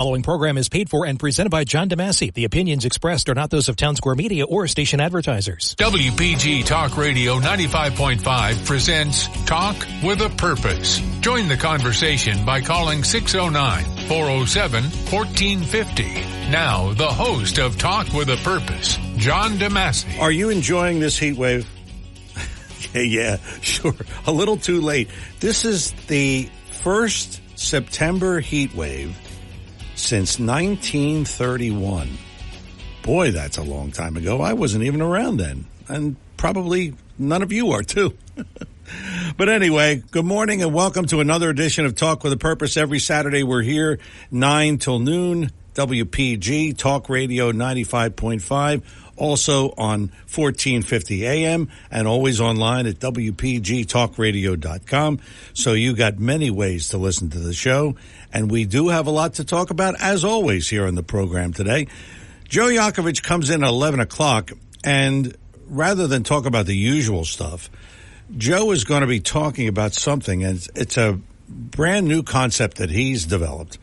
Following program is paid for and presented by John DeMasi. The opinions expressed are not those of Town Square Media or station advertisers. WPG Talk Radio 95.5 presents Talk with a Purpose. Join the conversation by calling 609-407-1450. Now, the host of Talk with a Purpose, John DeMasi. Are you enjoying this heat wave? Yeah, sure. A little too late. This is the first September heat wave since 1931. Boy, that's a long time ago. I wasn't even around then. And probably none of you are, too. But anyway, good morning and welcome to another edition of Talk with a Purpose. Every Saturday we're here 9 till noon. WPG Talk Radio 95.5. Also on 1450 AM and always online at WPGTalkRadio.com. So you got many ways to listen to the show. And we do have a lot to talk about, as always, here on the program today. Joe Yakovich comes in at 11 o'clock, and rather than talk about the usual stuff, Joe is going to be talking about something, and it's a brand new concept that he's developed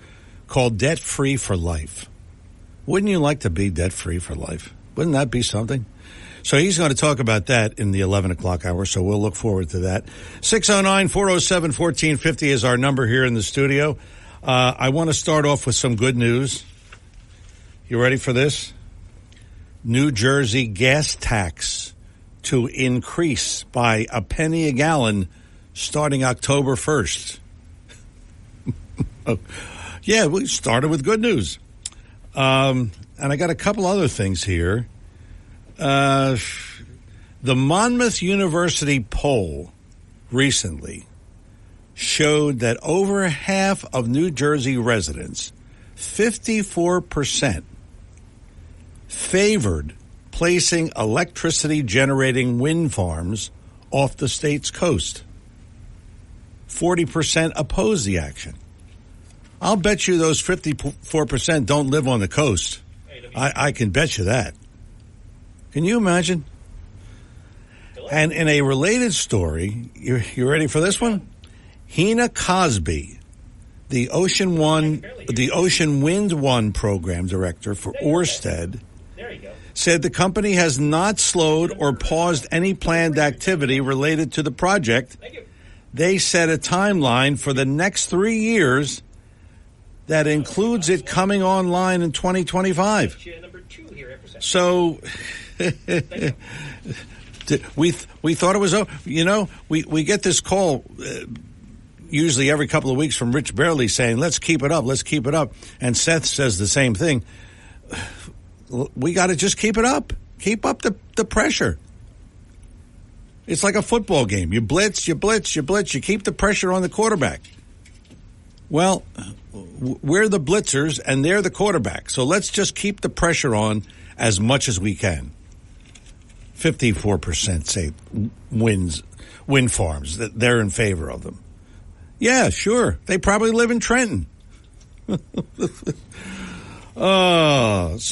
called debt-free for life. Wouldn't you like to be debt-free for life? Wouldn't that be something? So he's going to talk about that in the 11 o'clock hour, so we'll look forward to that. 609-407-1450 is our number here in the studio. I want to start off with some good news. You ready for this? New Jersey gas tax to increase by a penny a gallon starting October 1st. Yeah, we started with good news. And I got a couple other things here. The Monmouth University poll recently showed that over half of New Jersey residents, 54%, favored placing electricity-generating wind farms off the state's coast. 40% opposed the action. I'll bet you those 54% don't live on the coast. I can bet you that. Can you imagine? And in a related story, you ready for this one? Hina Cosby, the Ocean Wind One program director for Ørsted, said the company has not slowed or paused any planned activity related to the project. They set a timeline for the next 3 years that includes it coming online in 2025. So we thought it was over. You know, we get this call usually every couple of weeks from Rich Barely saying, let's keep it up. And Seth says the same thing. We got to just keep it up. Keep up the pressure. It's like a football game. You blitz. You keep the pressure on the quarterback. Well, we're the blitzers and they're the quarterback. So let's just keep the pressure on as much as we can. 54% say wind farms, that they're in favor of them. Yeah, sure. They probably live in Trenton. So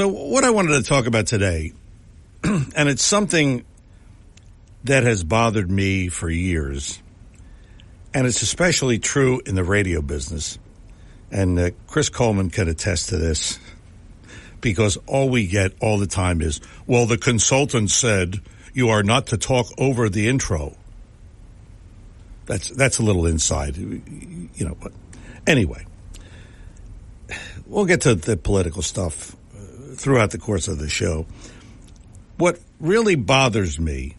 what I wanted to talk about today, and it's something that has bothered me for years, and it's especially true in the radio business, and Chris Coleman can attest to this, because all we get all the time is, well, the consultant said you are not to talk over the intro. That's a little inside, you know. But anyway, we'll get to the political stuff throughout the course of the show. What really bothers me,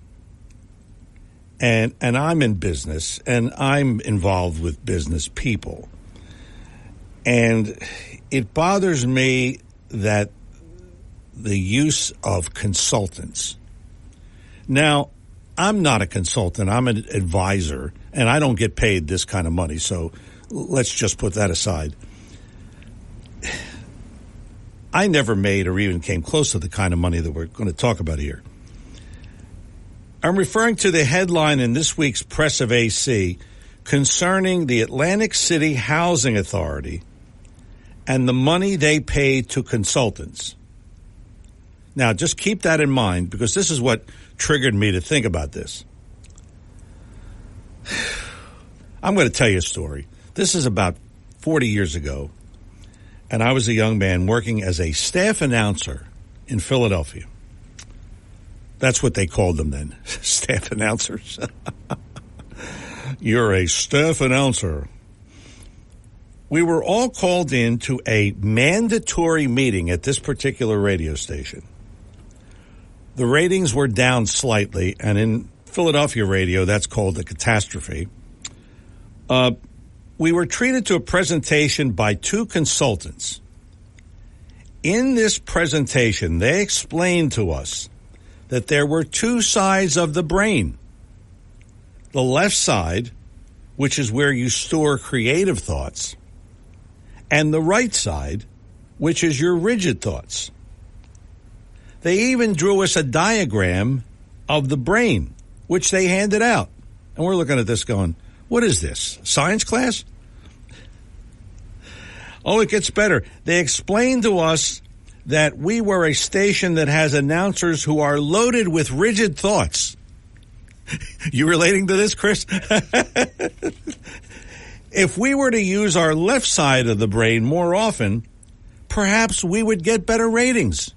and I'm in business, and I'm involved with business people, and it bothers me that the use of consultants. Now, I'm not a consultant. I'm an advisor, and I don't get paid this kind of money, so let's just put that aside. I never made or even came close to the kind of money that we're going to talk about here. I'm referring to the headline in this week's Press of AC concerning the Atlantic City Housing Authority and the money they pay to consultants. Now, just keep that in mind, because this is what triggered me to think about this. I'm going to tell you a story. This is about 40 years ago. and I was a young man working as a staff announcer in Philadelphia. That's what they called them then, staff announcers. You're a staff announcer. We were all called in to a mandatory meeting at this particular radio station. The ratings were down slightly, and in Philadelphia radio, that's called a catastrophe. We were treated to a presentation by two consultants. In this presentation, they explained to us that there were two sides of the brain. The left side, which is where you store creative thoughts, and the right side, which is your rigid thoughts. They even drew us a diagram of the brain, which they handed out. And we're looking at this going, what is this, science class? Oh, it gets better. They explained to us that we were a station that has announcers who are loaded with rigid thoughts. You relating to this, Chris? If we were to use our left side of the brain more often, perhaps we would get better ratings.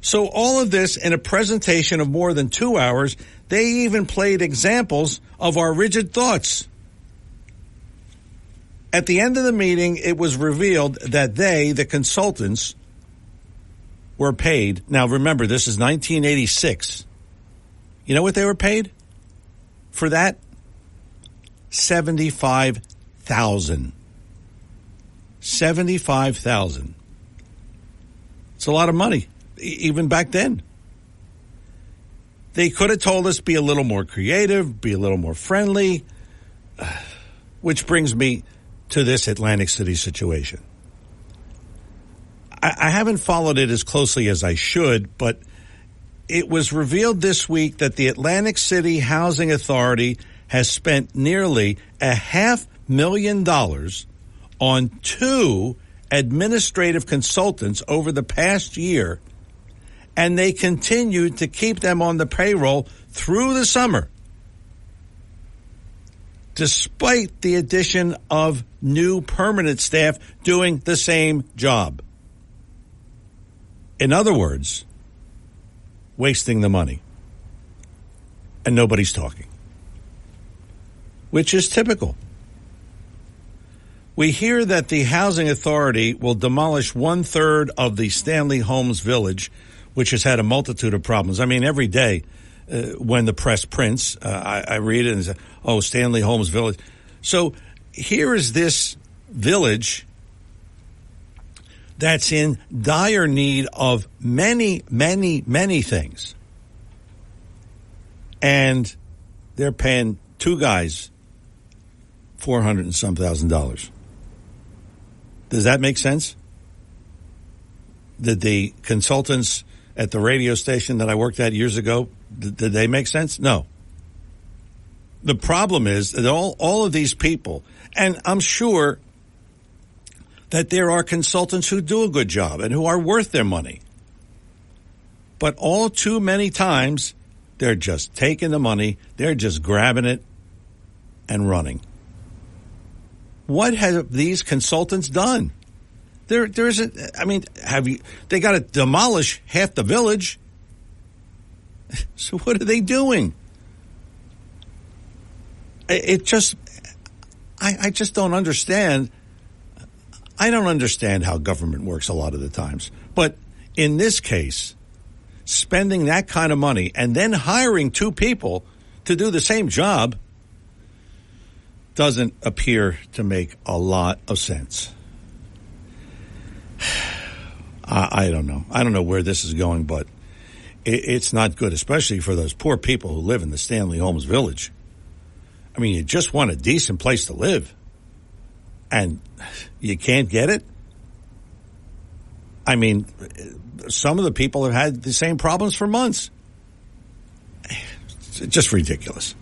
So all of this in a presentation of more than 2 hours, they even played examples of our rigid thoughts. At the end of the meeting, it was revealed that they, the consultants, were paid. Now, remember, this is 1986. You know what they were paid for that? $75,000. $75,000. It's a lot of money, even back then. They could have told us be a little more creative, be a little more friendly, which brings me to this Atlantic City situation. I haven't followed it as closely as I should, but it was revealed this week that the Atlantic City Housing Authority has spent nearly $500,000 on two administrative consultants over the past year, and they continued to keep them on the payroll through the summer, despite the addition of new permanent staff doing the same job. In other words, wasting the money. And nobody's talking, which is typical. We hear that the Housing Authority will demolish 1/3 of the Stanley Homes Village, which has had a multitude of problems. I mean, every day when the press prints, I read it and say, oh, Stanley Homes Village. So here is this village that's in dire need of many, many, many things. And they're paying two guys $400,000 and some $1,000. Does that make sense? Did the consultants at the radio station that I worked at years ago, did they make sense? No. The problem is that all of these people, and I'm sure that there are consultants who do a good job and who are worth their money. But all too many times, they're just taking the money, they're just grabbing it and running. What have these consultants done? There isn't, I mean, they got to demolish half the village. So what are they doing? I just don't understand. I don't understand how government works a lot of the times. But in this case, spending that kind of money and then hiring two people to do the same job doesn't appear to make a lot of sense. I don't know. I don't know where this is going, but it's not good, especially for those poor people who live in the Stanley Homes Village. I mean, you just want a decent place to live, and you can't get it? I mean, some of the people have had the same problems for months. It's just ridiculous.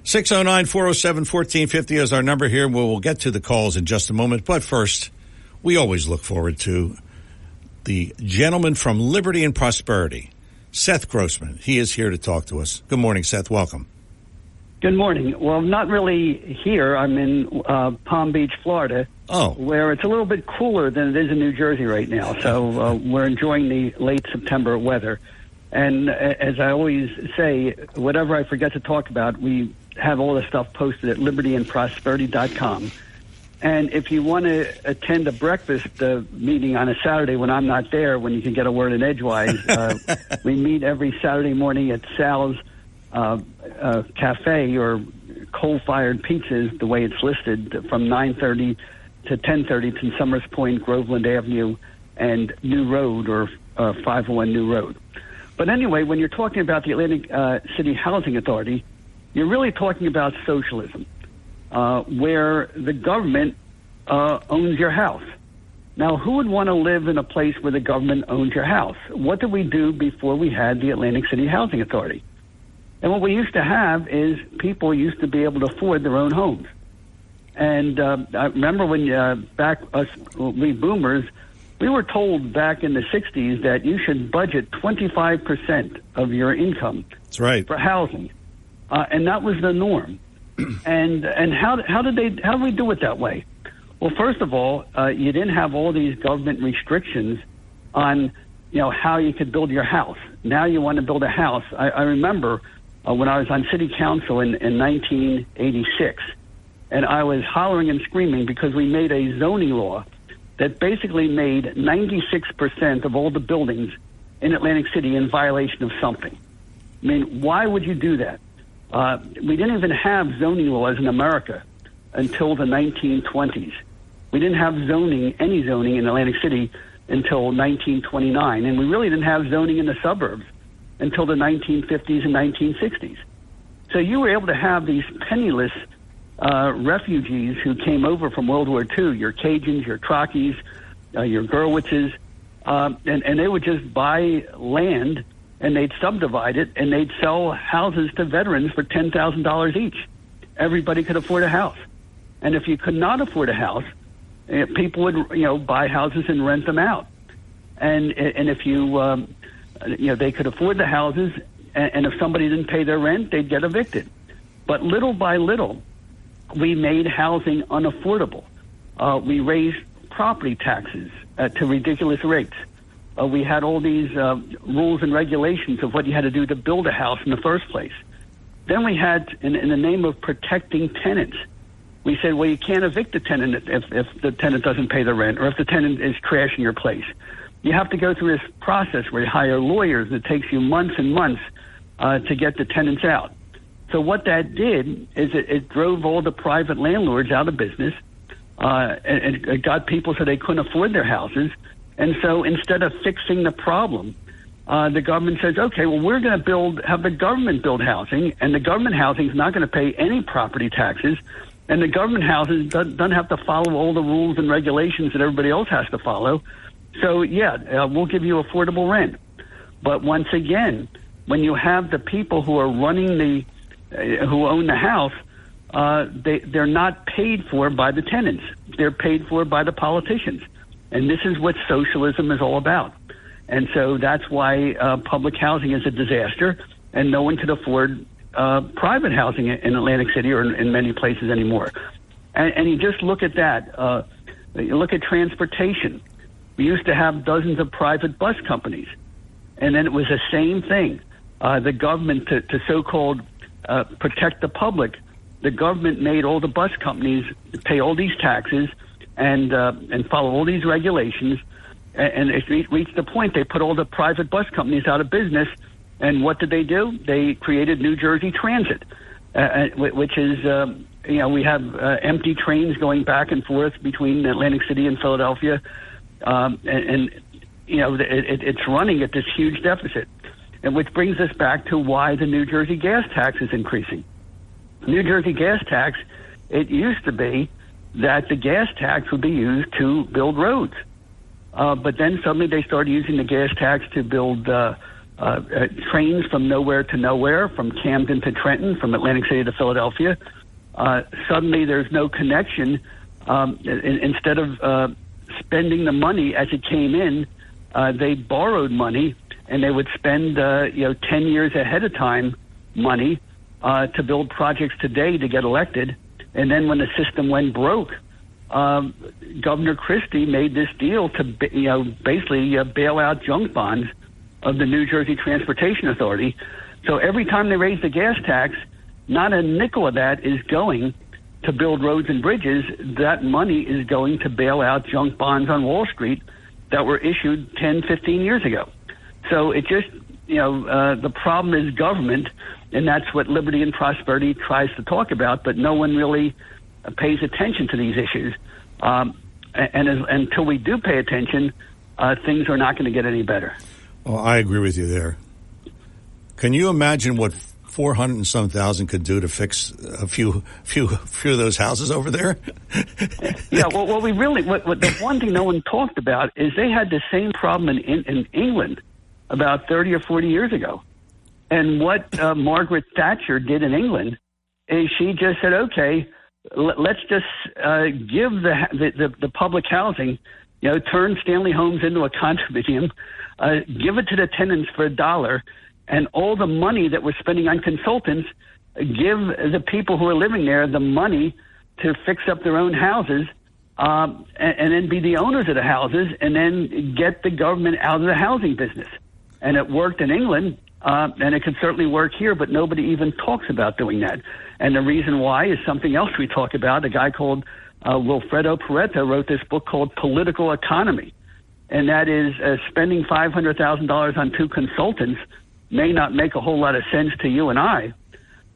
609-407-1450 is our number here. We'll get to the calls in just a moment. But first, we always look forward to the gentleman from Liberty and Prosperity, Seth Grossman. He is here to talk to us. Good morning, Seth. Welcome. Good morning. Well, not really here. I'm in Palm Beach, Florida, where it's a little bit cooler than it is in New Jersey right now. So we're enjoying the late September weather. And as I always say, whatever I forget to talk about, we have all the stuff posted at libertyandprosperity.com. And if you want to attend a breakfast meeting on a Saturday when I'm not there, when you can get a word in edgewise, we meet every Saturday morning at Sal's Cafe or coal-fired pizzas, the way it's listed, from 9:30 to 10:30 to Summers Point, Groveland Avenue, and New Road, or 501 New Road. But anyway, when you're talking about the Atlantic City Housing Authority, you're really talking about socialism, where the government owns your house. Now, who would want to live in a place where the government owns your house? What did we do before we had the Atlantic City Housing Authority? And what we used to have is people used to be able to afford their own homes. And I remember when we boomers, we were told back in the 60s that you should budget 25% of your income for housing. And that was the norm. And how did we do it that way? Well, first of all, you didn't have all these government restrictions on, how you could build your house. Now you want to build a house. I remember when I was on city council in 1986, and I was hollering and screaming because we made a zoning law that basically made 96% of all the buildings in Atlantic City in violation of something. I mean, why would you do that? We didn't even have zoning laws in America until the 1920s. We didn't have any zoning in Atlantic City until 1929, and we really didn't have zoning in the suburbs until the 1950s and 1960s. So you were able to have these penniless refugees who came over from World War II, your Cajuns, your Trockies, your Gurwitzes, and they would just buy land and they'd subdivide it and they'd sell houses to veterans for $10,000 each. Everybody could afford a house. And if you could not afford a house, people would, buy houses and rent them out. And if they could afford the houses, and if somebody didn't pay their rent, they'd get evicted. But little by little, we made housing unaffordable. We raised property taxes to ridiculous rates. We had all these rules and regulations of what you had to do to build a house in the first place. Then we had, in the name of protecting tenants, we said, well, you can't evict the tenant if the tenant doesn't pay the rent or if the tenant is trashing your place. You have to go through this process where you hire lawyers. It takes you months and months to get the tenants out. So what that did is it drove all the private landlords out of business, and it got people so they couldn't afford their houses. And so instead of fixing the problem, the government says, okay, well, we're going to have the government build housing, and the government housing is not going to pay any property taxes, and the government houses don't have to follow all the rules and regulations that everybody else has to follow. So, we'll give you affordable rent. But once again, when you have the people who are running who own the house, they're not paid for by the tenants. They're paid for by the politicians. And this is what socialism is all about. And so that's why public housing is a disaster, and no one could afford private housing in Atlantic City or in many places anymore. And you just look at that. You look at transportation. We used to have dozens of private bus companies, and then it was the same thing. The government, to so-called protect the public, the government made all the bus companies pay all these taxes and follow all these regulations, and it reached the point they put all the private bus companies out of business. And what did they do? They created New Jersey Transit, which is, we have empty trains going back and forth between Atlantic City and Philadelphia, it's running at this huge deficit, and which brings us back to why the New Jersey gas tax is increasing. New Jersey gas tax, it used to be that the gas tax would be used to build roads. But then suddenly they started using the gas tax to build trains from nowhere to nowhere, from Camden to Trenton, from Atlantic City to Philadelphia. Suddenly there's no connection. Instead of spending the money as it came in, they borrowed money, and they would spend 10 years ahead of time money to build projects today to get elected. And then when the system went broke, Governor Christie made this deal to, basically bail out junk bonds of the New Jersey Transportation Authority. So every time they raise the gas tax, not a nickel of that is going to build roads and bridges. That money is going to bail out junk bonds on Wall Street that were issued 10, 15 years ago. So it just, the problem is government, and that's what Liberty and Prosperity tries to talk about, but no one really pays attention to these issues. Until we do pay attention, things are not going to get any better. Well, I agree with you there. Can you imagine what 400 and some thousand could do to fix a few of those houses over there? Yeah, well, what the one thing no one talked about is they had the same problem in England about 30 or 40 years ago. And what Margaret Thatcher did in England is she just said, okay, let's just give the public housing, turn Stanley Homes into a condominium, give it to the tenants for $1, and all the money that we're spending on consultants, give the people who are living there the money to fix up their own houses, and then be the owners of the houses, and then get the government out of the housing business. And it worked in England, and it can certainly work here, but nobody even talks about doing that. And the reason why is something else we talk about. A guy called Wilfredo Pareto wrote this book called Political Economy, and that is spending $500,000 on 2 consultants may not make a whole lot of sense to you and I,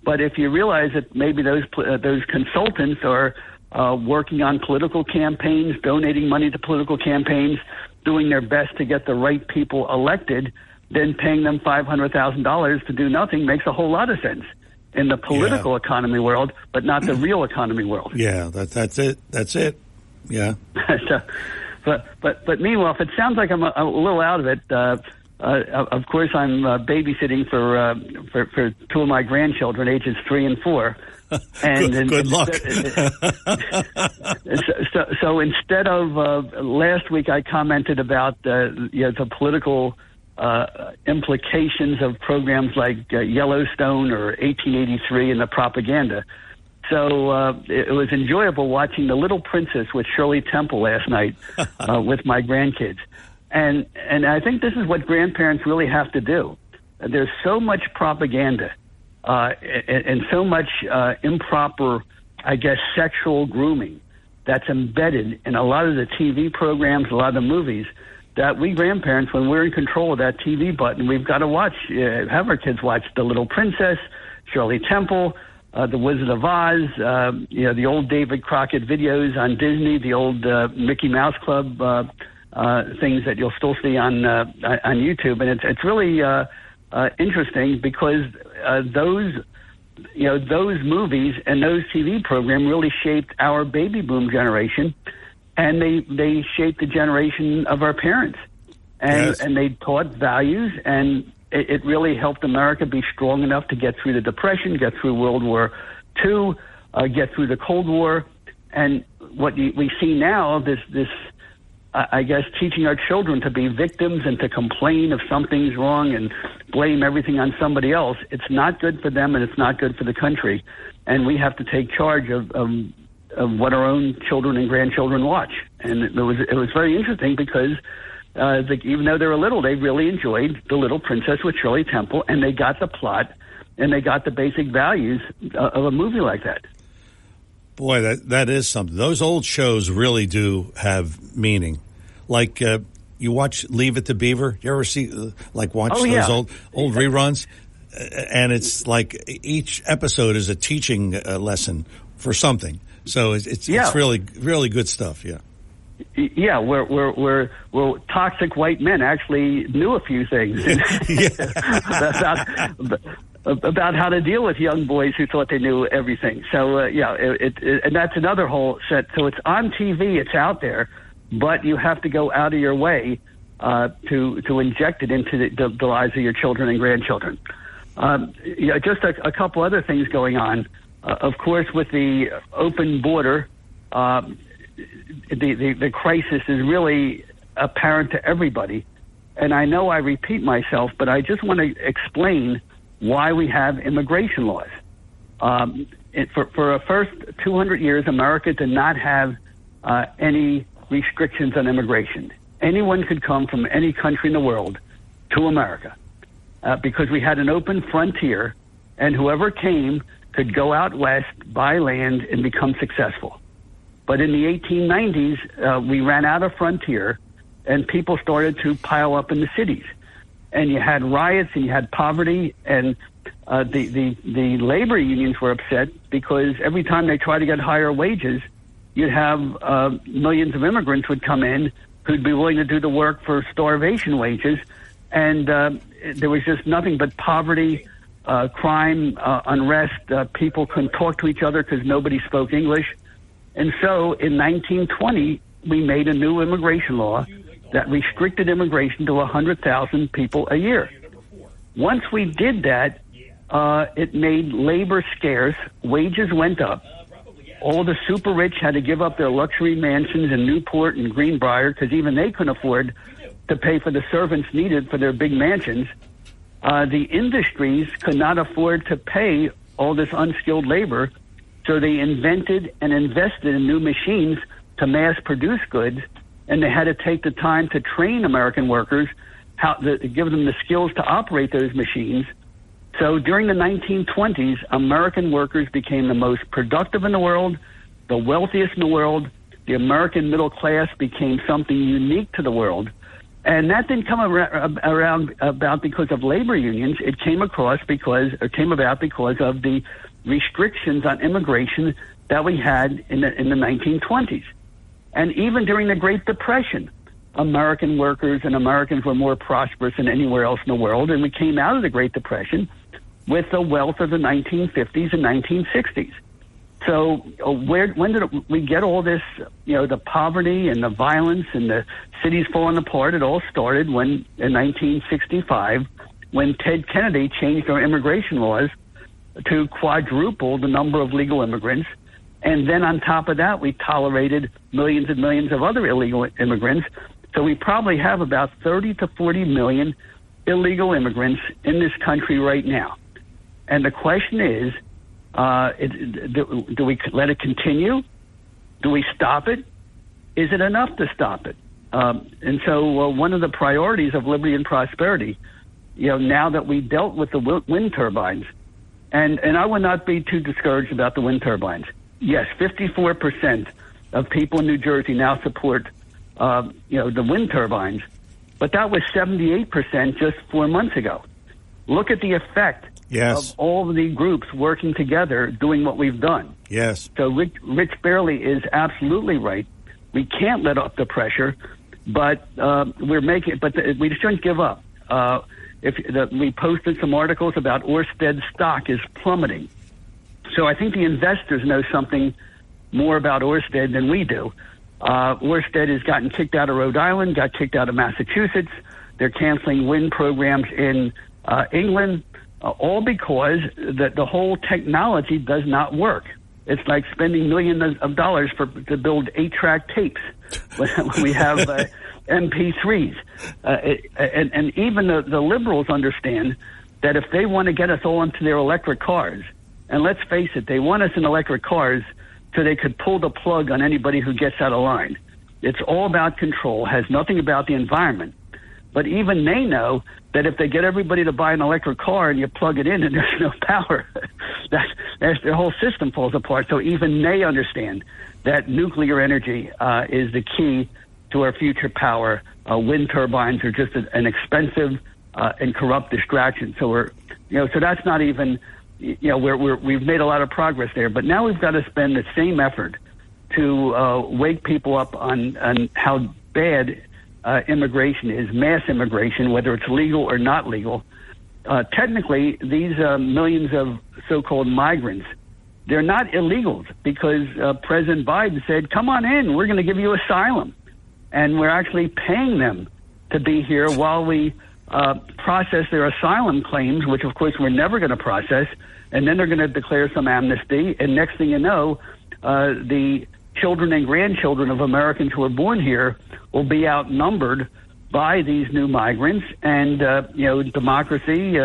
but if you realize that maybe those consultants are working on political campaigns, donating money to political campaigns, doing their best to get the right people elected, then paying them $500,000 to do nothing makes a whole lot of sense in the political economy world, but not the real economy world. Yeah, that's it. That's it. Yeah. But meanwhile, if it sounds like I'm a little out of it, of course I'm babysitting for 2 of my grandchildren, ages 3 and 4. And good luck. So instead of last week, I commented about the political implications of programs like Yellowstone or 1883 and the propaganda. So it was enjoyable watching The Little Princess with Shirley Temple last night with my grandkids. And I think this is what grandparents really have to do. There's so much propaganda and so much improper, sexual grooming that's embedded in a lot of the TV programs, a lot of the movies, that we grandparents, when we're in control of that TV button, we've got to have our kids watch The Little Princess, Shirley Temple, The Wizard of Oz, the old David Crockett videos on Disney, the old Mickey Mouse Club things that you'll still see on YouTube, and it's really interesting because those movies and those TV programs really shaped our baby boom generation, and they shaped the generation of our parents, and they taught values, and it really helped America be strong enough to get through the Depression, get through World War II, get through the Cold War, and what we see now, this teaching our children to be victims and to complain if something's wrong and blame everything on somebody else. It's not good for them, and it's not good for the country. And we have to take charge of what our own children and grandchildren watch. And it was very interesting because even though they were little, they really enjoyed The Little Princess with Shirley Temple, and they got the plot and they got the basic values of a movie like that. Boy, that is something. Those old shows really do have meaning. Like you watch Leave It to Beaver. You ever see watch those old reruns? And it's like each episode is a teaching lesson for something. So it's really, really good stuff. Yeah. Yeah, where toxic white men actually knew a few things about how to deal with young boys who thought they knew everything. So and that's another whole set. So it's on TV, it's out there, but you have to go out of your way to inject it into the lives of your children and grandchildren. Just a couple other things going on. Of course, with the open border, the crisis is really apparent to everybody. And I know I repeat myself, but I just want to explain why we have immigration laws. For the first 200 years, America did not have any restrictions on immigration. Anyone could come from any country in the world to America because we had an open frontier, and whoever came could go out west, buy land, and become successful. But in the 1890s, we ran out of frontier, and people started to pile up in the cities. And you had riots, and you had poverty, and the labor unions were upset because every time they tried to get higher wages, you'd have millions of immigrants would come in who'd be willing to do the work for starvation wages, and there was just nothing but poverty, crime, unrest. People couldn't talk to each other because nobody spoke English. And so in 1920, we made a new immigration law that restricted immigration to 100,000 people a year. Once we did that, it made labor scarce. Wages went up. All the super rich had to give up their luxury mansions in Newport and Greenbrier because even they couldn't afford to pay for the servants needed for their big mansions. The industries could not afford to pay all this unskilled labor, so they invented and invested in new machines to mass produce goods, and they had to take the time to train American workers, give them the skills to operate those machines. So during the 1920s, American workers became the most productive in the world, the wealthiest in the world. The American middle class became something unique to the world. And that didn't come around about because of labor unions. It came about because of the restrictions on immigration that we had in the 1920s. And even during the Great Depression, American workers and Americans were more prosperous than anywhere else in the world. And we came out of the Great Depression with the wealth of the 1950s and 1960s. So when did we get all this, the poverty and the violence and the cities falling apart? It all started in 1965, when Ted Kennedy changed our immigration laws to quadruple the number of legal immigrants. And then on top of that, we tolerated millions and millions of other illegal immigrants. So we probably have about 30 to 40 million illegal immigrants in this country right now. And the question is, do we let it continue? Do we stop it? Is it enough to stop it? And so one of the priorities of Liberty and Prosperity, now that we dealt with the wind turbines, and I would not be too discouraged about the wind turbines. Yes, 54% of people in New Jersey now support, the wind turbines, but that was 78% just 4 months ago. Look at the effect of all of the groups working together doing what we've done. Yes. So Rich Barely is absolutely right. We can't let up the pressure, but we shouldn't give up. We posted some articles about Orsted stock is plummeting. So I think the investors know something more about Orsted than we do. Orsted has gotten kicked out of Rhode Island, got kicked out of Massachusetts. They're canceling wind programs in England, all because the whole technology does not work. It's like spending millions of dollars to build 8-track tapes when we have MP3s. And even the liberals understand that if they want to get us all into their electric cars, and let's face it, they want us in electric cars so they could pull the plug on anybody who gets out of line. It's all about control, has nothing about the environment. But even they know that if they get everybody to buy an electric car and you plug it in and there's no power, their whole system falls apart. So even they understand that nuclear energy is the key to our future power. Wind turbines are just an expensive and corrupt distraction. So so that's not even, we've made a lot of progress there. But now we've got to spend the same effort to wake people up on how bad immigration is, mass immigration, whether it's legal or not legal. Technically, these millions of so-called migrants, they're not illegals because President Biden said, come on in, we're going to give you asylum. And we're actually paying them to be here while we process their asylum claims, which, of course, we're never going to process. And then they're going to declare some amnesty. And next thing you know, the children and grandchildren of Americans who are born here will be outnumbered by these new migrants. And, democracy,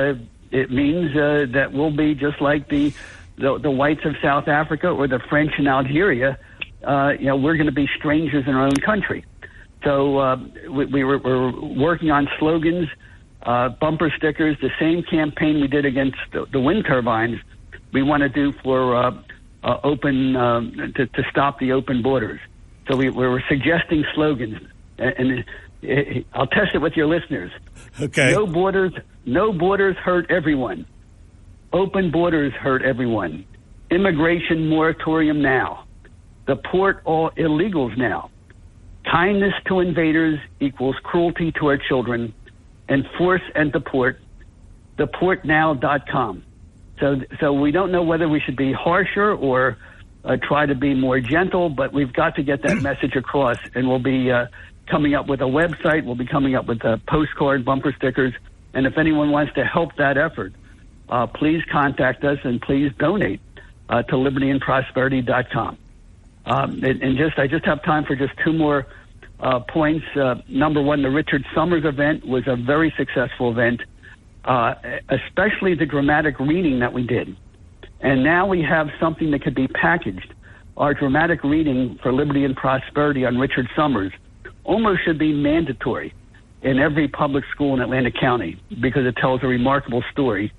it means that we'll be just like the the whites of South Africa or the French in Algeria, we're going to be strangers in our own country. So we're working on slogans, bumper stickers, the same campaign we did against the wind turbines. We want to do for to stop the open borders. So we're suggesting slogans, and I'll test it with your listeners. Okay. No borders hurt everyone. Open borders hurt everyone. Immigration moratorium now. Deport all illegals now. Kindness to invaders equals cruelty to our children. Enforce and deport. Deportnow.com. So we don't know whether we should be harsher or try to be more gentle, but we've got to get that message across. And we'll be coming up with a website. We'll be coming up with postcard, bumper stickers. And if anyone wants to help that effort, please contact us and please donate to libertyandprosperity.com. I just have time for just two more points. Number one, the Richard Summers event was a very successful event, especially the dramatic reading that we did. And now we have something that could be packaged. Our dramatic reading for Liberty and Prosperity on Richard Summers almost should be mandatory in every public school in Atlantic County because it tells a remarkable story.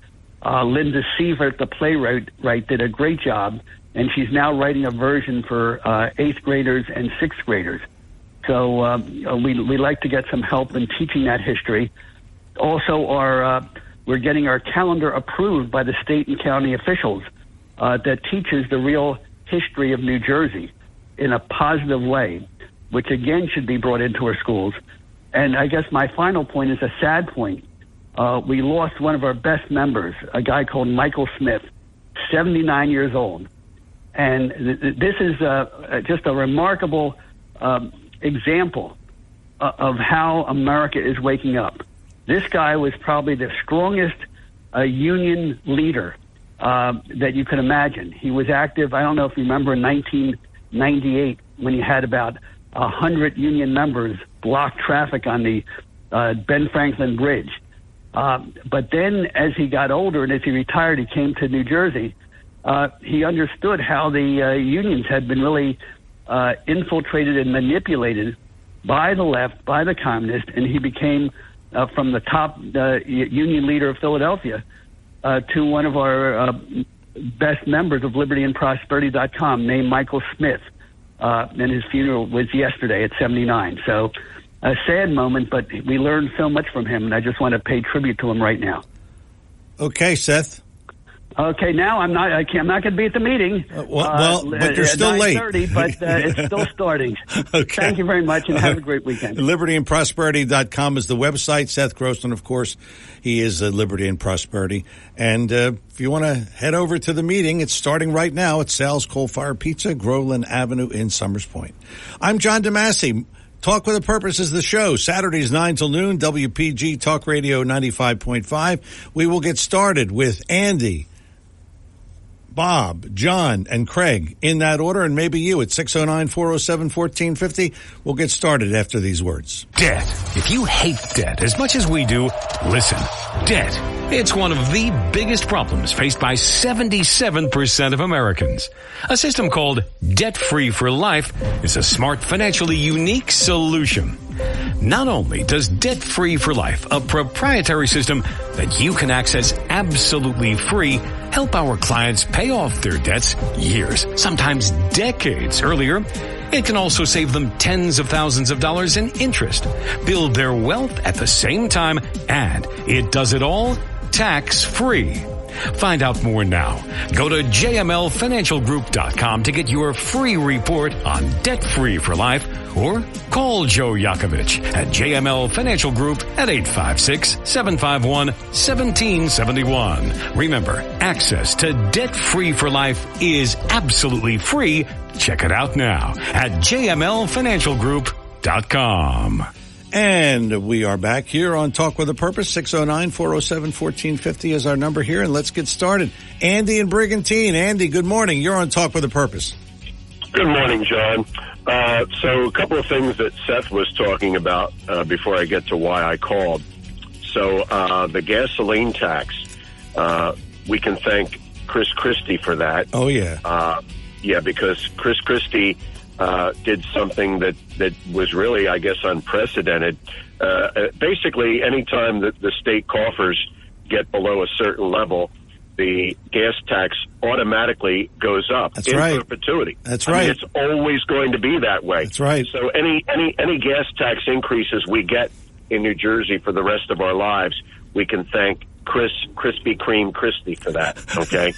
Linda Sievert, the playwright, did a great job, and she's now writing a version for 8th graders and 6th graders. So we like to get some help in teaching that history. Also, we're getting our calendar approved by the state and county officials that teaches the real history of New Jersey in a positive way, which again should be brought into our schools. And I guess my final point is a sad point. We lost one of our best members, a guy called Michael Smith, 79 years old. And this is just a remarkable example of how America is waking up. This guy was probably the strongest union leader that you could imagine. He was active, I don't know if you remember, in 1998 when he had about 100 union members block traffic on the Ben Franklin Bridge. But then as he got older and as he retired, he came to New Jersey. He understood how the unions had been really infiltrated and manipulated by the left, by the communists, and he became, from the top union leader of Philadelphia, to one of our best members of libertyandprosperity.com named Michael Smith. And his funeral was yesterday at 79. So a sad moment, but we learned so much from him, and I just want to pay tribute to him right now. Okay, Seth. Okay, now I'm not going to be at the meeting. But you're still late. But it's still starting. Okay. Thank you very much, and have a great weekend. LibertyandProsperity.com is the website. Seth Grossman, of course, he is Liberty and Prosperity. And if you want to head over to the meeting, it's starting right now at Sal's Coal Fire Pizza, Groveland Avenue in Summers Point. I'm John DeMasi. Talk with a Purpose is the show. Saturdays 9 till noon, WPG Talk Radio 95.5. We will get started with Andy, Bob, John, and Craig in that order, and maybe you at 609-407-1450. We'll get started after these words. Debt. If you hate debt as much as we do, listen. Debt. It's one of the biggest problems faced by 77% of Americans. A system called Debt Free for Life is a smart, financially unique solution. Not only does Debt Free for Life, a proprietary system that you can access absolutely free, help our clients pay off their debts years, sometimes decades earlier, it can also save them tens of thousands of dollars in interest, build their wealth at the same time, and it does it all tax-free. Find out more now. Go to jmlfinancialgroup.com to get your free report on Debt Free for Life, or call Joe Yakovich at JML Financial Group at 856-751-1771. Remember, access to Debt Free for Life is absolutely free. Check it out now at jmlfinancialgroup.com. And we are back here on Talk with a Purpose. 609-407-1450 is our number here, and let's get started. Andy and Brigantine. Andy, good morning. You're on Talk with a Purpose. Good morning, John. So a couple of things that Seth was talking about before I get to why I called. So the gasoline tax, we can thank Chris Christie for that. Oh, yeah. Yeah, because Chris Christie did something that was really, I guess, unprecedented. Basically, anytime that the state coffers get below a certain level, the gas tax automatically goes up in perpetuity. That's I mean, right. it's always going to be that way. That's right. So any gas tax increases we get in New Jersey for the rest of our lives, we can thank Krispy Kreme Christie for that. Okay.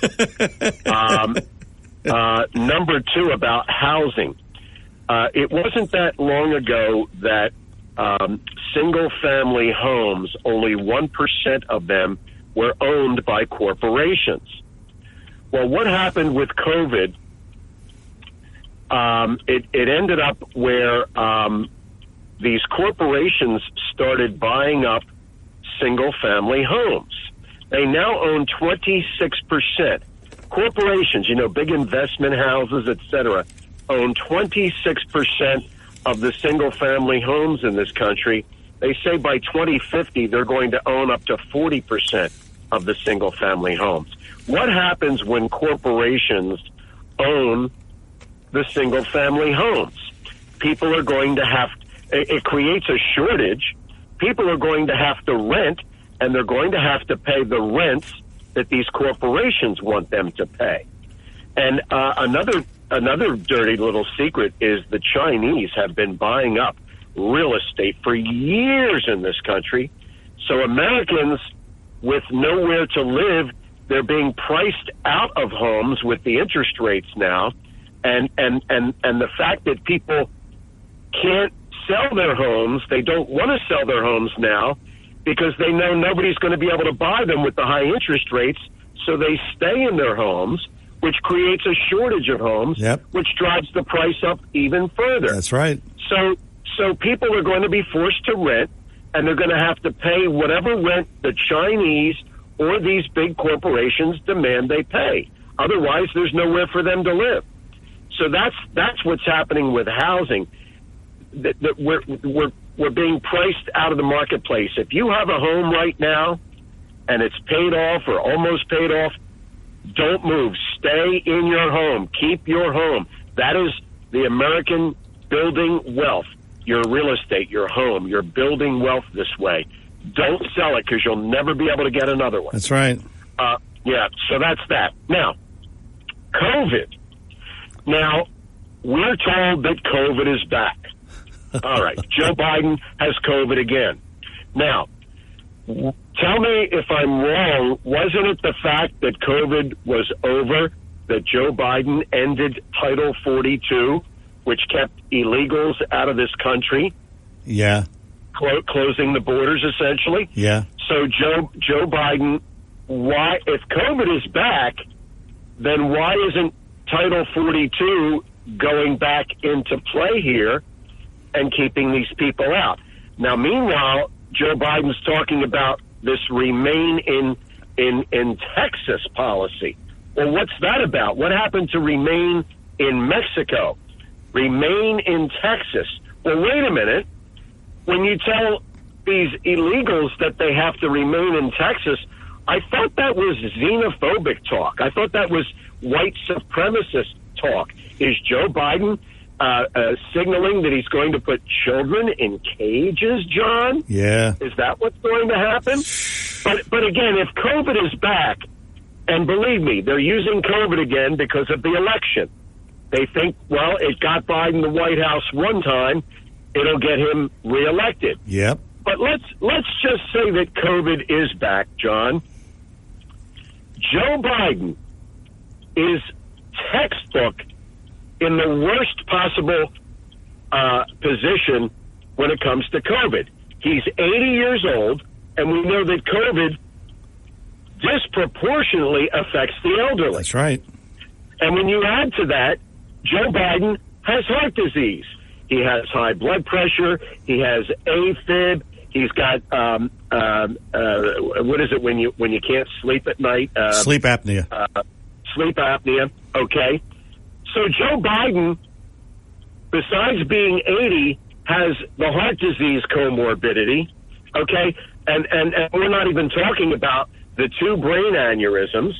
Number two, about housing. It wasn't that long ago that single-family homes, only 1% of them were owned by corporations. Well, what happened with COVID, it ended up where these corporations started buying up single-family homes. They now own 26%. Corporations, big investment houses, et cetera, own 26% of the single-family homes in this country. They say by 2050 they're going to own up to 40% of the single-family homes. What happens when corporations own the single-family homes? People are going to have, it creates a shortage. People are going to have to rent, and they're going to have to pay the rents that these corporations want them to pay. And another dirty little secret is the Chinese have been buying up real estate for years in this country. So Americans with nowhere to live, they're being priced out of homes with the interest rates now. And the fact that people can't sell their homes, they don't want to sell their homes now because they know nobody's going to be able to buy them with the high interest rates. So they stay in their homes, which creates a shortage of homes, which drives the price up even further. That's right. So people are going to be forced to rent, and they're going to have to pay whatever rent the Chinese or these big corporations demand they pay. Otherwise, there's nowhere for them to live. So that's what's happening with housing. That we're being priced out of the marketplace. If you have a home right now and it's paid off or almost paid off, don't move. Stay in your home. Keep your home. That is the American building wealth. Your real estate, your home. You're building wealth this way. Don't sell it because you'll never be able to get another one. That's right. Yeah, so that's that. Now, COVID. Now, we're told that COVID is back. All right, Joe Biden has COVID again. Now, tell me if I'm wrong. Wasn't it the fact that COVID was over that Joe Biden ended Title 42, which kept illegals out of this country? Yeah. Closing the borders, essentially? Yeah. So Joe Biden, why, if COVID is back, then why isn't Title 42 going back into play here and keeping these people out? Now, meanwhile, Joe Biden's talking about this remain in Texas policy. Well, what's that about? What happened to remain in Mexico? Remain in Texas. Well, wait a minute. When you tell these illegals that they have to remain in Texas, I thought that was xenophobic talk. I thought that was white supremacist talk. Is Joe Biden signaling that he's going to put children in cages, John? Yeah. Is that what's going to happen? But again, if COVID is back, and believe me, they're using COVID again because of the election. They think, well, it got Biden the White House one time, it'll get him reelected. Yep. But let's just say that COVID is back, John. Joe Biden is textbook in the worst possible position when it comes to COVID. He's 80 years old, and we know that COVID disproportionately affects the elderly. That's right. And when you add to that, Joe Biden has heart disease. He has high blood pressure. He has AFib. He's got what is it when you can't sleep at night? Sleep apnea. Sleep apnea. Okay. So Joe Biden, besides being 80, has the heart disease comorbidity. Okay, and we're not even talking about the 2 brain aneurysms.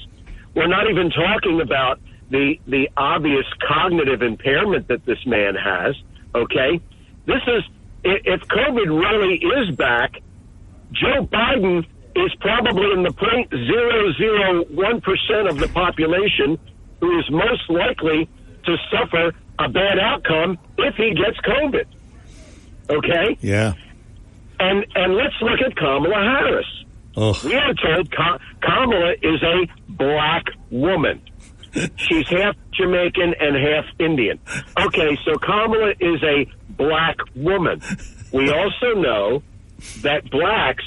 We're not even talking about the obvious cognitive impairment that this man has, okay? This is, if COVID really is back, Joe Biden is probably in the 0.001% of the population who is most likely to suffer a bad outcome if he gets COVID. Okay? Yeah. And let's look at Kamala Harris. Oh. We are told Kamala is a black woman. She's half Jamaican and half Indian. Okay, so Kamala is a black woman. We also know that blacks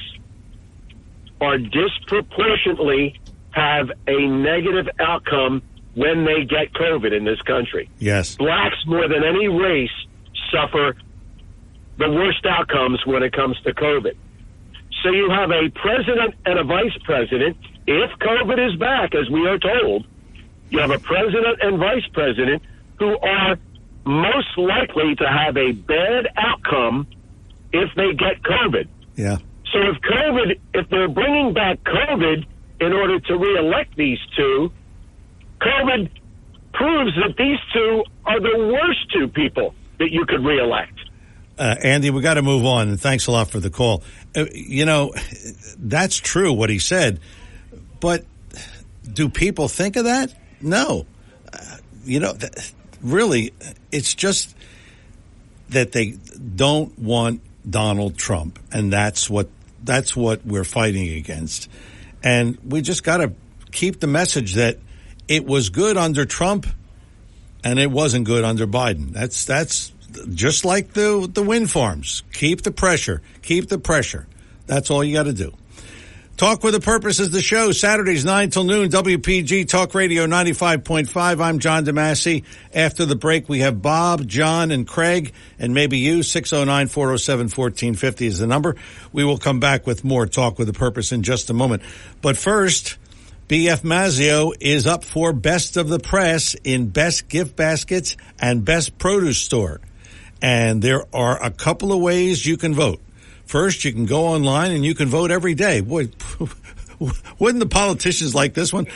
are disproportionately have a negative outcome when they get COVID in this country. Yes. Blacks, more than any race, suffer the worst outcomes when it comes to COVID. So you have a president and a vice president. If COVID is back, as we are told, you have a president and vice president who are most likely to have a bad outcome if they get COVID. Yeah. So if they're bringing back COVID in order to reelect these two, COVID proves that these two are the worst two people that you could reelect. Andy, we got to move on, and thanks a lot for the call. That's true what he said, but do people think of that? No. Really, it's just that they don't want Donald Trump, and that's what we're fighting against. And we just got to keep the message that it was good under Trump, and it wasn't good under Biden. That's just like the wind farms. Keep the pressure. Keep the pressure. That's all you got to do. Talk with a Purpose is the show. Saturdays 9 till noon. WPG Talk Radio 95.5. I'm John DeMasi. After the break, we have Bob, John, and Craig, and maybe you. 609-407-1450 is the number. We will come back with more Talk with a Purpose in just a moment. But first, BF Mazzeo is up for Best of the Press in Best Gift Baskets and Best Produce Store. And there are a couple of ways you can vote. First, you can go online and you can vote every day. Boy, wouldn't the politicians like this one?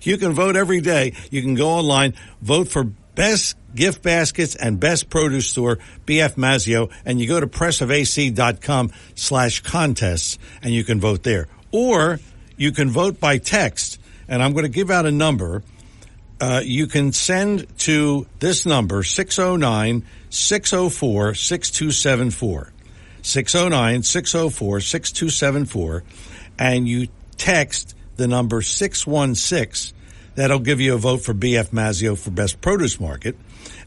You can vote every day. You can go online, vote for Best Gift Baskets and Best Produce Store, BF Mazzeo, and you go to pressofac.com/contests and you can vote there. Or you can vote by text, and I'm going to give out a number. You can send to this number, 609-604-6274. 609-604-6274, and you text the number 616. That'll give you a vote for BF Mazzeo for Best Produce Market,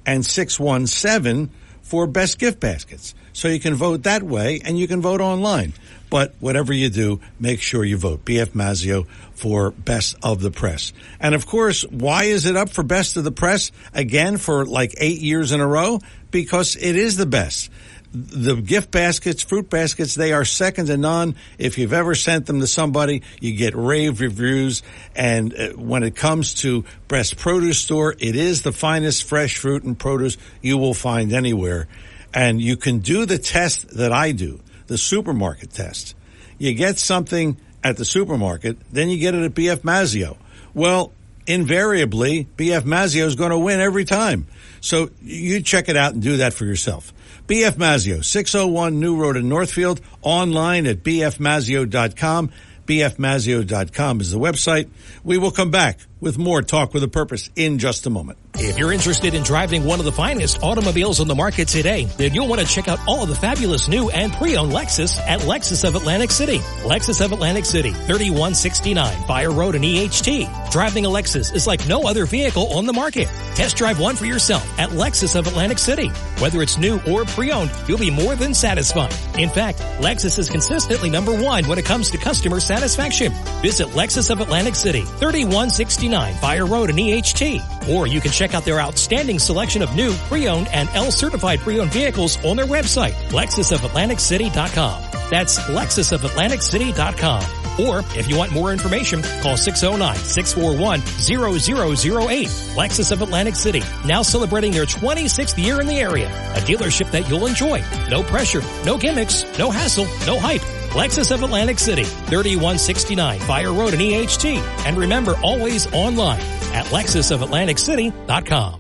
and 617 for Best Gift Baskets. So you can vote that way, and you can vote online. But whatever you do, make sure you vote BF Mazzeo for Best of the Press. And of course, why is it up for Best of the Press again for like 8 years in a row? Because it is the best. The gift baskets, fruit baskets, they are second to none. If you've ever sent them to somebody, you get rave reviews. And when it comes to Best Produce Store, it is the finest fresh fruit and produce you will find anywhere. And you can do the test that I do, the supermarket test. You get something at the supermarket, then you get it at BF Mazzeo. Well, invariably, BF Mazzeo is going to win every time. So you check it out and do that for yourself. BF Mazzeo, 601 New Road in Northfield, online at bfmazzeo.com. bfmazzeo.com is the website. We will come back with more Talk with a Purpose in just a moment. If you're interested in driving one of the finest automobiles on the market today, then you'll want to check out all of the fabulous new and pre-owned Lexus at Lexus of Atlantic City. Lexus of Atlantic City, 3169 Fire Road in EHT. Driving a Lexus is like no other vehicle on the market. Test drive one for yourself at Lexus of Atlantic City. Whether it's new or pre-owned, you'll be more than satisfied. In fact, Lexus is consistently number one when it comes to customer satisfaction. Visit Lexus of Atlantic City, 3169 Fire Road in EHT. Or you can check out their outstanding selection of new, pre-owned, and L-certified pre-owned vehicles on their website, LexusofAtlanticCity.com. That's LexusofAtlanticCity.com. Or if you want more information, call 609-641-0008. Lexus of Atlantic City, now celebrating their 26th year in the area. A dealership that you'll enjoy. No pressure, no gimmicks, no hassle, no hype. Lexus of Atlantic City, 3169 Fire Road in EHT. And remember, always online at lexusofatlanticcity.com.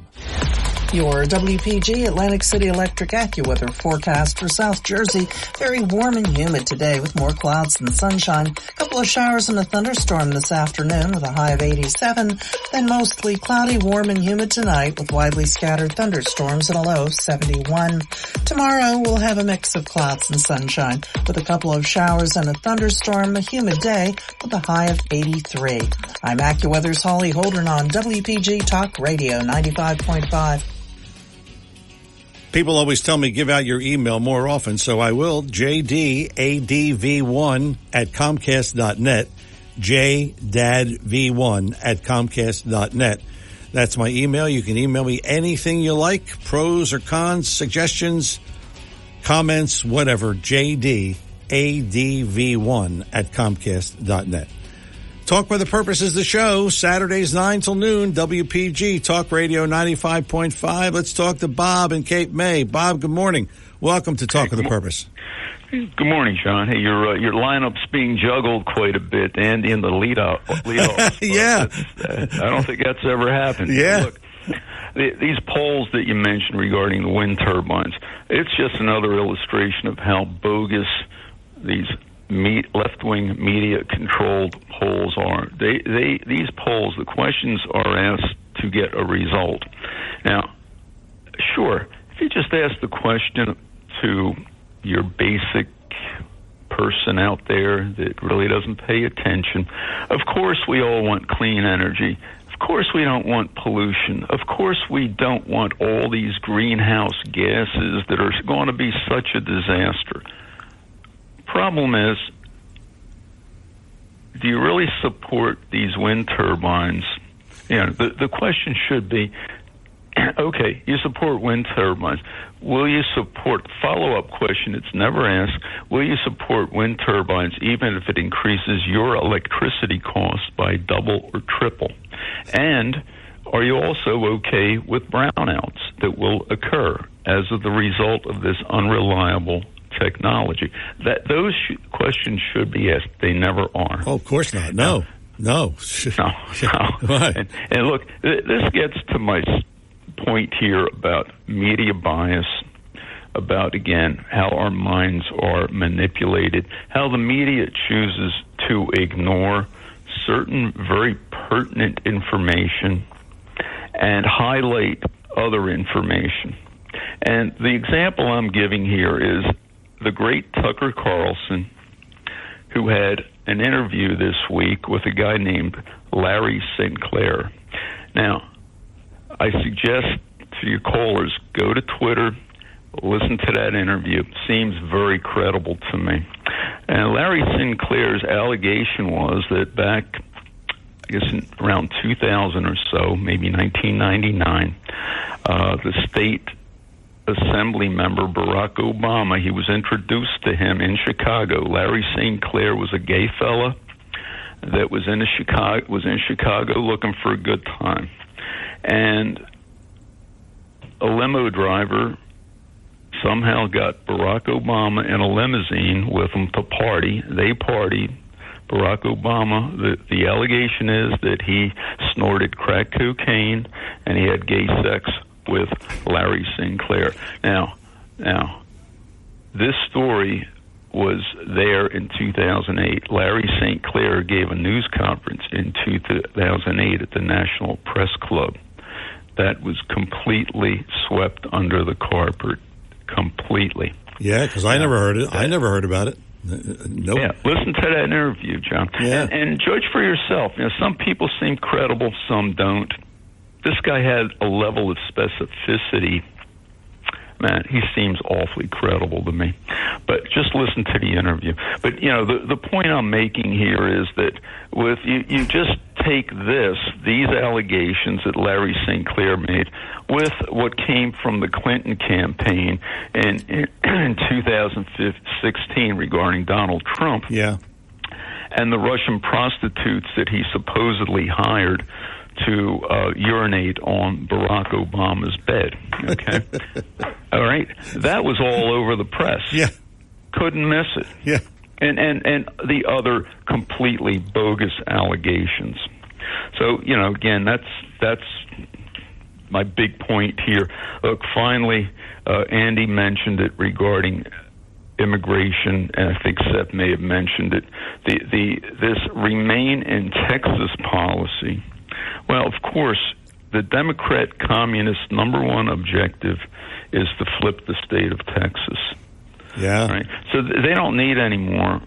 Your WPG Atlantic City Electric AccuWeather forecast for South Jersey. Very warm and humid today with more clouds than sunshine. A couple of showers and a thunderstorm this afternoon with a high of 87. Then mostly cloudy, warm and humid tonight with widely scattered thunderstorms and a low of 71. Tomorrow we'll have a mix of clouds and sunshine with a couple of showers and a thunderstorm, a humid day with a high of 83. I'm AccuWeather's Holly Holdren on WPG Talk Radio 95.5. People always tell me give out your email more often, so I will. JDADV1 at Comcast.net. JDADV1 at Comcast.net. That's my email. You can email me anything you like, pros or cons, suggestions, comments, whatever. JDADV1 at Comcast.net. Talk with a Purpose is the show, Saturdays 9 till noon, WPG Talk Radio 95.5. Let's talk to Bob in Cape May. Bob, good morning. Welcome to Talk with a Purpose. Good morning, John. Hey, your lineup's being juggled quite a bit, and in the lead-off. Yeah. I don't think that's ever happened. Yeah. Look, these polls that you mentioned regarding the wind turbines, it's just another illustration of how bogus these left-wing media-controlled polls are. These polls, the questions are asked to get a result. Now, sure, if you just ask the question to your basic person out there that really doesn't pay attention, of course we all want clean energy. Of course we don't want pollution. Of course we don't want all these greenhouse gases that are going to be such a disaster. Problem is, do you really support these wind turbines? You know, the question should be, okay, you support wind turbines. Will you support, follow-up question, it's never asked, will you support wind turbines even if it increases your electricity costs by double or triple? And are you also okay with brownouts that will occur as of the result of this unreliable technology? That those questions should be asked. They never are. Oh, of course not. No. No. And look, this gets to my point here about media bias, about, again, how our minds are manipulated, how the media chooses to ignore certain very pertinent information and highlight other information. And the example I'm giving here is the great Tucker Carlson, who had an interview this week with a guy named Larry Sinclair. Now, I suggest to your callers, go to Twitter, listen to that interview. It seems very credible to me. And Larry Sinclair's allegation was that back, I guess, around 2000 or so, maybe 1999, the state Assembly member Barack Obama, he was introduced to him in Chicago. Larry Sinclair was a gay fella that was in Chicago looking for a good time. And a limo driver somehow got Barack Obama in a limousine with him to party. They partied. Barack Obama, the allegation is that he snorted crack cocaine and he had gay sex with Larry Sinclair. Now, this story was there in 2008. Larry Sinclair gave a news conference in 2008 at the National Press Club. That was completely swept under the carpet, completely. Yeah, because I never heard it. I never heard about it. Nope. Yeah, listen to that interview, John. Yeah. And judge for yourself. You know, some people seem credible, some don't. This guy had a level of specificity. Man, he seems awfully credible to me. But just listen to the interview. But, you know, the point I'm making here is that with you just take these allegations that Larry Sinclair made with what came from the Clinton campaign in 2016 regarding Donald Trump. Yeah. and the Russian prostitutes that he supposedly hired to urinate on Barack Obama's bed. Okay? All right? That was all over the press. Yeah. Couldn't miss it. Yeah. And the other completely bogus allegations. So, again, that's my big point here. Look, finally, Andy mentioned it regarding immigration, and I think Seth may have mentioned it. This remain in Texas policy. Well, of course, the Democrat communist number one objective is to flip the state of Texas. Yeah. Right. So they don't need any more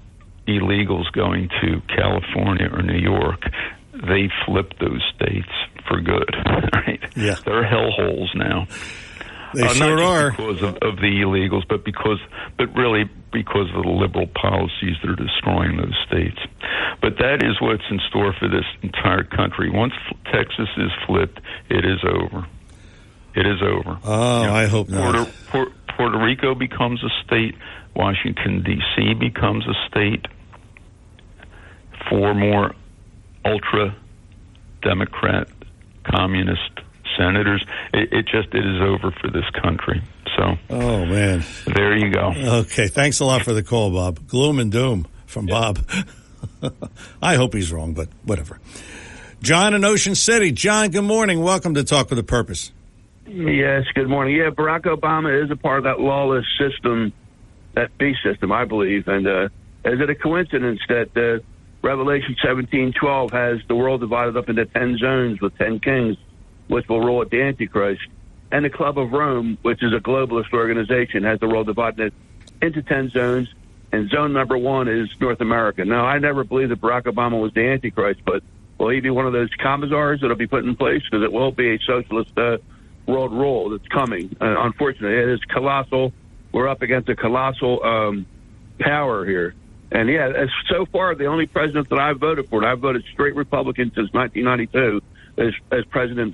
illegals going to California or New York. They flipped those states for good. Right. Yeah. They're hellholes now. They sure are. Not just because of the illegals, but really because of the liberal policies that are destroying those states. But that is what's in store for this entire country. Once Texas is flipped, it is over. It is over. Oh, I hope not. Puerto Rico becomes a state. Washington, D.C. becomes a state. 4 more ultra-Democrat, communist senators. It is over for this country. So, oh, man. There you go. Okay, thanks a lot for the call, Bob. Gloom and doom from Bob. I hope he's wrong, but whatever. John in Ocean City. John, good morning. Welcome to Talk with a Purpose. Yes, good morning. Yeah, Barack Obama is a part of that lawless system, that beast system, I believe. And is it a coincidence that Revelation 17:12 has the world divided up into 10 zones with 10 kings, which will rule at the Antichrist, and the Club of Rome, which is a globalist organization, has the world divided into 10 zones, and zone number 1 is North America. Now, I never believed that Barack Obama was the Antichrist, but will he be one of those commissars that will be put in place? Because it will be a socialist world rule that's coming. Unfortunately, it is colossal. We're up against a colossal power here. And, yeah, so far, the only president that I've voted for, and I've voted straight Republican since 1992, is President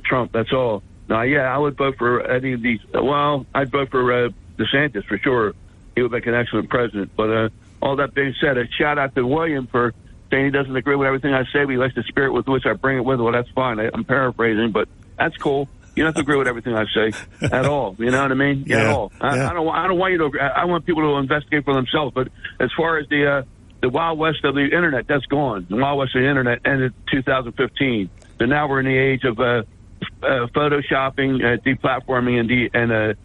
Trump. That's all. Now, yeah, I would vote for any of these. Well, I'd vote for DeSantis for sure. He would make an excellent president. But all that being said, a shout out to William for saying he doesn't agree with everything I say, but he likes the spirit with which I bring it with. Well, that's fine. I'm paraphrasing, but that's cool. You don't have to agree with everything I say at all. You know what I mean? Yeah, at all. I don't want you to agree. I want people to investigate for themselves. But as far as the Wild West of the Internet, that's gone. The Wild West of the Internet ended 2015. So now we're in the age of photoshopping, deplatforming, and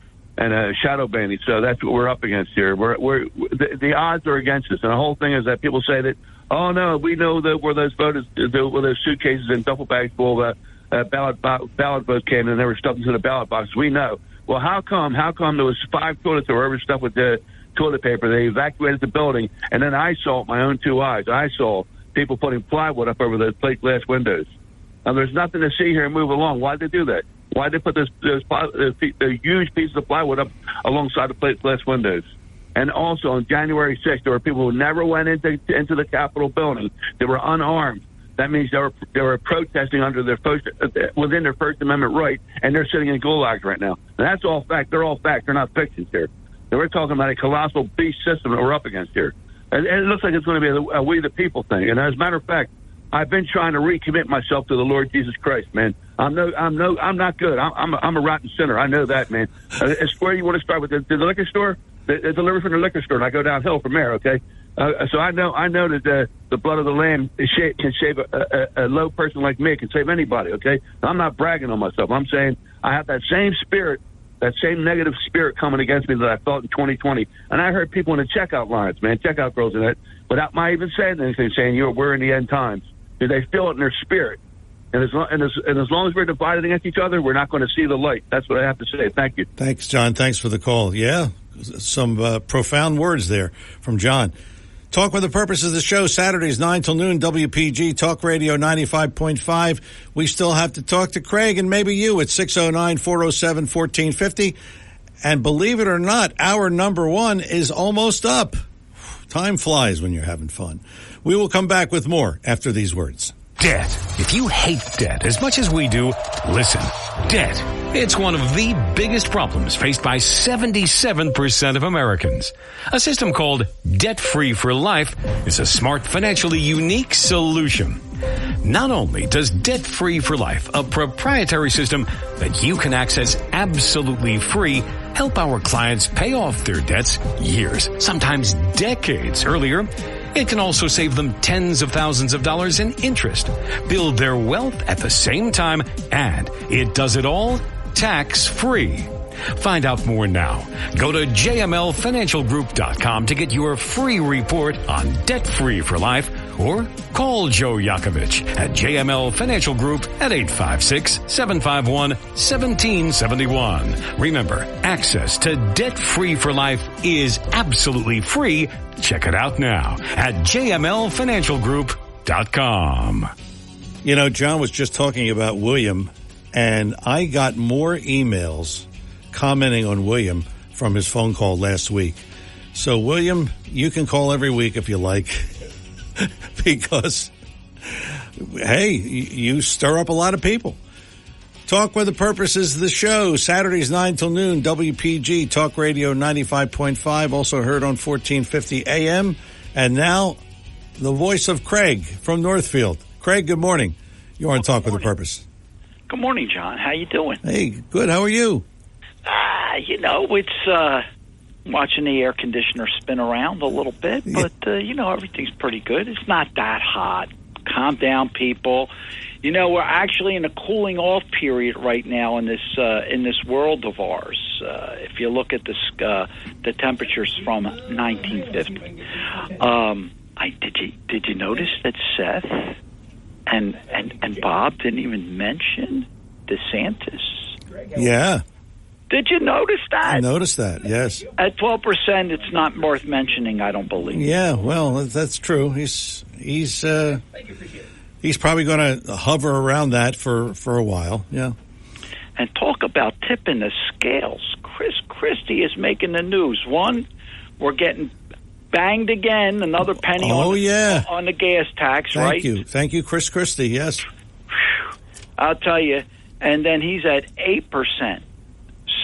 shadow banning. So that's what we're up against here. The odds are against us. And the whole thing is that people say that, oh, no, we know that where those voters, where those suitcases and duffel bags full of ballot votes came and they were stuffed into the ballot box. We know. Well, how come there was 5 toilets that were overstuffed with the toilet paper? They evacuated the building, and then I saw it with my own 2 eyes. I saw people putting plywood up over the plate glass windows. Now, there's nothing to see here and move along. Why'd they do that? Why'd they put those huge pieces of plywood up alongside the plate glass windows? And also on January 6th, there were people who never went into the Capitol building. They were unarmed. That means they were protesting within their First Amendment right, and they're sitting in gulags right now. And that's all fact. They're all fact. They're not fictions here. And we're talking about a colossal beast system that we're up against here. And it looks like it's going to be a we the people thing. And as a matter of fact, I've been trying to recommit myself to the Lord Jesus Christ, man. I'm not good. I'm a rotten sinner. I know that, man. It's where you want to start with the liquor store. They deliver from the liquor store, and I go downhill from there. Okay, so I know that the blood of the Lamb can save a low person like me. It can save anybody. Okay, I'm not bragging on myself. I'm saying I have that same spirit, that same negative spirit coming against me that I felt in 2020. And I heard people in the checkout lines, man, checkout girls in it, without my even saying anything, saying we're in the end times. They feel it in their spirit. And as long as we're divided against each other, we're not going to see the light. That's what I have to say. Thank you. Thanks, John. Thanks for the call. Yeah, some profound words there from John. Talk with the Purpose of the show, Saturdays 9 till noon, WPG Talk Radio 95.5. We still have to talk to Craig and maybe you at 609-407-1450. And believe it or not, our number 1 is almost up. Time flies when you're having fun. We will come back with more after these words. Debt. If you hate debt as much as we do, listen. Debt. It's one of the biggest problems faced by 77% of Americans. A system called Debt Free for Life is a smart, financially unique solution. Not only does Debt Free for Life, a proprietary system that you can access absolutely free, help our clients pay off their debts years, sometimes decades earlier, it can also save them tens of thousands of dollars in interest, build their wealth at the same time, and it does it all tax-free. Find out more now. Go to jmlfinancialgroup.com to get your free report on Debt Free for Life, or call Joe Yakovich at JML Financial Group at 856-751-1771. Remember, access to Debt Free for Life is absolutely free. Check it out now at jmlfinancialgroup.com. You know, John was just talking about William, and I got more emails commenting on William from his phone call last week. So, William, you can call every week if you like, because, hey, you stir up a lot of people. Talk with the Purpose is the show, Saturdays 9 till noon, WPG, Talk Radio 95.5, also heard on 1450 AM. And now, the voice of Craig from Northfield. Craig, good morning. You're on Talk with the Purpose. Good morning, John. How you doing? Hey, good. How are you? It's watching the air conditioner spin around a little bit, but, everything's pretty good. It's not that hot. Calm down, people. We're actually in a cooling off period right now in this world of ours. If you look at the temperatures from 1950. Did you notice that Seth and Bob didn't even mention DeSantis? Yeah. Did you notice that? I noticed that, yes. At 12%, it's not worth mentioning, I don't believe. Yeah, well, that's true. He's probably going to hover around that for a while, yeah. And talk about tipping the scales. Chris Christie is making the news. One, we're getting banged again, another penny on the gas tax, right? Thank you, Chris Christie, yes. I'll tell you. And then he's at 8%.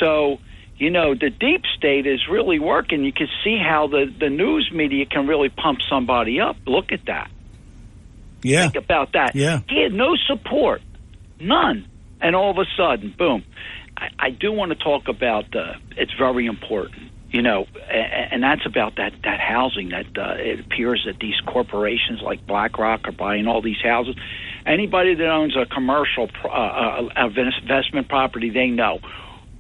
So, the deep state is really working. You can see how the news media can really pump somebody up. Look at that. Yeah. Think about that. Yeah. He had no support. None. And all of a sudden, boom. I do want to talk about, it's very important, and that's about that housing that it appears that these corporations like BlackRock are buying all these houses. Anybody that owns a commercial investment property, they know.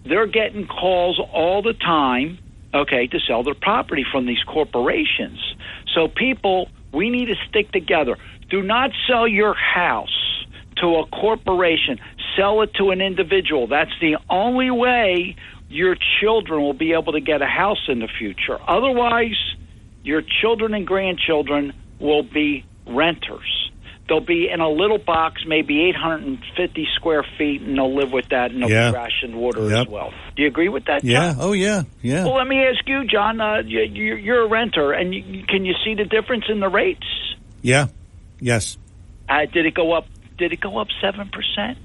They're getting calls all the time, to sell their property from these corporations. So people, we need to stick together. Do not sell your house to a corporation. Sell it to an individual. That's the only way your children will be able to get a house in the future. Otherwise, your children and grandchildren will be renters. They'll be in a little box, maybe 850 square feet, and they'll live with that, and they'll be rationed water as well. Do you agree with that, John? Yeah. Oh, yeah. Yeah. Well, let me ask you, John. You're a renter, and can you see the difference in the rates? Yeah. Yes. Did it go up? Did it go up 7%?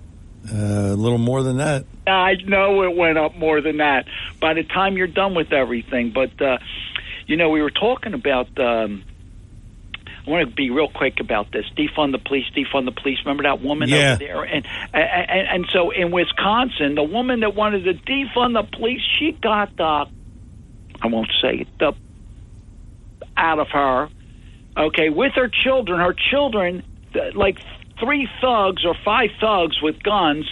A little more than that. I know it went up more than that by the time you're done with everything. But, we were talking about, I want to be real quick about this. Defund the police. Remember that woman over there? And so in Wisconsin, the woman that wanted to defund the police, she got I won't say it, out of her, with her children. Her children, like 3 thugs or 5 thugs with guns,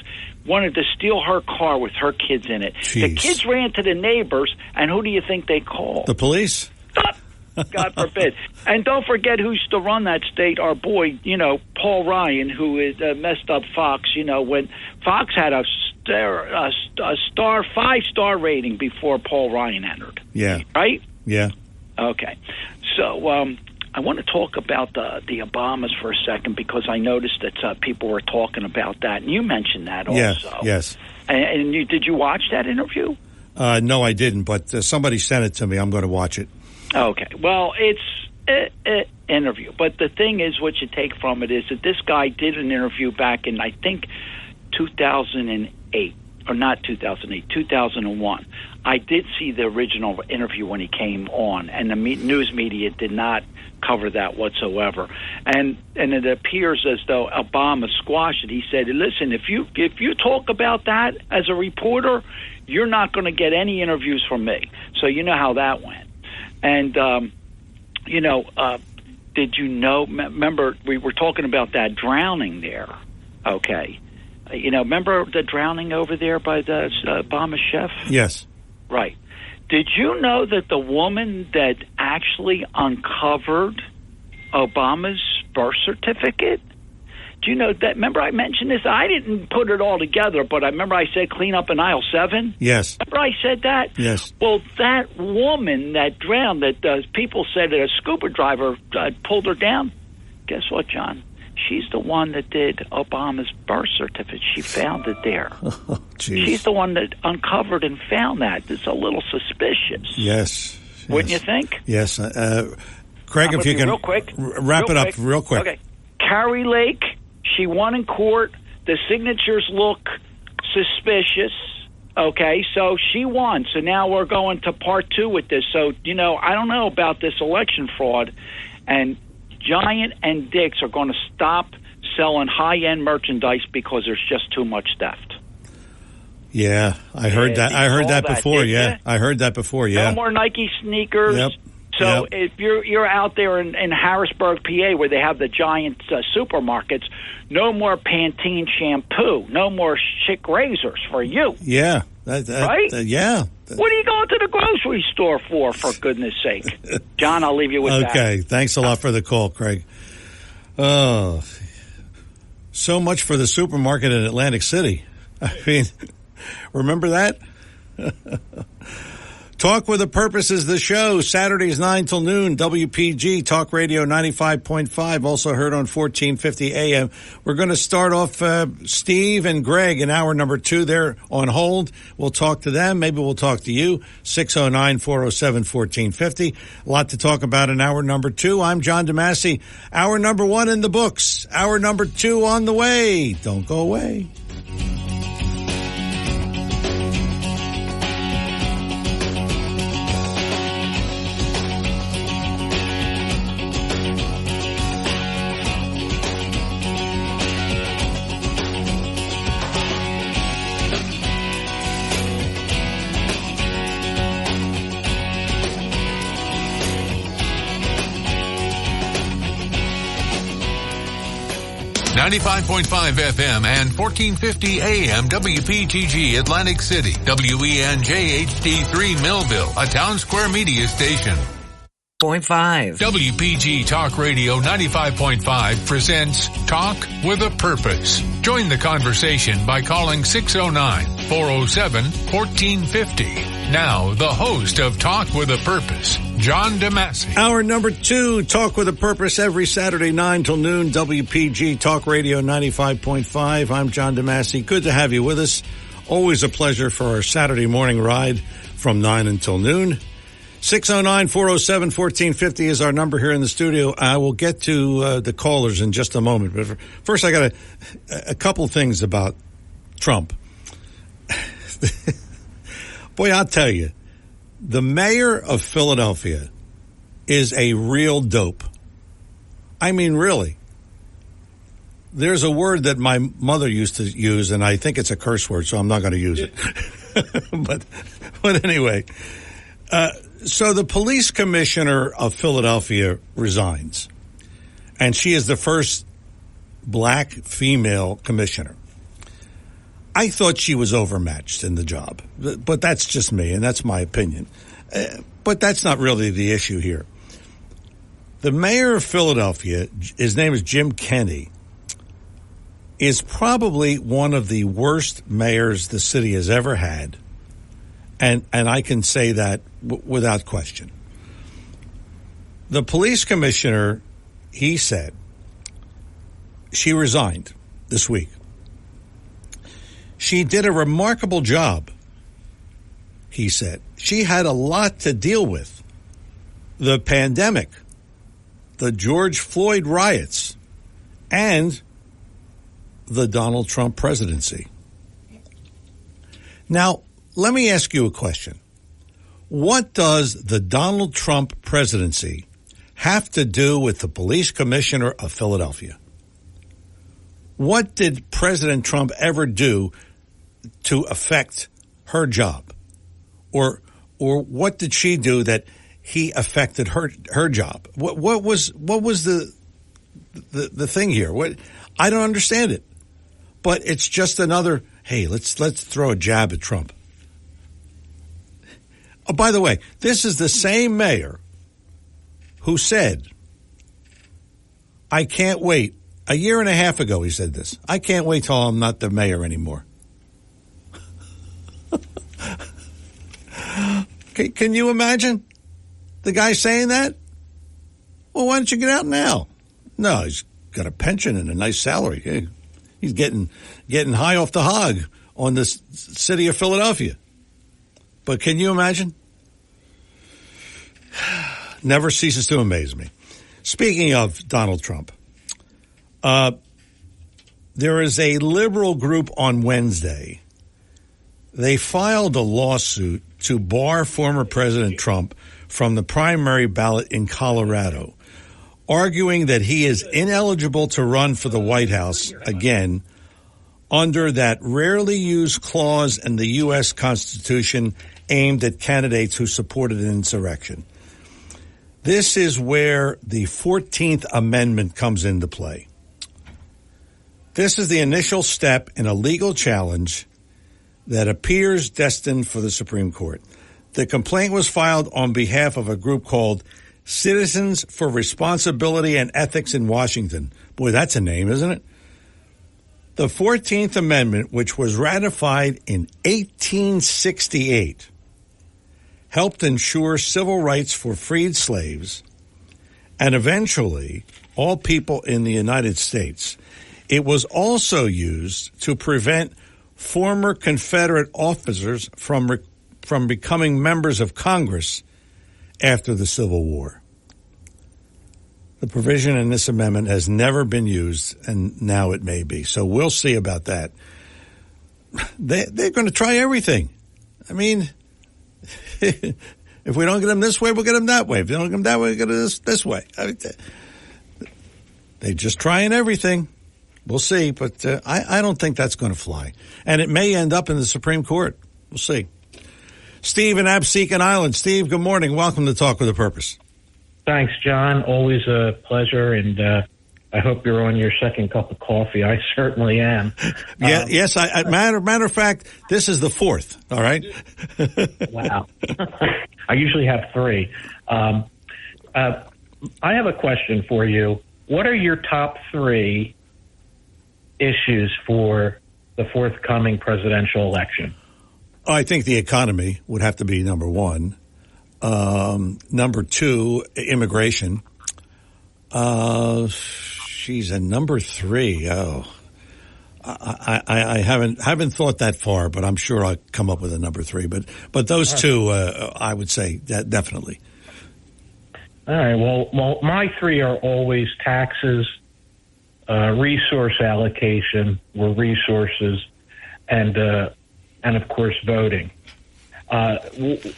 wanted to steal her car with her kids in it. Jeez. The kids ran to the neighbors, and who do you think they called? The police? God forbid. And don't forget who used to run that state, our boy, Paul Ryan, who is messed up Fox, when Fox had a 5-star rating before Paul Ryan entered. Yeah. Right? Yeah. Okay. So, I want to talk about the Obamas for a second, because I noticed that people were talking about that, and you mentioned that also. Yes. And did you watch that interview? No, I didn't, but somebody sent it to me. I'm going to watch it. Okay. Well, interview. But the thing is, what you take from it is that this guy did an interview back in, I think, 2008. Or not 2008, 2001. I did see the original interview when he came on, and the news media did not cover that whatsoever. And it appears as though Obama squashed it. He said, listen, if you talk about that as a reporter, you're not going to get any interviews from me. So you know how that went. And, did you know, remember, we were talking about that drowning there, okay? Remember the drowning over there by the Obama chef? Yes. Right. Did you know that the woman that actually uncovered Obama's birth certificate? Do you know that? Remember I mentioned this? I didn't put it all together, but I remember I said clean up in aisle 7? Yes. Remember I said that? Yes. Well, that woman that drowned, that people said that a scuba driver pulled her down, guess what, John? She's the one that did Obama's birth certificate. She found it there. Oh, geez. She's the one that uncovered and found that. It's a little suspicious. Yes. Wouldn't you think? Yes. Craig, if you can real quick, wrap it up real quick. Okay. Carrie Lake, she won in court. The signatures look suspicious. Okay, so she won. So now we're going to part 2 with this. So, I don't know about this election fraud. And Giant and Dick's are going to stop selling high-end merchandise because there's just too much theft. Yeah, I heard that. I heard that before. Yeah, I heard that before. Yeah, no more Nike sneakers. Yep. So if you're out there in Harrisburg, PA, where they have the Giant supermarkets, no more Pantene shampoo, no more chic razors for you. Yeah, right? Yeah. What are you going to the grocery store for goodness sake? John, I'll leave you with that. Okay, thanks a lot for the call, Craig. Oh, so much for the supermarket in Atlantic City. I mean, remember that? Talk with a Purpose is the show. Saturdays 9 till noon. WPG Talk Radio 95.5. Also heard on 1450 AM. We're going to start off Steve and Greg in hour number 2. They're on hold. We'll talk to them. Maybe we'll talk to you. 609-407-1450. A lot to talk about in hour number 2. I'm John DeMasi. Hour number 1 in the books. Hour number 2 on the way. Don't go away. 95.5 FM and 1450 AM WPGG Atlantic City, WENJ HD3 Millville, a Town Square media station. 0.5. WPG Talk Radio 95.5 presents Talk with a Purpose. Join the conversation by calling 609-407-1450. Now, the host of Talk with a Purpose, John DeMasi. Hour number 2, Talk with a Purpose, every Saturday 9 till noon, WPG Talk Radio 95.5. I'm John DeMasi. Good to have you with us. Always a pleasure for our Saturday morning ride from 9 until noon. 609-407-1450 is our number here in the studio. I will get to the callers in just a moment. But first, I got a couple things about Trump. Boy, I'll tell you, the mayor of Philadelphia is a real dope. I mean, really. There's a word that my mother used to use, and I think it's a curse word, so I'm not going to use it. But anyway, so the police commissioner of Philadelphia resigns, and she is the first black female commissioner. I thought she was overmatched in the job, but that's just me, and that's my opinion. But that's not really the issue here. The mayor of Philadelphia, his name is Jim Kenney, is probably one of the worst mayors the city has ever had, and I can say that without question. The police commissioner, he said, she resigned this week. She did a remarkable job, he said. She had a lot to deal with. The pandemic, the George Floyd riots and the Donald Trump presidency. Now, let me ask you a question. What does the Donald Trump presidency have to do with the police commissioner of Philadelphia? What did President Trump ever do to affect her job? Or what did she do that he affected her job? What was the thing here? I don't understand it. But it's just another, hey, let's throw a jab at Trump. Oh, by the way, this is the same mayor who said, I can't wait. A year and a half ago he said this. I can't wait till I'm not the mayor anymore. Can you imagine the guy saying that? Well, why don't you get out now? No, he's got a pension and a nice salary. Hey, he's getting high off the hog on the city of Philadelphia. But can you imagine? Never ceases to amaze me. Speaking of Donald Trump, there is a liberal group on Wednesday. They filed a lawsuit to bar former President Trump from the primary ballot in Colorado, arguing that he is ineligible to run for the White House again under that rarely used clause in the U.S. Constitution aimed at candidates who supported an insurrection. This is where the 14th Amendment comes into play. This is the initial step in a legal challenge that appears destined for the Supreme Court. The complaint was filed on behalf of a group called Citizens for Responsibility and Ethics in Washington. Boy, that's a name, isn't it? The 14th Amendment, which was ratified in 1868, helped ensure civil rights for freed slaves and eventually all people in the United States. It was also used to prevent former Confederate officers from becoming members of Congress after the Civil War. The provision in this amendment has never been used, and now it may be. So we'll see about that. They're going to try everything. I mean, if we don't get them this way, we'll get them that way. If they don't get them that way, we'll get them this way. They're just trying everything. We'll see, but I don't think that's going to fly. And it may end up in the Supreme Court. We'll see. Steve in Absecon Island. Steve, good morning. Welcome to Talk with a Purpose. Thanks, John. Always a pleasure, and I hope you're on your second cup of coffee. I certainly am. Yes. Matter of fact, this is the fourth. All right. Wow. I usually have three. I have a question for you. What are your top three issues for the forthcoming presidential election? I think the economy would have to be number one. Number two, immigration. She's a number three. Oh, I haven't thought that far, but I'm sure I'll come up with a number three. But those two, I would say that definitely. All right. Well, my three are always taxes, resource allocation, or resources, and of course voting.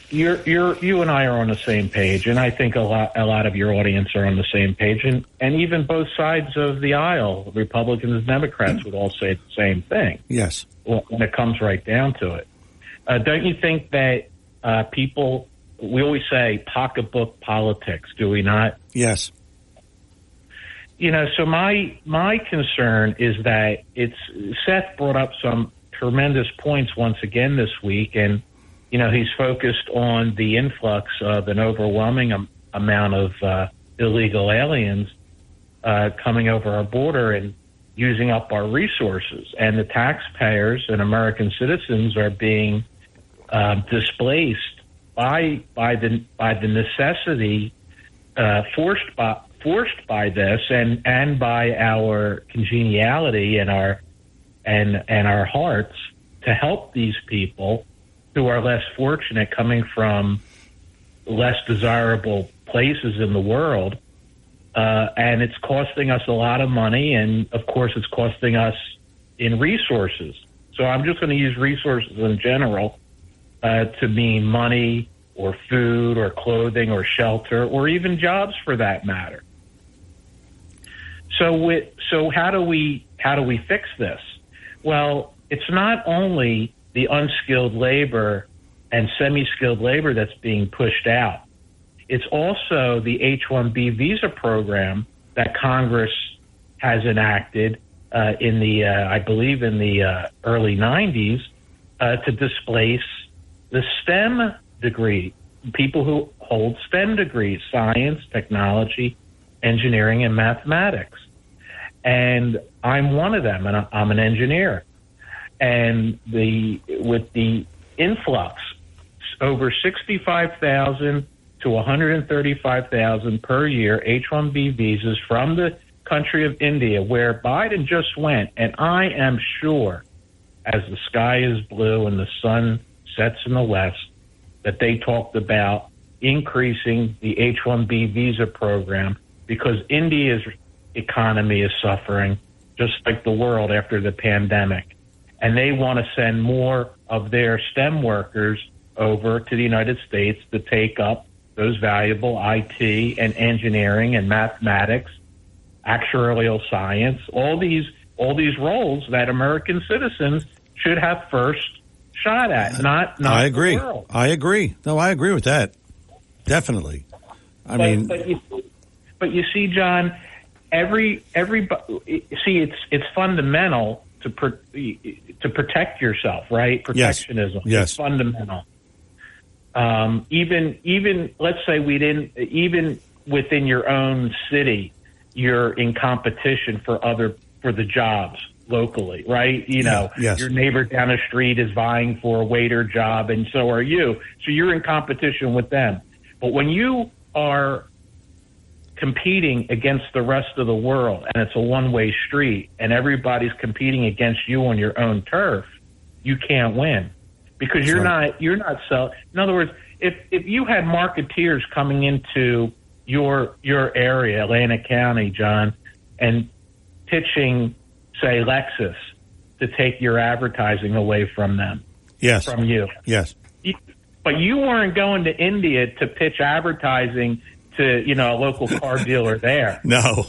You and I are on the same page, and I think a lot of your audience are on the same page, and even both sides of the aisle, Republicans and Democrats, would all say the same thing. Yes. When it comes right down to it. Don't you think that people, we always say pocketbook politics, do we not? Yes. You know, so my concern is that Seth brought up some tremendous points once again this week, and you know, he's focused on the influx of an overwhelming amount of illegal aliens coming over our border and using up our resources. And the taxpayers and American citizens are being displaced by the necessity forced by this and by our congeniality and our hearts to help these people who are less fortunate, coming from less desirable places in the world, and it's costing us a lot of money, and of course it's costing us in resources. So I'm just going to use resources in general to mean money or food or clothing or shelter or even jobs for that matter. So how do we fix this? Well, it's not only the unskilled labor and semi-skilled labor that's being pushed out. It's also the H-1B visa program that Congress has enacted in the early 90s to displace the STEM degree, people who hold STEM degrees, science, technology, engineering, and mathematics. And I'm one of them, and I'm an engineer. And with the influx, over 65,000 to 135,000 per year H-1B visas from the country of India, where Biden just went, and I am sure, as the sky is blue and the sun sets in the west, that they talked about increasing the H-1B visa program because India's economy is suffering, just like the world after the pandemic. And they want to send more of their STEM workers over to the United States to take up those valuable IT and engineering and mathematics, actuarial science, all these roles that American citizens should have first shot at, not I agree. The world. I agree. No, I agree with that. Definitely. But you see, John, everybody see it's fundamental to protect yourself, right? Protectionism. Yes. It's fundamental. Even let's say even within your own city, you're in competition for the jobs locally, right? Your neighbor down the street is vying for a waiter job, and so are you. So you're in competition with them. But when you are competing against the rest of the world, and it's a one-way street, and everybody's competing against you on your own turf, you can't win because you're not selling. In other words, if you had marketeers coming into your area, Atlantic County, John, and pitching, say, Lexus to take your advertising away from them, from you, but you weren't going to India to pitch advertising to a local car dealer there. No.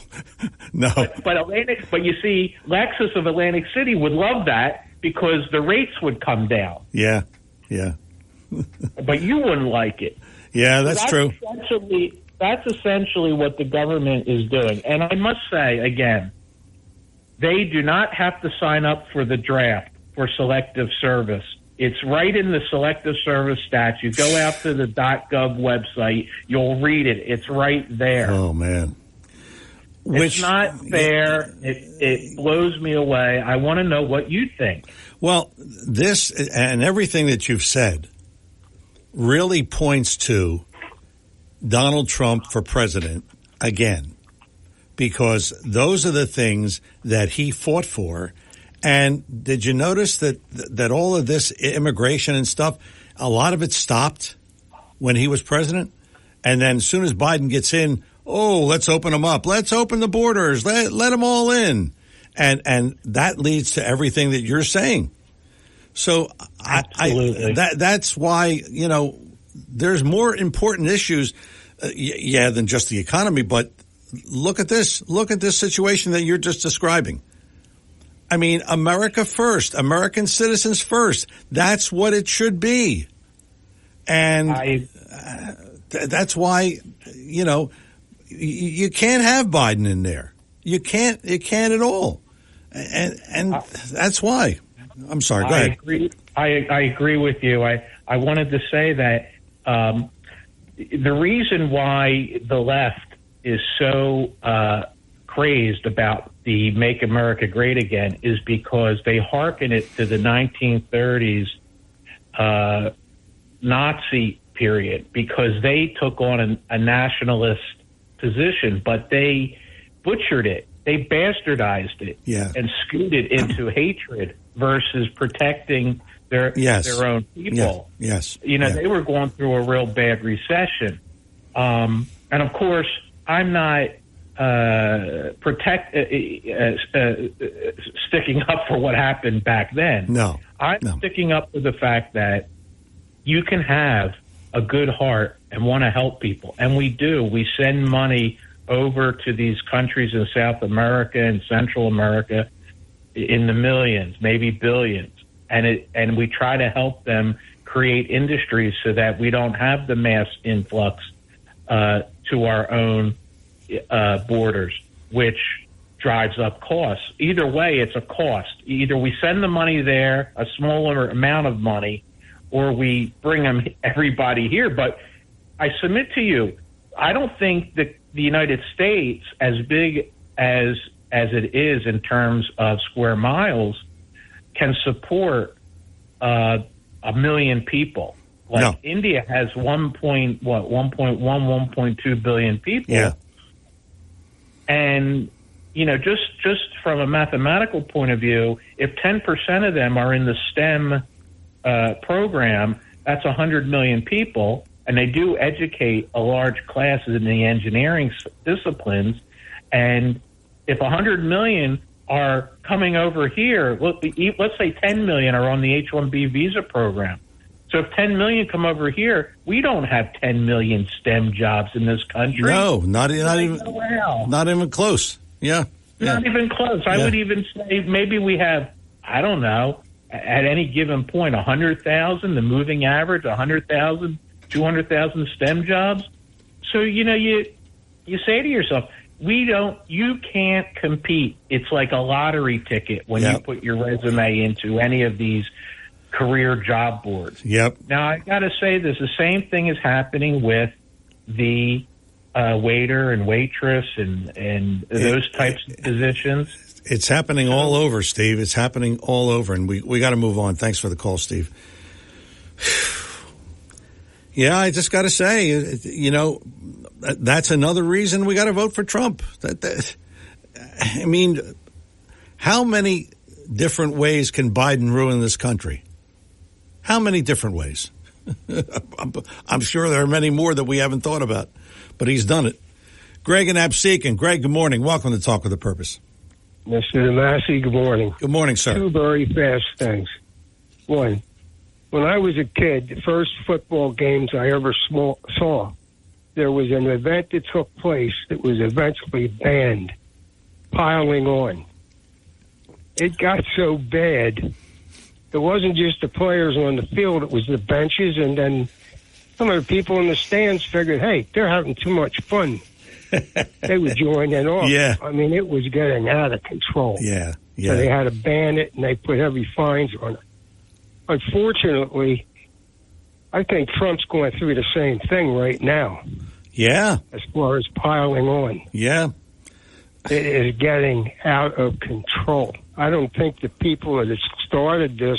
But you see, Lexus of Atlantic City would love that because the rates would come down. Yeah. But you wouldn't like it. Yeah, that's true. That's essentially what the government is doing. And I must say, again, they do not have to sign up for the draft for selective service. It's right in the selective service statute. Go out to the .gov website. You'll read it. It's right there. Oh, man. It's not fair. It blows me away. I want to know what you think. Well, this and everything that you've said really points to Donald Trump for president again, because those are the things that he fought for. And did you notice that all of this immigration and stuff, a lot of it stopped when he was president? And then as soon as Biden gets in, let's open them up. Let's open the borders. Let them all in. And that leads to everything that you're saying. So that's why, there's more important issues, than just the economy. But look at this. Look at this situation that you're just describing. I mean, America first, American citizens first. That's what it should be. And that's why, you can't have Biden in there. You can't at all. And that's why. I'm sorry, go ahead. I agree with you. I wanted to say that the reason why the left is so crazed about the Make America Great Again is because they hearken it to the 1930s Nazi period, because they took on a nationalist position, but they butchered it. They bastardized it and scooted into hatred versus protecting their own people. Yes. They were going through a real bad recession. And of course, I'm not sticking up for what happened back then. No. I'm sticking up for the fact that you can have a good heart and want to help people. And we do. We send money over to these countries in South America and Central America in the millions, maybe billions. And we try to help them create industries so that we don't have the mass influx to our own borders, which drives up costs. Either way, it's a cost. Either we send the money there, a smaller amount of money, or we bring everybody here. But I submit to you, I don't think that the United States, as big as it is in terms of square miles, can support 1 million people. Like India has 1.2 billion people. Yeah. And, just from a mathematical point of view, if 10% of them are in the STEM program, that's 100 million people, and they do educate a large classes in the engineering disciplines. And if 100 million are coming over here, let's say 10 million are on the H-1B visa program. So if 10 million come over here, we don't have 10 million STEM jobs in this country. No, not even close. Yeah. Not even close. I would even say maybe we have, I don't know, at any given point, 100,000, the moving average, 100,000, 200,000 STEM jobs. So, you say to yourself, you can't compete. It's like a lottery ticket when you put your resume into any of these career job boards. Yep. Now, I got to say this, the same thing is happening with the waiter and waitress and those types of positions. It's happening all over, Steve. It's happening all over, and we got to move on. Thanks for the call, Steve. Yeah, I just got to say, that's another reason we got to vote for Trump. I mean, how many different ways can Biden ruin this country? How many different ways? I'm sure there are many more that we haven't thought about, but he's done it. Greg and Absecon. Greg, good morning. Welcome to Talk with a Purpose. Mr. DeMasi, good morning. Good morning, sir. Two very fast things. One, when I was a kid, the first football games I ever saw, there was an event that took place that was eventually banned, piling on. It got so bad, it wasn't just the players on the field, it was the benches, and then some of the people in the stands figured, hey, they're having too much fun. They would join in off. Yeah. I mean, it was getting out of control. Yeah. So they had to ban it, and they put heavy fines on it. Unfortunately, I think Trump's going through the same thing right now. Yeah. As far as piling on. Yeah. It is getting out of control. I don't think the people that started this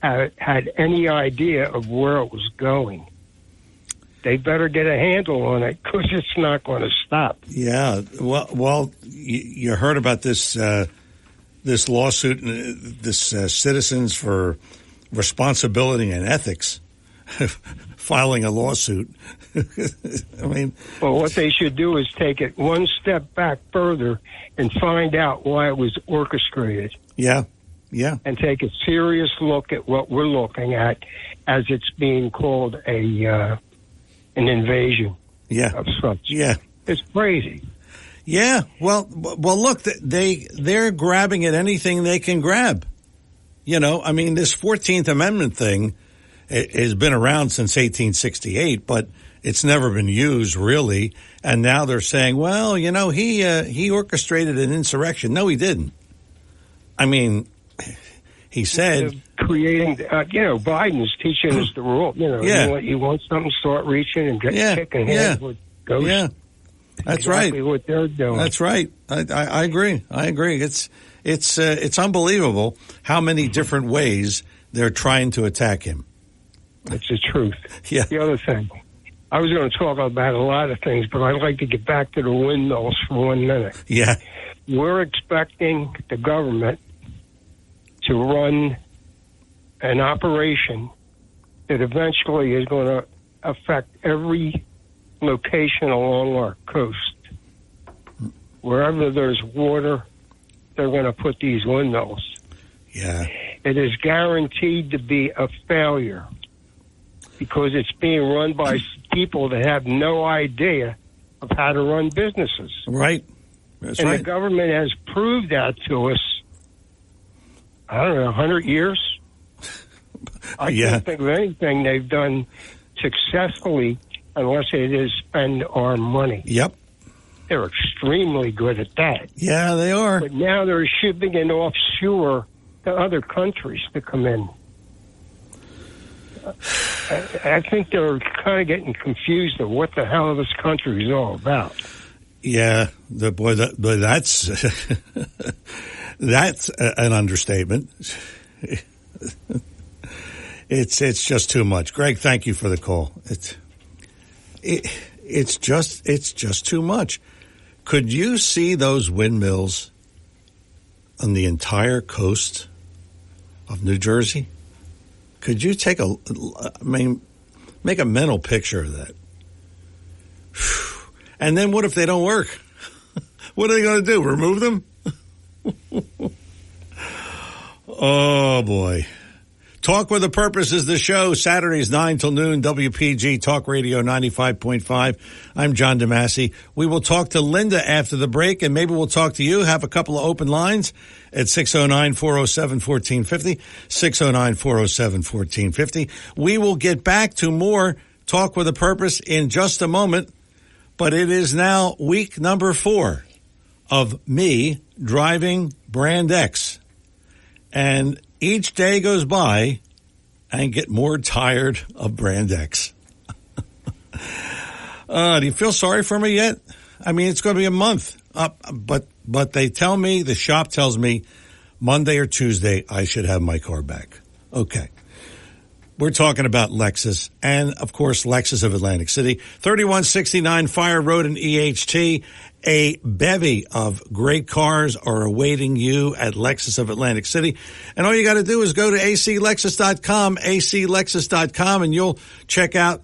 had any idea of where it was going. They better get a handle on it because it's not going to stop. Yeah. Well, you heard about this this lawsuit, this Citizens for Responsibility and Ethics filing a lawsuit. I mean, well, what they should do is take it one step back further and find out why it was orchestrated. Yeah. Yeah. And take a serious look at what we're looking at as it's being called an invasion. Yeah. Of sorts. Yeah. It's crazy. Yeah. Well, look, they're grabbing at anything they can grab. I mean, this 14th Amendment thing has been around since 1868, but it's never been used really. And now they're saying, well, he orchestrated an insurrection. No, he didn't. I mean, he said creating. Biden's teaching us the rule. You want something, start reaching and get kicking hands with ghosts. Yeah, that's exactly right. What they're doing. That's right. I agree. It's unbelievable how many different ways they're trying to attack him. It's the truth. Yeah. The other thing, I was going to talk about a lot of things, but I'd like to get back to the windmills for 1 minute. Yeah. We're expecting the government to run an operation that eventually is going to affect every location along our coast. wherever there's water, they're going to put these windmills. Yeah. It is guaranteed to be a failure because it's being run by people that have no idea of how to run businesses. Right. That's and right. the government has proved that to us, I don't know, 100 years? I can't think of anything they've done successfully unless it is spend our money. Yep. They're extremely good at that. Yeah, they are. But now they're shipping it offshore to other countries to come in. I think they're kind of getting confused of what the hell this country is all about. Yeah, that's that's an understatement. It's just too much. Greg, thank you for the call. It's just too much. Could you see those windmills on the entire coast of New Jersey? Could you make a mental picture of that? And then what if they don't work? What are they going to do? Remove them? Oh, boy. Talk with a Purpose is the show. Saturdays 9 till noon, WPG Talk Radio 95.5. I'm John DeMasi. We will talk to Linda after the break, and maybe we'll talk to you. Have a couple of open lines at 609-407-1450, 609-407-1450. We will get back to more Talk with a Purpose in just a moment, but it is now week number 4 of me driving Brand X. And each day goes by and get more tired of Brand X. Do you feel sorry for me yet? I mean, it's going to be a month up, but they tell me, the shop tells me Monday or Tuesday I should have my car back. Okay. We're talking about Lexus and, of course, Lexus of Atlantic City, 3169 Fire Road in EHT. A bevy of great cars are awaiting you at Lexus of Atlantic City. And all you got to do is go to aclexus.com, aclexus.com, and you'll check out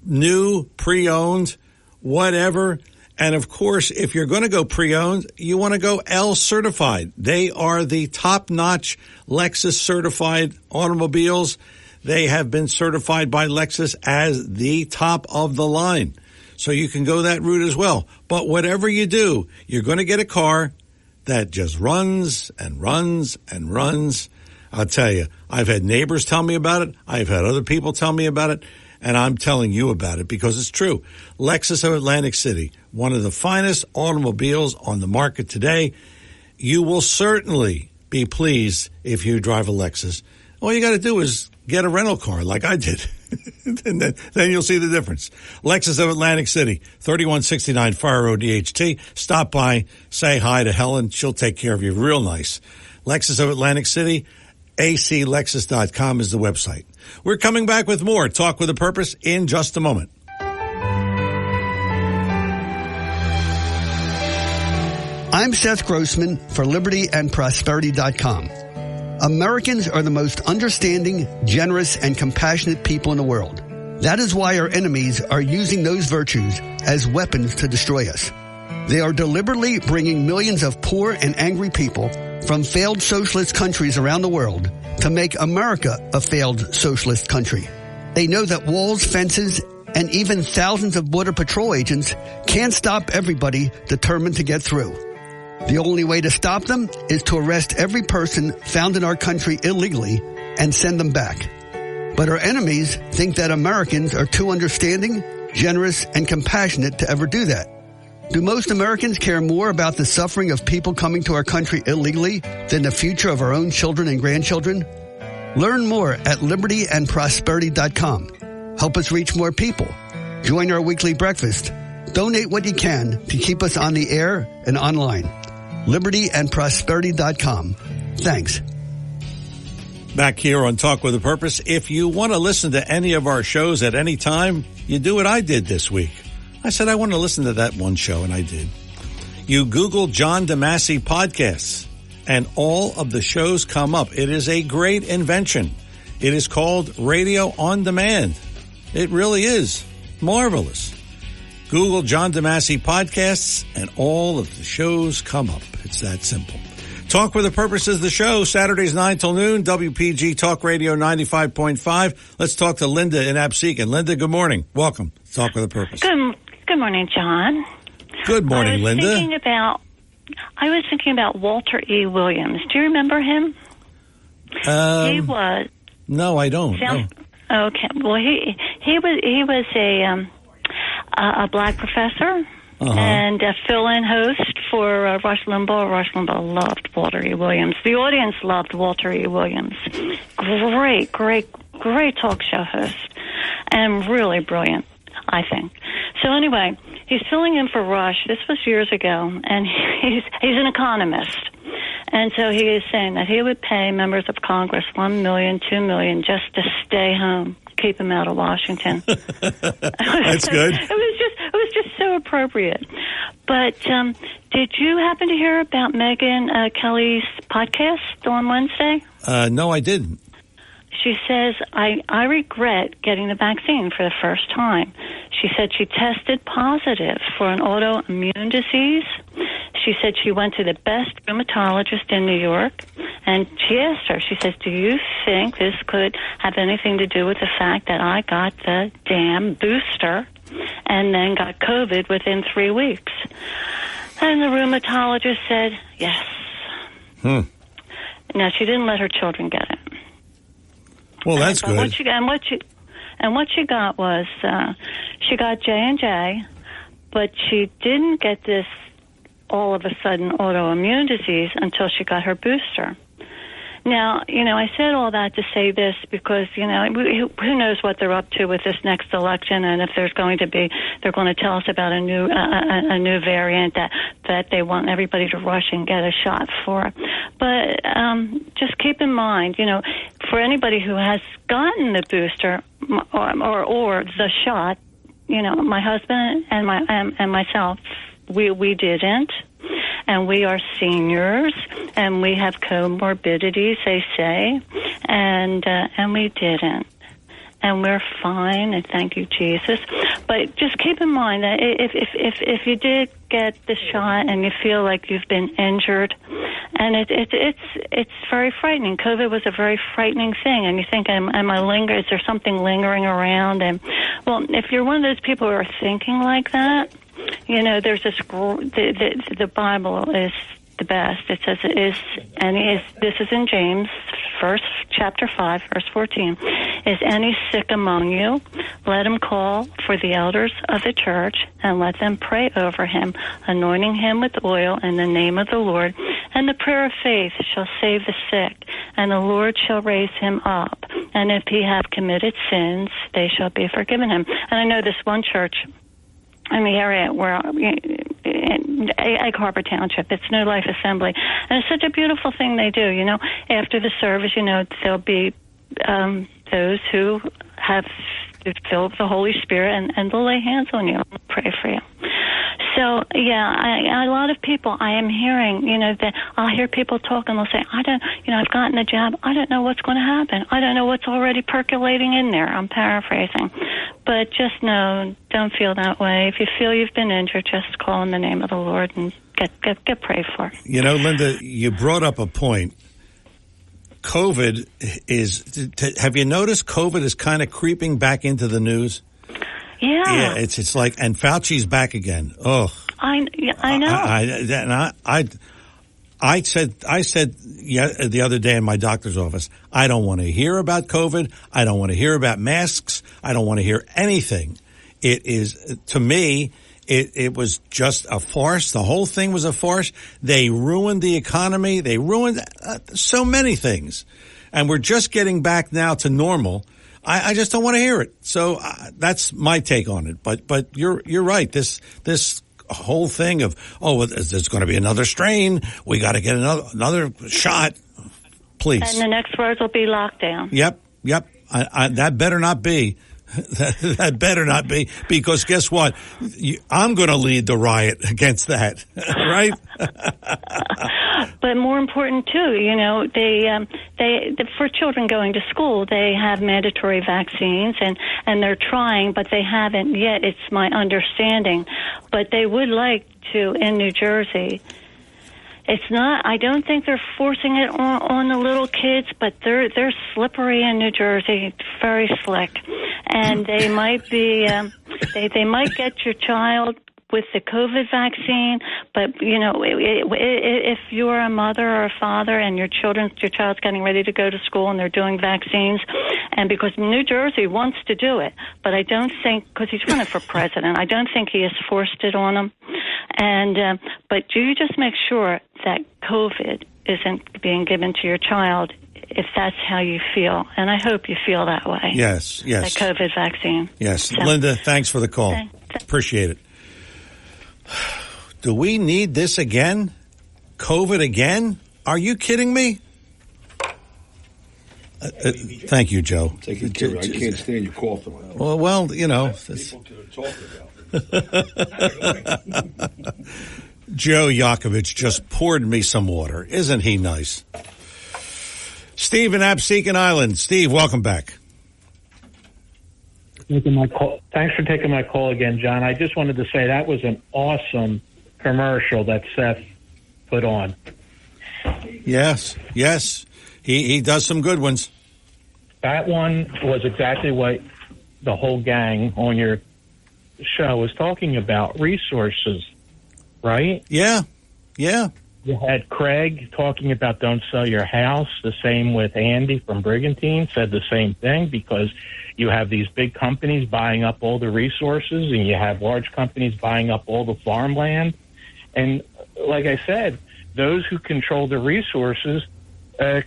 new, pre-owned, whatever. And, of course, if you're going to go pre-owned, you want to go L certified. They are the top-notch Lexus certified automobiles. They have been certified by Lexus as the top of the line. So you can go that route as well. But whatever you do, you're going to get a car that just runs and runs and runs. I'll tell you, I've had neighbors tell me about it. I've had other people tell me about it. And I'm telling you about it because it's true. Lexus of Atlantic City, one of the finest automobiles on the market today. You will certainly be pleased if you drive a Lexus. All you got to do is get a rental car like I did. And then you'll see the difference. Lexus of Atlantic City, 3169 Fire Road, EHT. Stop by, say hi to Helen. She'll take care of you real nice. Lexus of Atlantic City, aclexus.com is the website. We're coming back with more Talk with a Purpose in just a moment. I'm Seth Grossman for LibertyAndProsperity.com. Americans are the most understanding, generous, and compassionate people in the world. That is why our enemies are using those virtues as weapons to destroy us. They are deliberately bringing millions of poor and angry people from failed socialist countries around the world to make America a failed socialist country. They know that walls, fences, and even thousands of Border Patrol agents can't stop everybody determined to get through. The only way to stop them is to arrest every person found in our country illegally and send them back. But our enemies think that Americans are too understanding, generous, and compassionate to ever do that. Do most Americans care more about the suffering of people coming to our country illegally than the future of our own children and grandchildren? Learn more at LibertyAndProsperity.com. Help us reach more people. Join our weekly breakfast. Donate what you can to keep us on the air and online. LibertyAndProsperity.com. Thanks. Back here on Talk with a Purpose. If you want to listen to any of our shows at any time, you do what I did this week. I said I want to listen to that one show, and I did. You Google John DeMasi Podcasts, and all of the shows come up. It is a great invention. It is called Radio on Demand. It really is marvelous. Google John DeMasi Podcasts, and all of the shows come up. It's that simple. Talk with a Purpose is the show, Saturdays 9 till noon, WPG Talk Radio 95.5. Let's talk to Linda in Absecon. Linda, good morning. Welcome. Talk with a Purpose. Good morning, John. Good morning, Linda. I was thinking about Walter E. Williams. Do you remember him? He was. No, I don't. No. Okay. Well, he was a black professor and a fill-in host for Rush Limbaugh. Rush Limbaugh loved Walter E. Williams. The audience loved Walter E. Williams. Great talk show host, and really brilliant, I think. So anyway, he's filling in for Rush. This was years ago, and he's an economist. And so he is saying that he would pay members of Congress $1 million, $2 million just to stay home, keep him out of Washington. That's good. It was just so appropriate. But did you happen to hear about Megyn Kelly's podcast on Wednesday? No, I didn't. She says, I regret getting the vaccine for the first time. She said she tested positive for an autoimmune disease. She said she went to the best rheumatologist in New York, and she asked her, she says, do you think this could have anything to do with the fact that I got the damn booster and then got COVID within 3 weeks? And the rheumatologist said, yes. Now, she didn't let her children get it. Well, that's good. What she got was she got J&J, but she didn't get this all of a sudden autoimmune disease until she got her booster. Now, I said all that to say this because, who knows what they're up to with this next election, and if they're going to tell us about a new variant that they want everybody to rush and get a shot for. But just keep in mind, for anybody who has gotten the booster or the shot, my husband and myself, we didn't. And we are seniors, and we have comorbidities, they say, and we didn't. And we're fine, and thank you, Jesus. But just keep in mind that if you did get the shot and you feel like you've been injured, and it's very frightening. COVID was a very frightening thing, and you think, is there something lingering around? And well, if you're one of those people who are thinking like that, there's this. The Bible is the best. It says this is in James, chapter 5, verse 14. Is any sick among you? Let him call for the elders of the church and let them pray over him, anointing him with oil in the name of the Lord. And the prayer of faith shall save the sick, and the Lord shall raise him up. And if he have committed sins, they shall be forgiven him. And I know this one church in the area where in Egg Harbor Township, it's New Life Assembly, and it's such a beautiful thing they do. After the service, there'll be those who have filled with the Holy Spirit, and they'll lay hands on you and pray for you. So, yeah, a lot of people I am hearing, that I'll hear people talk and they'll say, I've gotten a jab. I don't know what's going to happen. I don't know what's already percolating in there. I'm paraphrasing. But just know, don't feel that way. If you feel you've been injured, just call in the name of the Lord and get prayed for. Linda, you brought up a point. COVID have you noticed COVID is kind of creeping back into the news? Yeah. It's like, and Fauci's back again. Oh, I know. I said the other day in my doctor's office, I don't want to hear about COVID. I don't want to hear about masks. I don't want to hear anything. It is, to me, it was just a farce. The whole thing was a farce. They ruined the economy. They ruined so many things. And we're just getting back now to normal. I just don't want to hear it. So that's my take on it. But you're right. This whole thing of, there's going to be another strain. We got to get another shot. Please. And the next words will be lockdown. Yep. That better not be. That better not be, because guess what? I'm going to lead the riot against that, right? But more important too, you know, they for children going to school, they have mandatory vaccines, and they're trying, but they haven't yet. It's my understanding, but they would like to in New Jersey. It's not. I don't think they're forcing it on the little kids, but they're slippery in New Jersey, very slick, and they might be. They might get your child with the COVID vaccine, but you know, if you're a mother or a father and your child's getting ready to go to school and they're doing vaccines, and because New Jersey wants to do it, but I don't think, because he's running for president, I don't think he has forced it on them. And but you just make sure that COVID isn't being given to your child if that's how you feel, and I hope you feel that way. Yes. The COVID vaccine. Yes, So, Linda, thanks for the call. Appreciate it. Do we need this again? COVID again? Are you kidding me? Thank you, Joe. Take it, Jerry. I can't stand you coughing. Well, you know. People could talk about Joe Yakovich just poured me some water. Isn't he nice? Steve in Absecon Island. Steve, welcome back. Thanks for taking my call again, John. I just wanted to say that was an awesome commercial that Seth put on. Yes. He does some good ones. That one was exactly what the whole gang on your show was talking about, resources, right? Yeah. You had Craig talking about don't sell your house. The same with Andy from Brigantine, said the same thing, because you have these big companies buying up all the resources, and you have large companies buying up all the farmland. And like I said, those who control the resources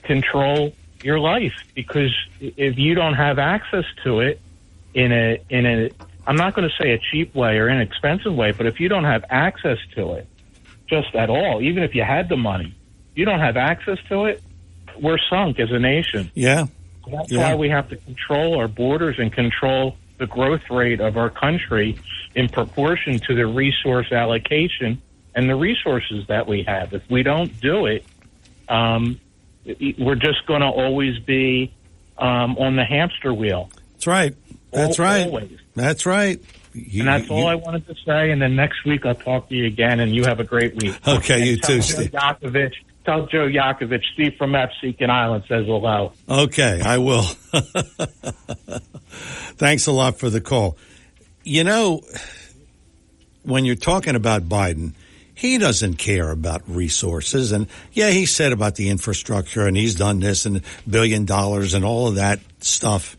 control your life, because if you don't have access to it in a I'm not going to say a cheap way or inexpensive way, but if you don't have access to it just at all, even if you had the money, you don't have access to it, we're sunk as a nation. Yeah. That's why we have to control our borders and control the growth rate of our country in proportion to the resource allocation and the resources that we have. If we don't do it, we're just going to always be on the hamster wheel. That's right. Always. That's right. And that's all I wanted to say. And then next week I'll talk to you again, and you have a great week. Okay, you too, Steve. Tell Joe Yakovich, Steve from Absecon Island says hello. Okay, I will. Thanks a lot for the call. You know, when you're talking about Biden, he doesn't care about resources. And, yeah, he said about the infrastructure, and he's done this, and $1 billion and all of that stuff.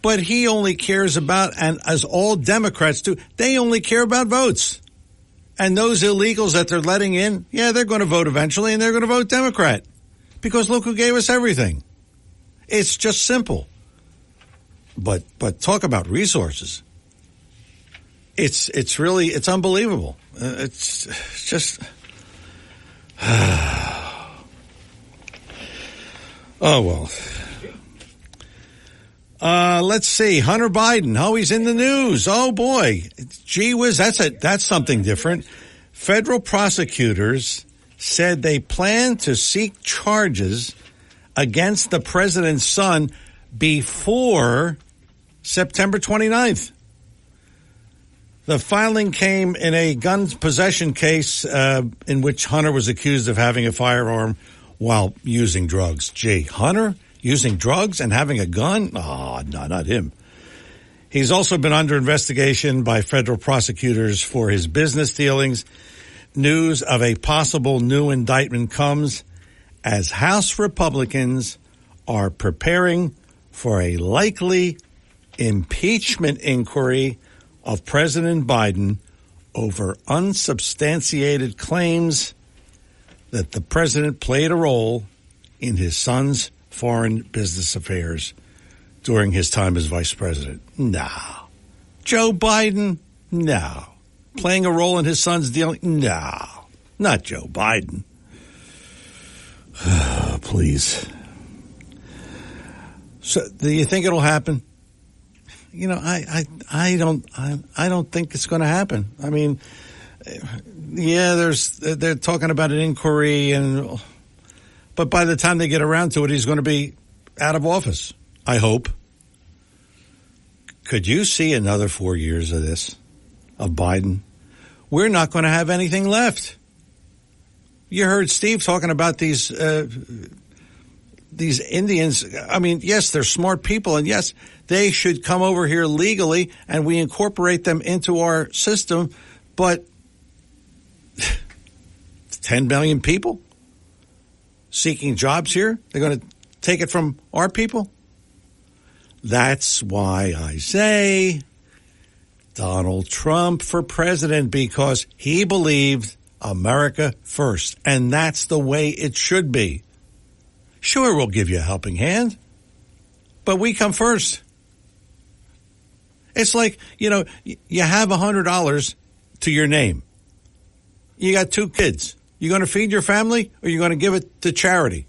But he only cares about, and as all Democrats do, they only care about votes. And those illegals that they're letting in, yeah, they're going to vote eventually, and they're going to vote Democrat. Because look who gave us everything. It's just simple. But talk about resources. It's really, it's unbelievable. It's just, oh, well. Let's see. Hunter Biden. Oh, he's in the news. Oh boy. Gee whiz. That's something different. Federal prosecutors said they plan to seek charges against the president's son before September 29th. The filing came in a gun possession case, in which Hunter was accused of having a firearm while using drugs. Gee, Hunter? Using drugs and having a gun? Oh, no, not him. He's also been under investigation by federal prosecutors for his business dealings. News of a possible new indictment comes as House Republicans are preparing for a likely impeachment inquiry of President Biden over unsubstantiated claims that the president played a role in his son's foreign business affairs during his time as vice president. No. Joe Biden? No. Playing a role in his son's dealing? No. Not Joe Biden. Please. So, do you think it'll happen? I don't think it's going to happen. I mean, yeah, they're talking about an inquiry, but by the time they get around to it, he's going to be out of office. I hope. Could you see another 4 years of this, of Biden? We're not going to have anything left. You heard Steve talking about these Indians. I mean, yes, they're smart people, and yes, they should come over here legally, and we incorporate them into our system. But 10 million people seeking jobs here, they're going to take it from our people? That's why I say Donald Trump for president, because he believed America first, and that's the way it should be. Sure, we'll give you a helping hand, but we come first. It's like, you have $100 to your name. You got 2 kids. You going to feed your family, or you going to give it to charity?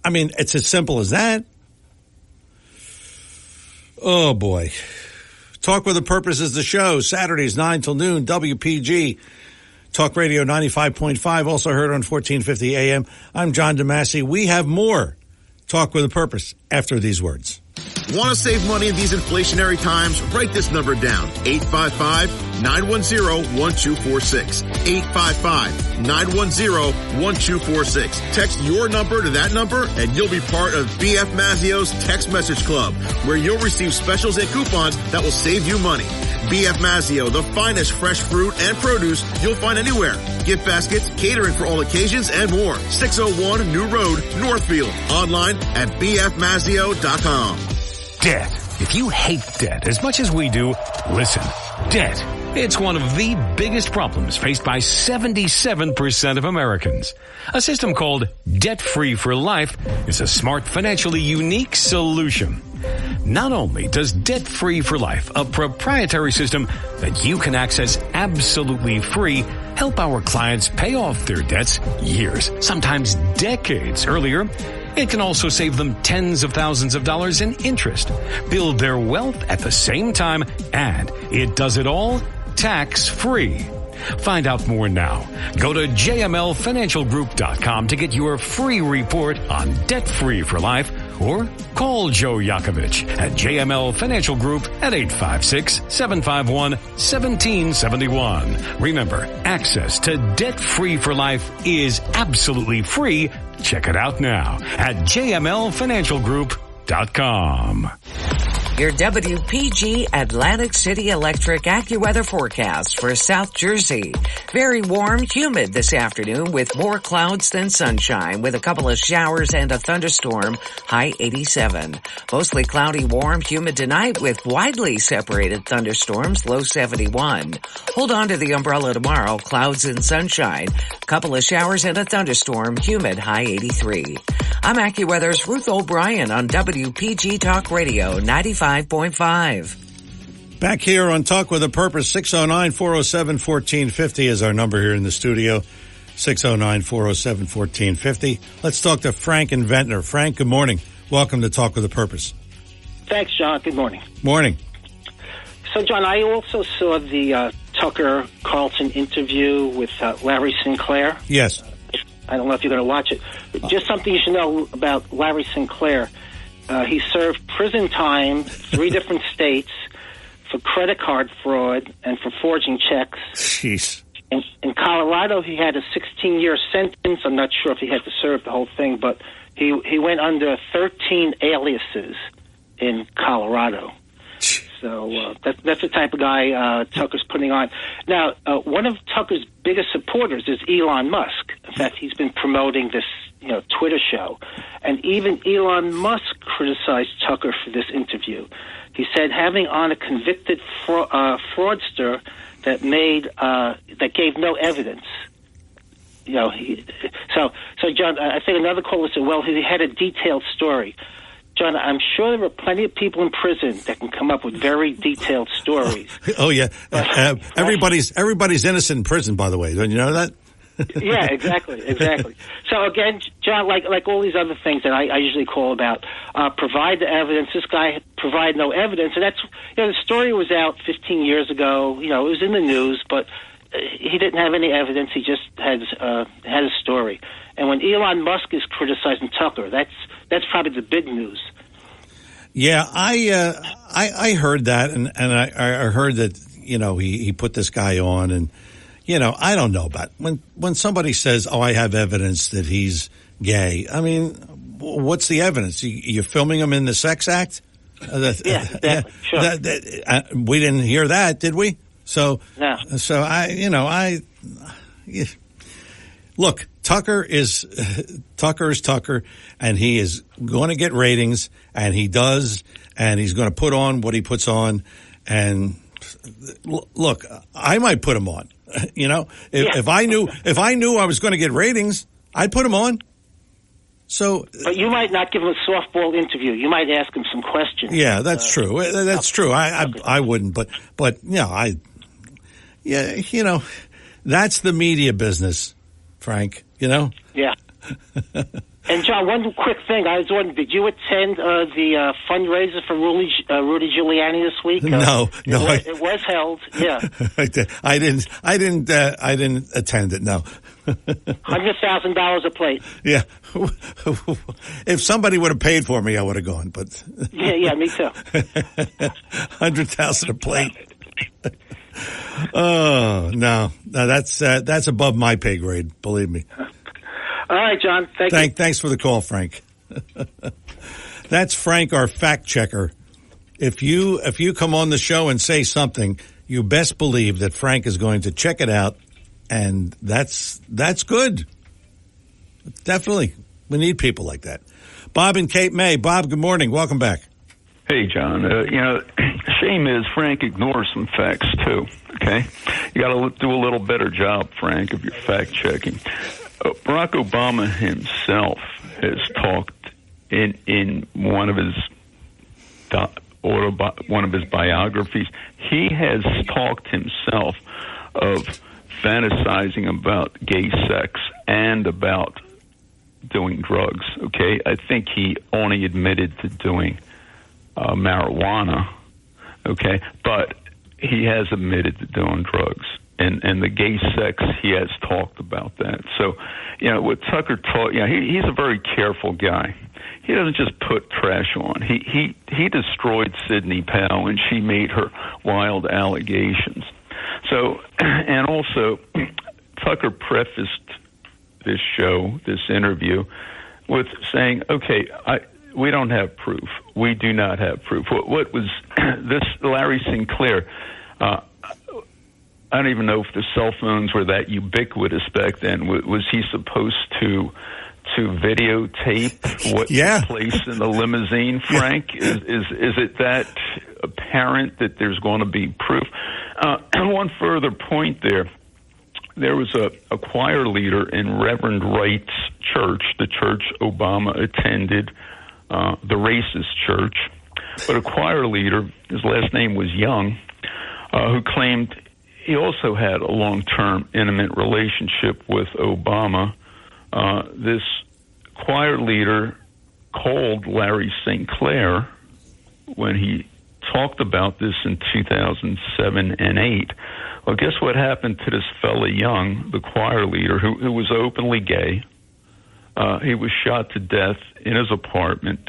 I mean, it's as simple as that. Oh, boy. Talk with a Purpose is the show. Saturdays, 9 till noon, WPG. Talk Radio 95.5, also heard on 1450 AM. I'm John DeMasi. We have more Talk with a Purpose after these words. Want to save money in these inflationary times? Write this number down, 855-910-1246. 855-910-1246. Text your number to that number and you'll be part of BF Mazzio's Text Message Club, where you'll receive specials and coupons that will save you money. BF Mazzio, the finest fresh fruit and produce you'll find anywhere. Gift baskets, catering for all occasions, and more. 601 New Road, Northfield. Online at bfmazzio.com. Debt. If you hate debt as much as we do, listen. Debt. It's one of the biggest problems faced by 77% of Americans. A system called Debt Free for Life is a smart, financially unique solution. Not only does Debt Free for Life, a proprietary system that you can access absolutely free, help our clients pay off their debts years, sometimes decades earlier, it can also save them tens of thousands of dollars in interest, build their wealth at the same time, and it does it all tax-free. Find out more now. Go to jmlfinancialgroup.com to get your free report on Debt Free for Life, or call Joe Yakovich at JML Financial Group at 856-751-1771. Remember, access to Debt Free for Life is absolutely free. Check it out now at jmlfinancialgroup.com. Your WPG Atlantic City Electric AccuWeather forecast for South Jersey. Very warm, humid this afternoon with more clouds than sunshine, with a couple of showers and a thunderstorm, high 87. Mostly cloudy, warm, humid tonight with widely separated thunderstorms, low 71. Hold on to the umbrella tomorrow, clouds and sunshine, couple of showers and a thunderstorm, humid, high 83. I'm AccuWeather's Ruth O'Brien on WPG Talk Radio 95.5. Back here on Talk with a Purpose, 609-407-1450 is our number here in the studio, 609-407-1450. Let's talk to Frank in Ventnor. Frank, good morning. Welcome to Talk with a Purpose. Thanks, John. Good morning. Morning. So, John, I also saw the Tucker Carlson interview with Larry Sinclair. Yes. I don't know if you're going to watch it. Just something you should know about Larry Sinclair. He served prison time, 3 different states, for credit card fraud and for forging checks. Jeez. In Colorado, he had a 16-year sentence. I'm not sure if he had to serve the whole thing, but he went under 13 aliases in Colorado. So that's the type of guy Tucker's putting on. Now, one of Tucker's biggest supporters is Elon Musk. In fact, he's been promoting this Twitter show. And even Elon Musk criticized Tucker for this interview. He said having on a convicted fraudster that gave no evidence. So John, I think another caller said, well, he had a detailed story. John, I'm sure there are plenty of people in prison that can come up with very detailed stories. Oh yeah, everybody's innocent in prison, by the way. Don't you know that? Yeah, exactly. So again, John, like all these other things that I usually call about, provide the evidence. This guy provided no evidence, and that's the story was out 15 years ago. It was in the news, but he didn't have any evidence. He just had a story. And when Elon Musk is criticizing Tucker, that's probably the big news. Yeah, I heard that, and I heard that he put this guy on, and I don't know about when somebody says, "Oh, I have evidence that he's gay." I mean, what's the evidence? You're filming him in the sex act? Yeah, exactly. Sure. We didn't hear that, did we? So, no. So look, Tucker is Tucker, and he is going to get ratings, and he does, and he's going to put on what he puts on. And look, I might put him on. If I knew I was going to get ratings, I'd put him on. So, but you might not give him a softball interview. You might ask him some questions. Yeah, that's true. That's true. I wouldn't, but that's the media business, Frank. Yeah. And John, one quick thing. I was wondering, did you attend the fundraiser for Rudy Giuliani this week? No. It was held. Yeah. I didn't attend it. No. $100,000 a plate. Yeah. If somebody would have paid for me, I would have gone. But yeah, me too. $100,000 a plate. Oh no, that's above my pay grade. Believe me. All right, John. Thank you. Thanks for the call, Frank. That's Frank, our fact checker. If you come on the show and say something, you best believe that Frank is going to check it out, and that's good. Definitely, we need people like that. Bob and Cape May. Bob, good morning. Welcome back. Hey, John. Shame is Frank ignores some facts too. Okay, you got to do a little better job, Frank, of your fact checking. Barack Obama himself has talked in one of his biographies. He has talked himself of fantasizing about gay sex and about doing drugs. Okay, I think he only admitted to doing marijuana. Okay, but he has admitted to doing drugs. And the gay sex, he has talked about that. So, what Tucker taught, he's a very careful guy. He doesn't just put trash on. He destroyed Sidney Powell, and she made her wild allegations. So, and also, Tucker prefaced this interview, with saying, okay, we don't have proof. We do not have proof. What was this Larry Sinclair? I don't even know if the cell phones were that ubiquitous back then. Was he supposed to videotape what took place in the limousine, Frank? Yeah. Is it that apparent that there's going to be proof? And one further point there was a choir leader in Reverend Wright's church, the church Obama attended, the racist church, but a choir leader, his last name was Young, who claimed he also had a long-term intimate relationship with Obama. This choir leader called Larry Sinclair when he talked about this in 2007 and 8. Well, guess what happened to this fella Young, the choir leader, who was openly gay? He was shot to death in his apartment.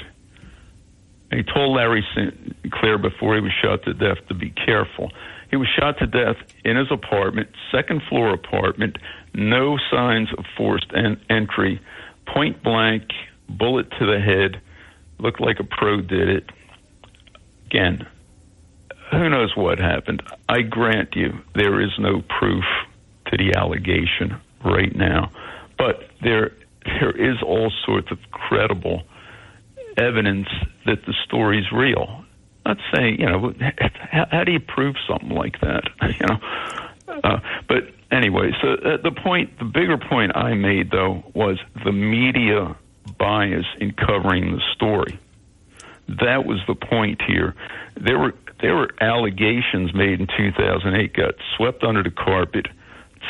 And he told Larry Sinclair before he was shot to death to be careful. He was shot to death in his apartment, second-floor apartment, no signs of forced entry, point blank, bullet to the head, looked like a pro did it. Again, who knows what happened? I grant you there is no proof to the allegation right now, but there is all sorts of credible evidence that the story's real. Not saying, how do you prove something like that? But anyway, so the bigger point I made though was the media bias in covering the story. That was the point here. There were allegations made in 2008 got swept under the carpet.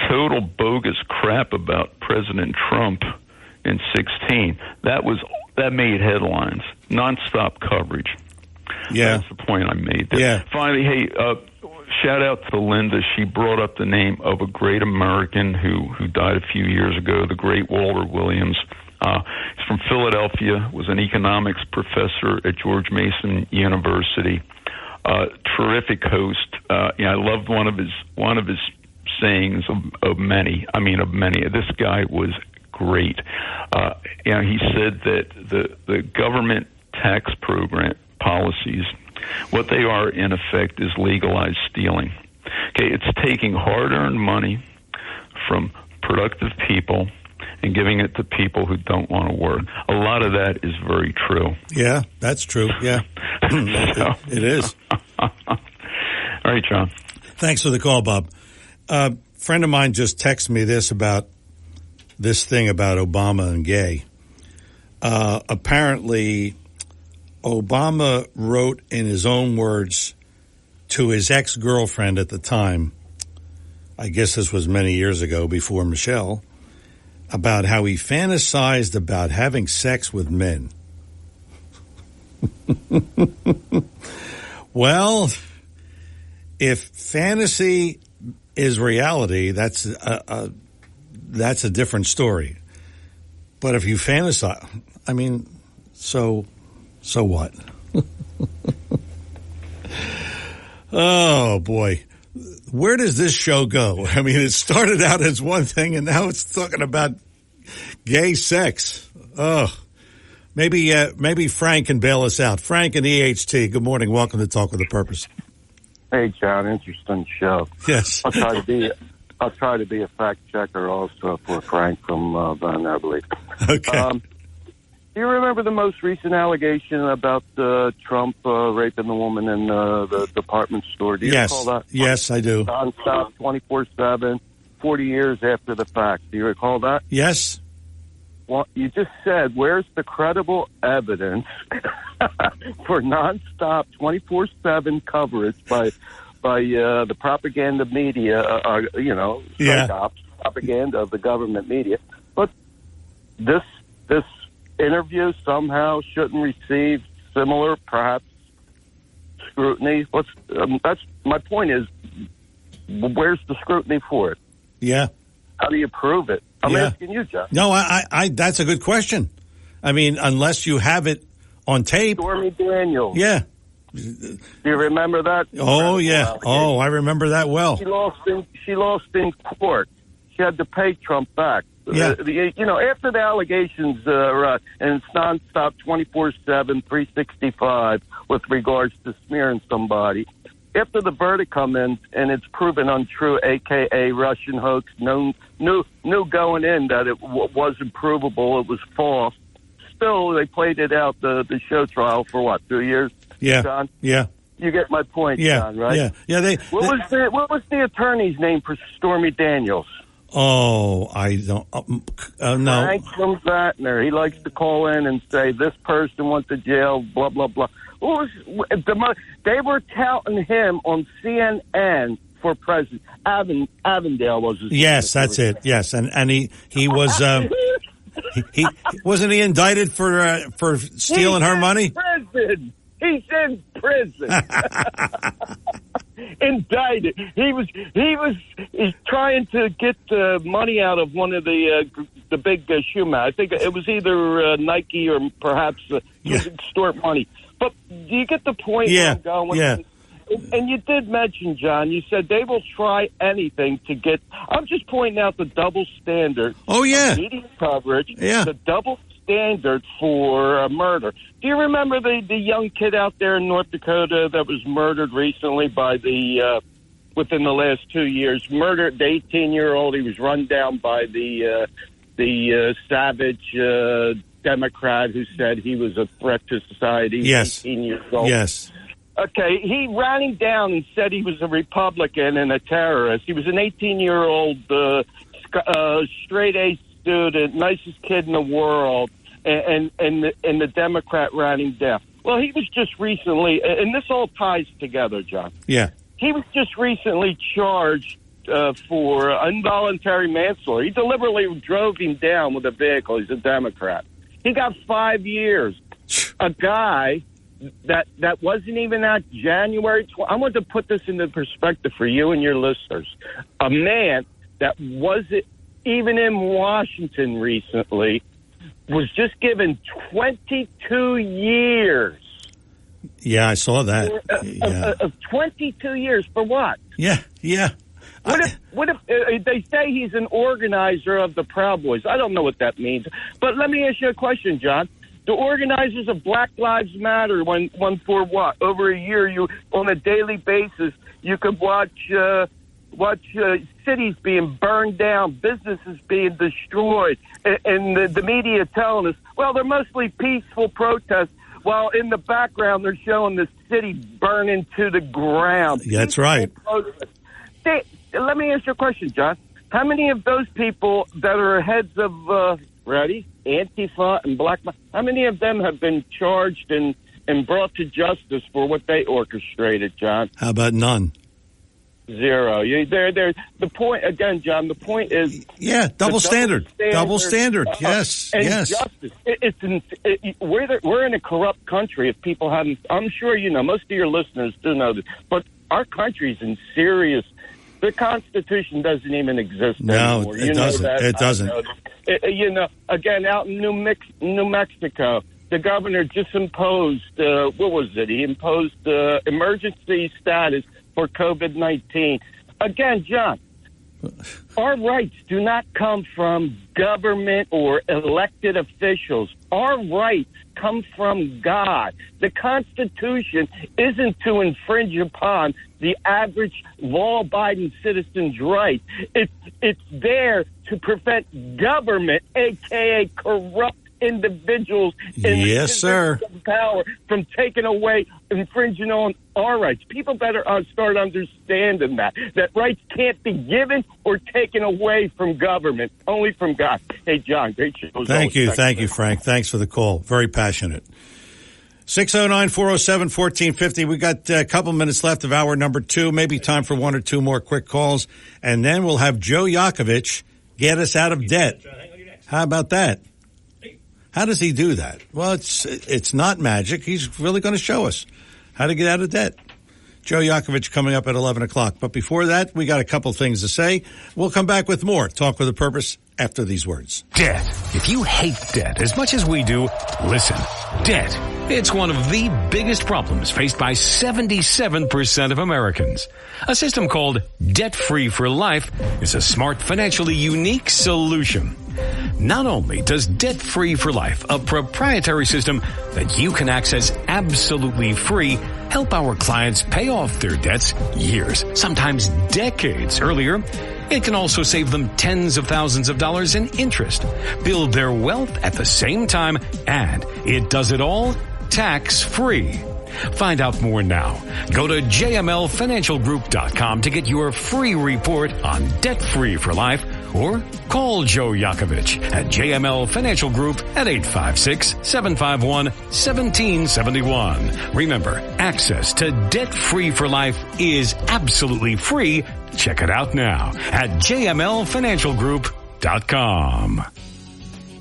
total bogus crap about President Trump in 2016. That made headlines, nonstop coverage. Yeah, that's the point I made there. Yeah. Finally, hey, shout out to Linda. She brought up the name of a great American who died a few years ago, the great Walter Williams. He's from Philadelphia, was an economics professor at George Mason University. Terrific host. I loved one of his sayings of many. This guy was great. He said that the government tax program policies, what they are in effect is legalized stealing. Okay, it's taking hard-earned money from productive people and giving it to people who don't want to work. A lot of that is very true. Yeah, that's true. Yeah, it is. All right, John. Thanks for the call, Bob. A friend of mine just texted me this thing about Obama and gay. Apparently, Obama wrote in his own words to his ex-girlfriend at the time, I guess this was many years ago before Michelle, about how he fantasized about having sex with men. Well, if fantasy is reality, that's a different story. But if you fantasize, so what? Oh, boy. Where does this show go? It started out as one thing, and now it's talking about gay sex. Oh, maybe Frank can bail us out. Frank and EHT, good morning. Welcome to Talk with a Purpose. Hey, John, interesting show. Yes. I'll try to be a fact checker also for Frank from Van Eberle. Okay. Do you remember the most recent allegation about Trump raping the woman in the department store? Do you recall that? Yes, I do. Nonstop, 24/7, 40 years after the fact. Do you recall that? Yes. Well, you just said, where's the credible evidence for nonstop, 24/7 coverage by the propaganda media, psyops, propaganda of the government media? But this interview somehow shouldn't receive similar, perhaps, scrutiny. That's my point. Is where's the scrutiny for it? Yeah. How do you prove it? I'm asking you, Jeff. No, I that's a good question. Unless you have it on tape. Stormy Daniels. Yeah. Do you remember that? Oh, yeah. Oh, I remember that well. She lost in court. She had to pay Trump back. Yeah. After the allegations, and it's nonstop 24/7, 365 with regards to smearing somebody. After the verdict comes in and it's proven untrue, a.k.a. Russian hoax, knew going in that it wasn't provable, it was false. Still, they played it out, the show trial, for 2 years? Yeah. John? Yeah. You get my point, John, right? Yeah. What was the attorney's name for Stormy Daniels? Oh, I don't no. Frank from Vatner. He likes to call in and say this person went to jail, blah, blah, blah. They were touting him on CNN for president. Avondale was his name. Yes, that's it. Yes, and he was he wasn't he indicted for stealing her money? He's in prison. Indicted. He's trying to get money out of one of the big shoe man. I think it was either Nike or perhaps extort money. But do you get the point where I'm going with this? And you did mention, John, you said they will try anything to get. I'm just pointing out the double standard. Oh, yeah. Of media coverage. Yeah. The double standard for murder. Do you remember the young kid out there in North Dakota that was murdered recently by within the last 2 years? Murdered, the 18-year-old. He was run down by the savage Democrat who said he was a threat to society. Yes. 18 years old. Yes. Okay, he ran him down and said he was a Republican and a terrorist. He was an 18-year-old straight-A student, nicest kid in the world, and the Democrat ran him down. Well, he was just recently, and this all ties together, John. Yeah. He was just recently charged for involuntary manslaughter. He deliberately drove him down with a vehicle. He's a Democrat. He got 5 years. A guy that wasn't even at January 12th. I want to put this into perspective for you and your listeners. A man that wasn't even in Washington recently was just given 22 years. Yeah, I saw that. Of 22 years for what? Yeah. What if they say he's an organizer of the Proud Boys? I don't know what that means. But let me ask you a question, John. The organizers of Black Lives Matter, when for what? Over a year, you on a daily basis, you could watch cities being burned down, businesses being destroyed, and the media telling us, well, they're mostly peaceful protests, while in the background they're showing the city burning to the ground. Yeah, that's right. Let me ask you a question, John. How many of those people that are heads of, Antifa and Black, how many of them have been charged and brought to justice for what they orchestrated, John? How about none? Zero. The point, again, John, the point is... Yeah, double standard. Double standard, yes, and yes. Justice. We're in a corrupt country. If people haven't... I'm sure you know, most of your listeners do know this, but our country's in serious... The Constitution doesn't even exist anymore. No, it doesn't. It doesn't. Again, out in New Mexico, the governor just imposed, what was it? He imposed emergency status for COVID-19. Again, John, our rights do not come from government or elected officials. Our rights come from God. The Constitution isn't to infringe upon the average law-abiding citizen's right. It's there to prevent government, a.k.a. corrupt individuals in the power from taking away, infringing on our rights. People better start understanding that rights can't be given or taken away from government, only from God. Hey, John, great show. Thank you, Frank. Thanks for the call. Very passionate. 609-407-1450. We got a couple minutes left of hour number 2, maybe time for one or two more quick calls, and then we'll have Joe Yakovich get us out of debt. How about that? How does he do that? Well, it's not magic. He's really going to show us how to get out of debt. Joe Yakovich coming up at 11 o'clock. But before that, we got a couple things to say. We'll come back with more Talk with a Purpose after these words. Debt. If you hate debt as much as we do, listen. Debt. It's one of the biggest problems faced by 77% of Americans. A system called Debt Free for Life is a smart, financially unique solution. Not only does Debt Free for Life, a proprietary system that you can access absolutely free, help our clients pay off their debts years, sometimes decades earlier, it can also save them tens of thousands of dollars in interest, build their wealth at the same time, and it does it all tax-free. Find out more now. Go to jmlfinancialgroup.com to get your free report on Debt Free for Life, or call Joe Yakovich at JML Financial Group at 856-751-1771. Remember, access to Debt Free for Life is absolutely free. Check it out now at jmlfinancialgroup.com.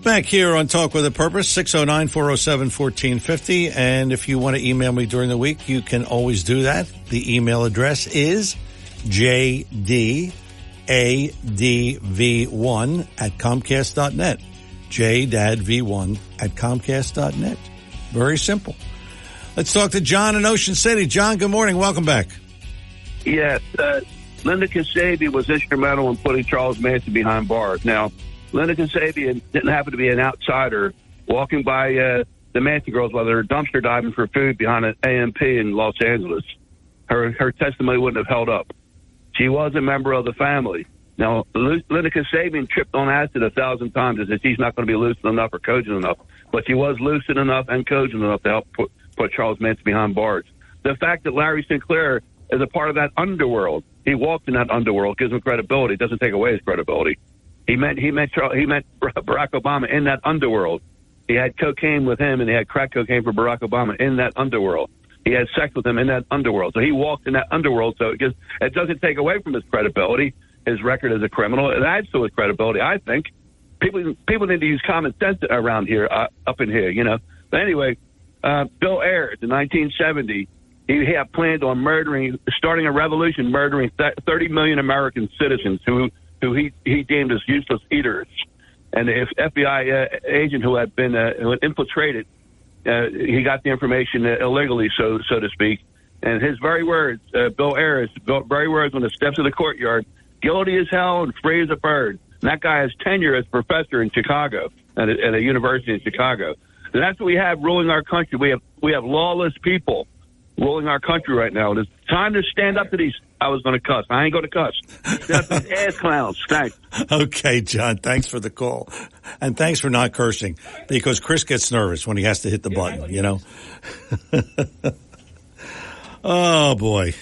Back here on Talk with a Purpose, 609-407-1450. And if you want to email me during the week, you can always do that. The email address is jdadv1@comcast.net. jdadv1@comcast.net. Very simple. Let's talk to John in Ocean City. John, good morning. Welcome back. Yes. Linda Kasabian was instrumental in putting Charles Manson behind bars. Now, Linda Kasabian didn't happen to be an outsider walking by the Manson girls while they were dumpster diving for food behind an AMP in Los Angeles. Her testimony wouldn't have held up. She was a member of the family. Now, Linda Kasabian tripped on acid 1,000 times as if she's not going to be lucid enough or cogent enough. But she was lucid enough and cogent enough to help put Charles Manson behind bars. The fact that Larry Sinclair is a part of that underworld, he walked in that underworld, gives him credibility. It doesn't take away his credibility. He met Barack Obama in that underworld. He had cocaine with him, and he had crack cocaine for Barack Obama in that underworld. He had sex with him in that underworld. So he walked in that underworld. So it doesn't take away from his credibility. his record as a criminal. It adds to his credibility, I think. People need to use common sense around here, up in here, you know. But anyway, Bill Ayers in 1970, he had planned on starting a revolution, murdering 30 million American citizens who he deemed as useless eaters. And the FBI agent who had infiltrated, he got the information illegally, so to speak. And his very words, Bill Ayers' very words on the steps of the courtyard, guilty as hell and free as a bird. And that guy has tenure as professor in Chicago, at a university in Chicago. And that's what we have ruling our country. We have lawless people ruling our country right now. And it's time to stand up to these. I was going to cuss. I ain't going to cuss. Stand up to these ass clowns. Thanks. Okay, John. Thanks for the call. And thanks for not cursing, because Chris gets nervous when he has to hit the button, you know. Oh, boy.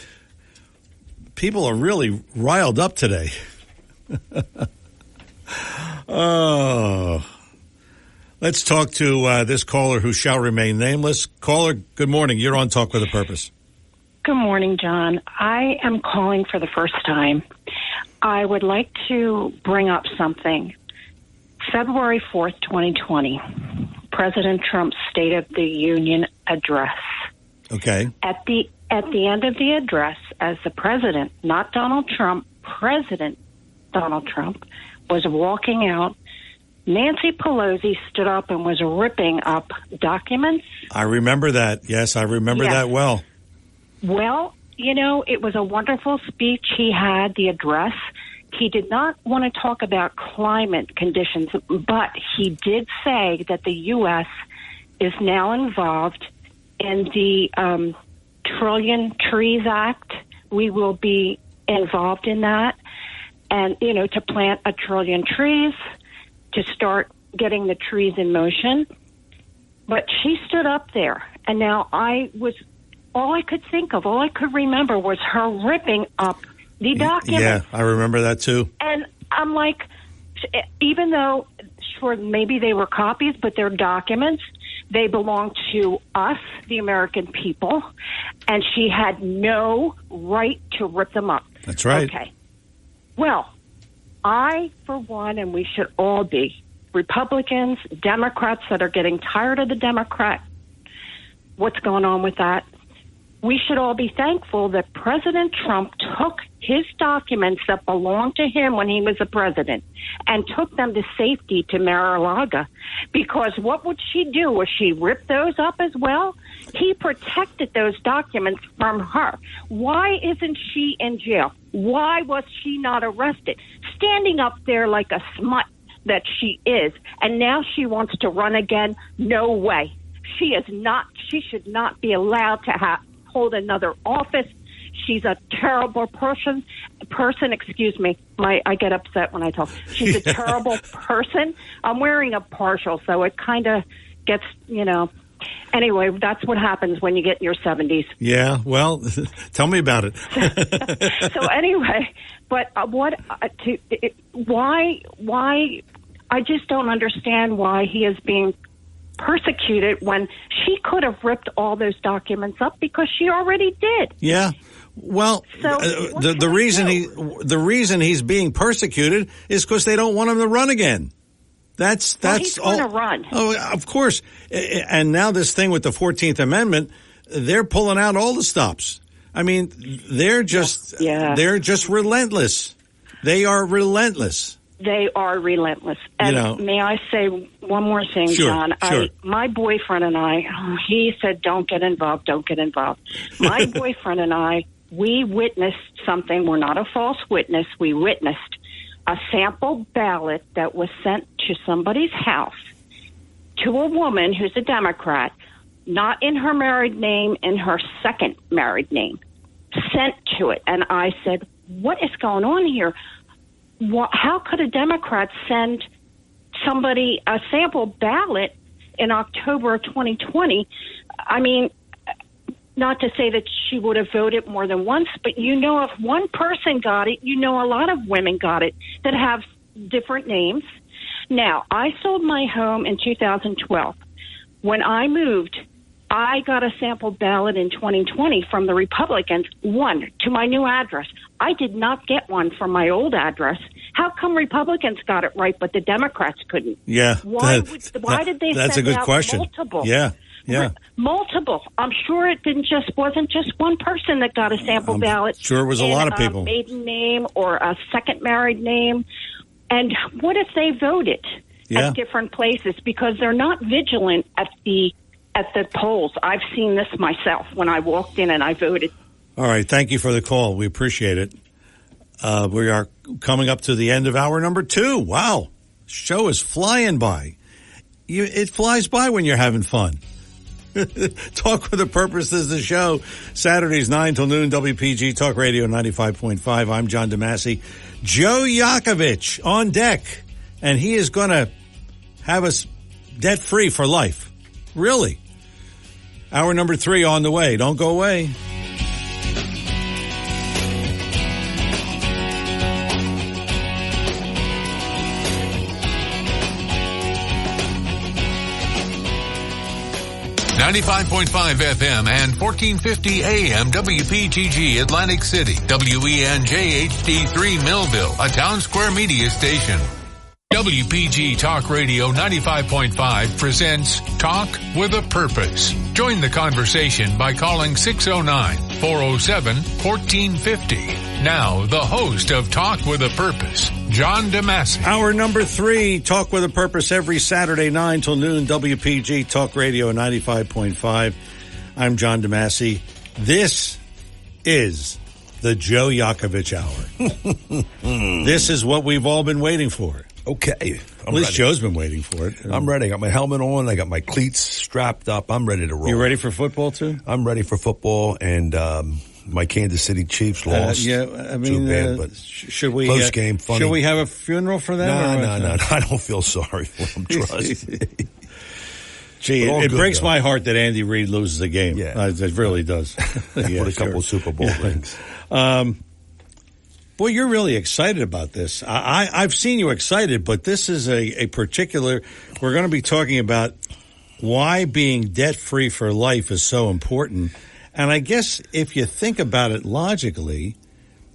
People are really riled up today. Oh. Let's talk to this caller who shall remain nameless. Caller, good morning. You're on Talk with a Purpose. Good morning, John. I am calling for the first time. I would like to bring up something. February 4th, 2020, President Trump's State of the Union address. Okay. At the end of the address, as the president, not Donald Trump, President Donald Trump, was walking out, Nancy Pelosi stood up and was ripping up documents. I remember that. Yes, I remember that well. Well, you know, it was a wonderful speech he had, the address. He did not want to talk about climate conditions, but he did say that the U.S. is now involved in the Trillion Trees Act. We will be involved in that. And, you know, to plant 1 trillion trees, to start getting the trees in motion. But she stood up there, and now all I could think of, all I could remember was her ripping up the documents. Yeah, I remember that too. And I'm like, even though, sure, maybe they were copies, but they're documents, they belong to us, the American people, and she had no right to rip them up. That's right. Okay. Well, I, for one, and we should all be, Republicans, Democrats that are getting tired of the Democrat, what's going on with that? We should all be thankful that President Trump took his documents that belonged to him when he was the president and took them to safety to Mar-a-Lago. Because what would she do? Would she rip those up as well? He protected those documents from her. Why isn't she in jail? Why was she not arrested? Standing up there like a smut that she is, and now she wants to run again? No way. She is not. She should not be allowed to hold another office. She's a terrible person. Excuse me. I get upset when I talk. She's a terrible person. I'm wearing a partial, so it kind of gets, you know. Anyway, that's what happens when you get in your 70s. Yeah, well, tell me about it. So anyway, but why? I just don't understand why he is being persecuted when she could have ripped all those documents up because she already did. Yeah. Well, so the reason he's being persecuted is because they don't want him to run again. That's he's going to run. Oh, of course. And now this thing with the 14th Amendment, they're pulling out all the stops. I mean, they're just relentless. They are relentless. They are relentless. And may I say one more thing, sure, John? Sure. My boyfriend and I, he said, don't get involved. My boyfriend and I, we witnessed something. We're not a false witness. We witnessed a sample ballot that was sent to somebody's house, to a woman who's a Democrat, not in her married name, in her second married name, sent to it. And I said, what is going on here? How could a Democrat send somebody a sample ballot in October of 2020? I mean, not to say that she would have voted more than once, but you know, if one person got it, you know, a lot of women got it that have different names. Now, I sold my home in 2012. When I moved, I got a sample ballot in 2020 from the Republicans, one to my new address. I did not get one from my old address. How come Republicans got it right, but the Democrats couldn't? Yeah. Why did they That's send a good out question. multiple? Yeah. Multiple. I'm sure it wasn't just one person that got a sample ballot. Sure it was a lot of people. A maiden name or a second married name. And what if they voted at different places because they're not vigilant at the polls? I've seen this myself when I walked in and I voted. All right. Thank you for the call. We appreciate it. We are coming up to the end of hour number 2. Wow. Show is flying by. It flies by when you're having fun. Talk with a Purpose is the show. Saturdays 9 till noon, WPG Talk Radio 95.5. I'm John DeMasi. Joe Yakovich on deck. And he is going to have us debt-free for life. Really. Hour number 3 on the way. Don't go away. .5 FM and 1450 AM WPGG Atlantic City, WENJ HD3 Millville, a Town Square media station. WPG Talk Radio 95.5 presents Talk with a Purpose. Join the conversation by calling 609-407-1450. Now, the host of Talk with a Purpose, John DeMasi. Hour number 3, Talk with a Purpose, every Saturday 9 till noon, WPG Talk Radio 95.5. I'm John DeMasi. This is the Joe Yakovich Hour. This is what we've all been waiting for. Okay. At least Joe's been waiting for it. I'm ready. I got my helmet on. I got my cleats strapped up. I'm ready to roll. You ready for football, too? I'm ready for football, and my Kansas City Chiefs lost. Should we close game? Funny. Should we have a funeral for them? No. I don't feel sorry for them. Trust me. Gee, it breaks my heart that Andy Reid loses a game. Yeah, it really does. With a couple of Super Bowl rings. Boy, you're really excited about this. I've seen you excited, but this is a particular. We're going to be talking about why being debt-free for life is so important. And I guess if you think about it logically,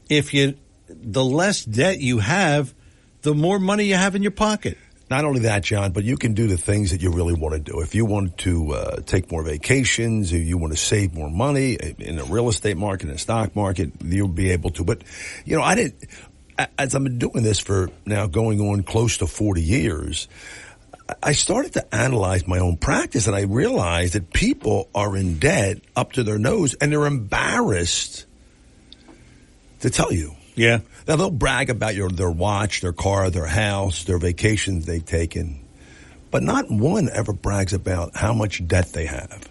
the less debt you have, the more money you have in your pocket. Not only that, John, but you can do the things that you really want to do. If you want to take more vacations, if you want to save more money in the real estate market, in the stock market, you'll be able to. But, as I've been doing this for now going on close to 40 years, I started to analyze my own practice, and I realized that people are in debt up to their nose, and they're embarrassed to tell you. Yeah. Now, they'll brag about their watch, their car, their house, their vacations they've taken. But not one ever brags about how much debt they have.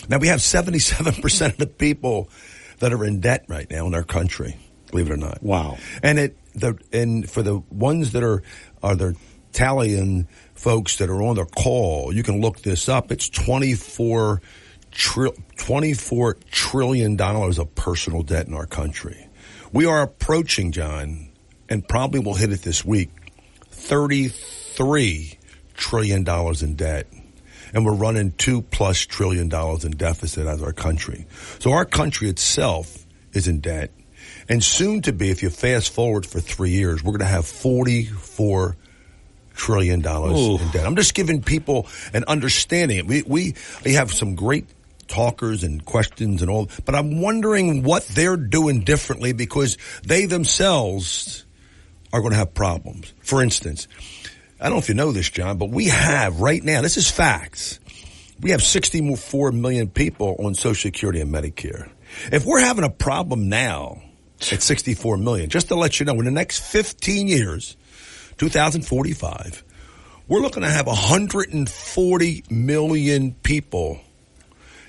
Now, we have 77% of the people that are in debt right now in our country, believe it or not. Wow. And for the ones that are the Italian folks that are on their call, you can look this up. It's $24 trillion of personal debt in our country. We are approaching, John, and probably will hit it this week, $33 trillion in debt. And we're running $2+ trillion in deficit as our country. So our country itself is in debt. And soon to be, if you fast forward for 3 years, we're going to have $44 trillion in debt. I'm just giving people an understanding. We have some great talkers and questions and all, but I'm wondering what they're doing differently because they themselves are going to have problems. For instance, I don't know if you know this, John, but we have right now, this is facts, we have 64 million people on Social Security and Medicare. If we're having a problem now at 64 million, just to let you know, in the next 15 years, 2045, we're looking to have 140 million people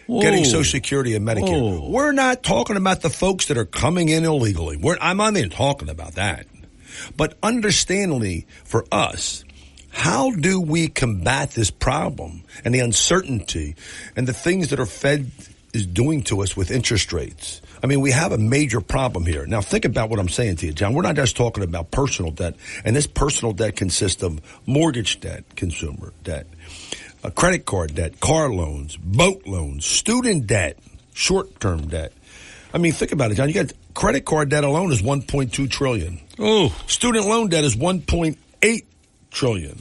getting Social Security and Medicare. We're not talking about the folks that are coming in illegally. I'm not even talking about that. But understandably, for us, how do we combat this problem and the uncertainty and the things that our Fed is doing to us with interest rates? I mean, we have a major problem here. Now, think about what I'm saying to you, John. We're not just talking about personal debt, and this personal debt consists of mortgage debt, consumer debt, credit card debt, car loans, boat loans, student debt, short-term debt. I mean, think about it, John. You got credit card debt alone is $1.2 trillion. Oh, student loan debt is $1.8 trillion.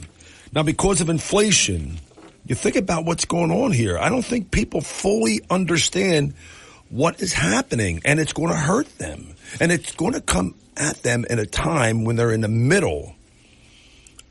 Now, because of inflation, you think about what's going on here. I don't think people fully understand what is happening, and it's going to hurt them. And it's going to come at them in a time when they're in the middle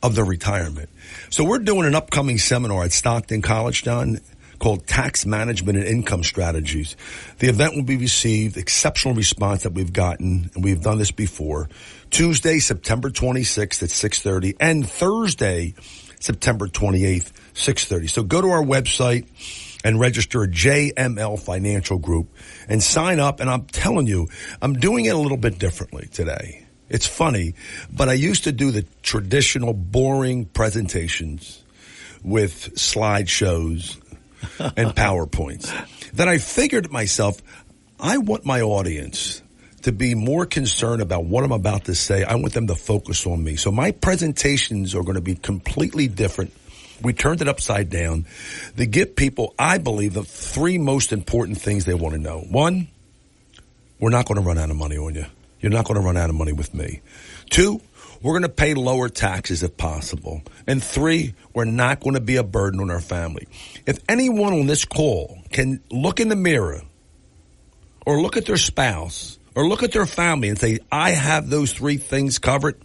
of their retirement. So we're doing an upcoming seminar at Stockton College, John, called Tax Management and Income Strategies. The event will be received, exceptional response that we've gotten, and we've done this before, Tuesday, September 26th at 6:30, and Thursday, September 28th, 6:30. So go to our website and register at JML Financial Group and sign up. And I'm telling you, I'm doing it a little bit differently today. It's funny, but I used to do the traditional boring presentations with slideshows and PowerPoints. Then I figured to myself, I want my audience to be more concerned about what I'm about to say. I want them to focus on me. So my presentations are going to be completely different. We turned it upside down to give people, I believe, the three most important things they want to know. One, we're not going to run out of money on you. You're not going to run out of money with me. Two, we're going to pay lower taxes if possible. And three, we're not going to be a burden on our family. If anyone on this call can look in the mirror or look at their spouse or look at their family and say, I have those three things covered,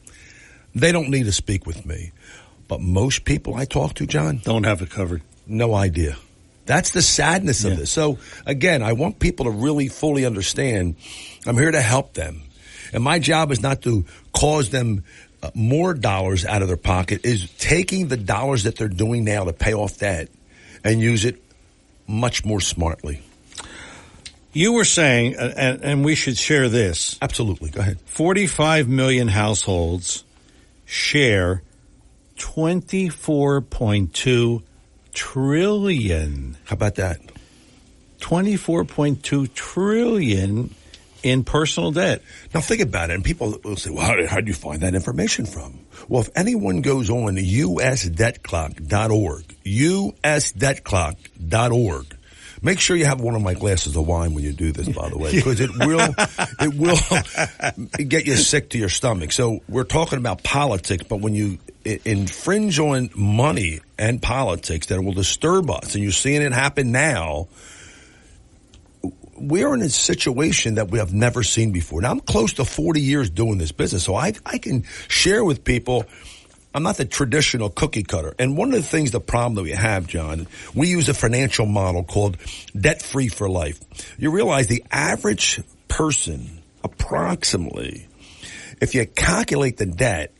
they don't need to speak with me. But most people I talk to, John, don't have it covered. No idea. That's the sadness of this. So, again, I want people to really fully understand I'm here to help them. And my job is not to cause them more dollars out of their pocket, is taking the dollars that they're doing now to pay off debt and use it much more smartly. You were saying, and we should share this. Absolutely. Go ahead. 45 million households share $24.2 trillion. How about that? $24.2 trillion in personal debt. Now think about it, and people will say, well, how do you find that information from? Well, if anyone goes on to usdebtclock.org, usdebtclock.org, make sure you have one of my glasses of wine when you do this, by the way, because it will get you sick to your stomach. So we're talking about politics, but when you infringe on money and politics, that will disturb us, and you're seeing it happen now. We're in a situation that we have never seen before. Now, I'm close to 40 years doing this business, so I can share with people. I'm not the traditional cookie cutter. And one of the things, the problem that we have, John, we use a financial model called debt-free for life. You realize the average person, approximately, if you calculate the debt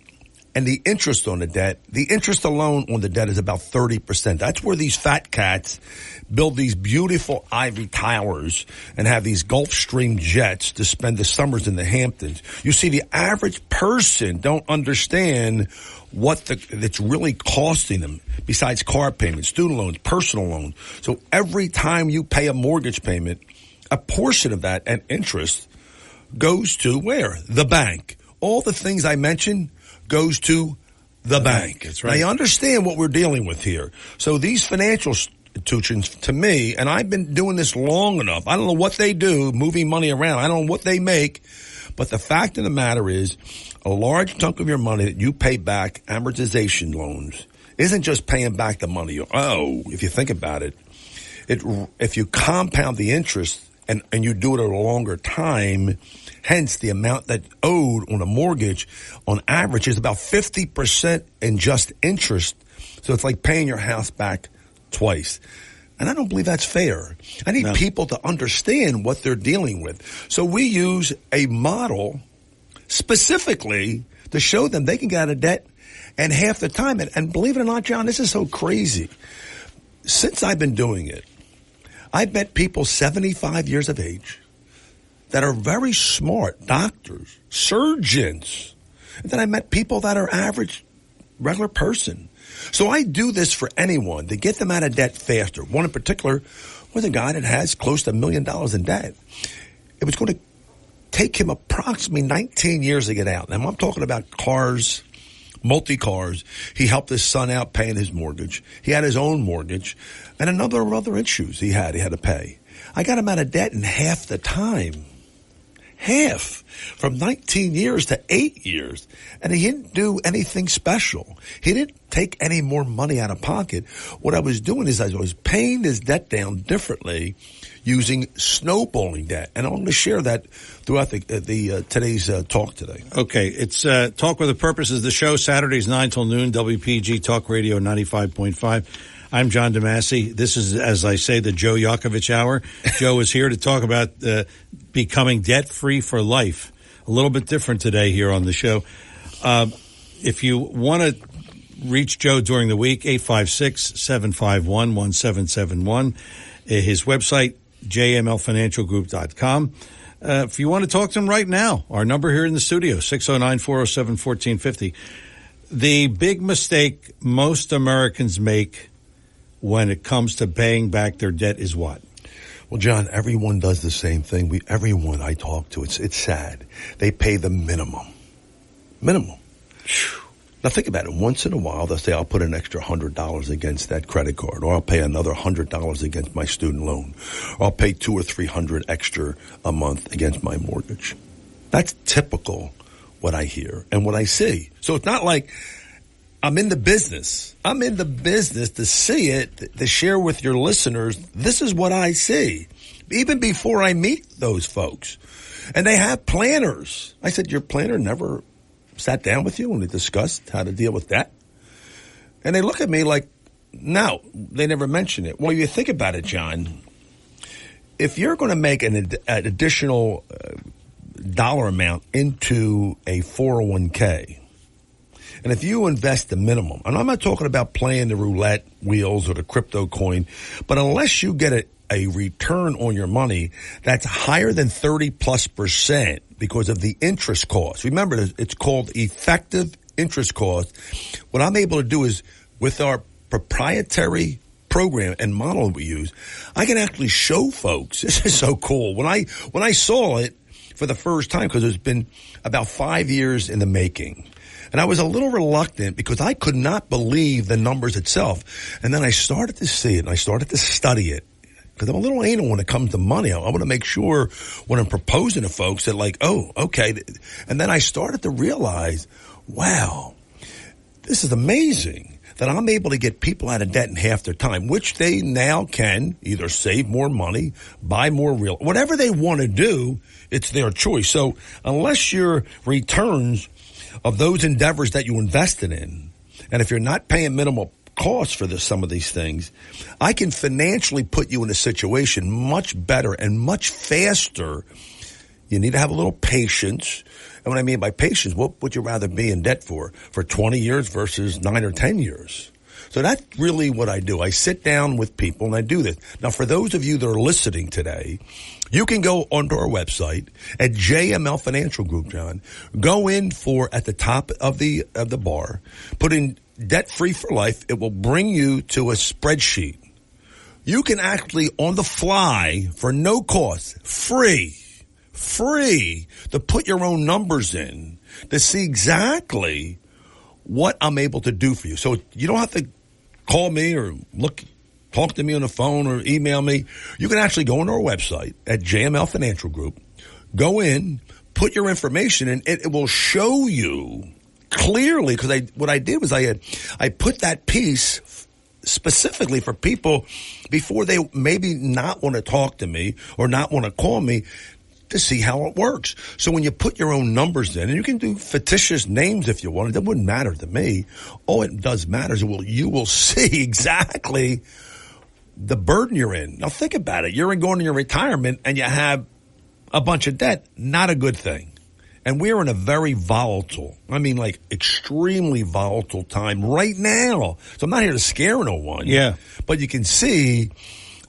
and the interest on the debt, the interest alone on the debt is about 30%. That's where these fat cats build these beautiful ivory towers and have these Gulfstream jets to spend the summers in the Hamptons. You see, the average person don't understand what it's really costing them besides car payments, student loans, personal loans. So every time you pay a mortgage payment, a portion of that and interest goes to where? The bank. All the things I mentioned goes to the bank. That's right. Now, you understand what we're dealing with here. So these financial institutions, to me, and I've been doing this long enough, I don't know what they do, moving money around. I don't know what they make. But the fact of the matter is, a large chunk of your money that you pay back, amortization loans, isn't just paying back the money. Oh, if you think about it, if you compound the interest and you do it at a longer time, hence the amount that owed on a mortgage on average is about 50% in just interest. So it's like paying your house back twice. And I don't believe that's fair. I need people to understand what they're dealing with. So we use a model specifically to show them they can get out of debt and half the time. And believe it or not, John, this is so crazy. Since I've been doing it, I've met people 75 years of age that are very smart, doctors, surgeons. And then I met people that are average, regular person. So I do this for anyone to get them out of debt faster. One in particular was a guy that has close to $1 million in debt. It was going to take him approximately 19 years to get out. Now, I'm talking about cars, multi-cars. He helped his son out paying his mortgage. He had his own mortgage and a number of other issues he had to pay. I got him out of debt in half the time. Half. From 19 years to 8 years. And he didn't do anything special. He didn't take any more money out of pocket. What I was doing is I was paying his debt down differently using snowballing debt. And I'm going to share that throughout today's talk today. Okay, it's Talk with a Purpose is the show, Saturdays 9 till noon, WPG Talk Radio 95.5. I'm John DeMasi. This is, as I say, the Joe Yakovich Hour. Joe is here to talk about becoming debt-free for life. A little bit different today here on the show. If you want to reach Joe during the week, 856-751-1771. His website, jmlfinancialgroup.com. If you want to talk to him right now, our number here in the studio, 609-407-1450. The big mistake most Americans make when it comes to paying back their debt is what? Well, John, everyone does the same thing. Everyone I talk to, it's sad. They pay the minimum. Minimum. Now think about it. Once in a while, they'll say, I'll put an extra $100 against that credit card, or I'll pay another $100 against my student loan, or I'll pay $200 or $300 extra a month against my mortgage. That's typical what I hear and what I see. So it's not like I'm in the business. I'm in the business to see it, to share with your listeners. This is what I see, even before I meet those folks. And they have planners. I said, your planner never sat down with you and they discussed how to deal with that? And they look at me like, no, they never mentioned it. Well, you think about it, John. If you're going to make an additional dollar amount into a 401k, and if you invest the minimum, and I'm not talking about playing the roulette wheels or the crypto coin, but unless you get a return on your money that's higher than 30+% because of the interest cost. Remember, it's called effective interest cost. What I'm able to do is, with our proprietary program and model we use, I can actually show folks. This is so cool. When I saw it for the first time, because it's been about 5 years in the making, and I was a little reluctant because I could not believe the numbers itself. And then I started to see it and I started to study it. Because I'm a little anal when it comes to money. I want to make sure when I'm proposing to folks that like, oh, okay. And then I started to realize, wow, this is amazing that I'm able to get people out of debt in half their time, which they now can either save more money, buy more real, whatever they want to do, it's their choice. So unless your returns of those endeavors that you invested in, and if you're not paying minimal costs for some of these things, I can financially put you in a situation much better and much faster. You need to have a little patience. And what I mean by patience, what would you rather be in debt for 20 years versus 9 or 10 years? So that's really what I do. I sit down with people and I do this. Now, for those of you that are listening today, you can go onto our website at JML Financial Group, John. Go in at the top of the bar, put in debt-free for life. It will bring you to a spreadsheet. You can actually, on the fly, for no cost, free, to put your own numbers in to see exactly what I'm able to do for you. So you don't have to call me or talk to me on the phone or email me. You can actually go on our website at JML Financial Group, go in, put your information in, it will show you clearly, because what I did was I put that piece specifically for people before they maybe not want to talk to me or not want to call me, to see how it works. So when you put your own numbers in, and you can do fictitious names if you want, it wouldn't matter to me. All it does matter is you will see exactly the burden you're in. Now think about it. You're going to your retirement and you have a bunch of debt. Not a good thing. And we're in a very volatile, extremely volatile time right now. So I'm not here to scare no one. Yeah. But you can see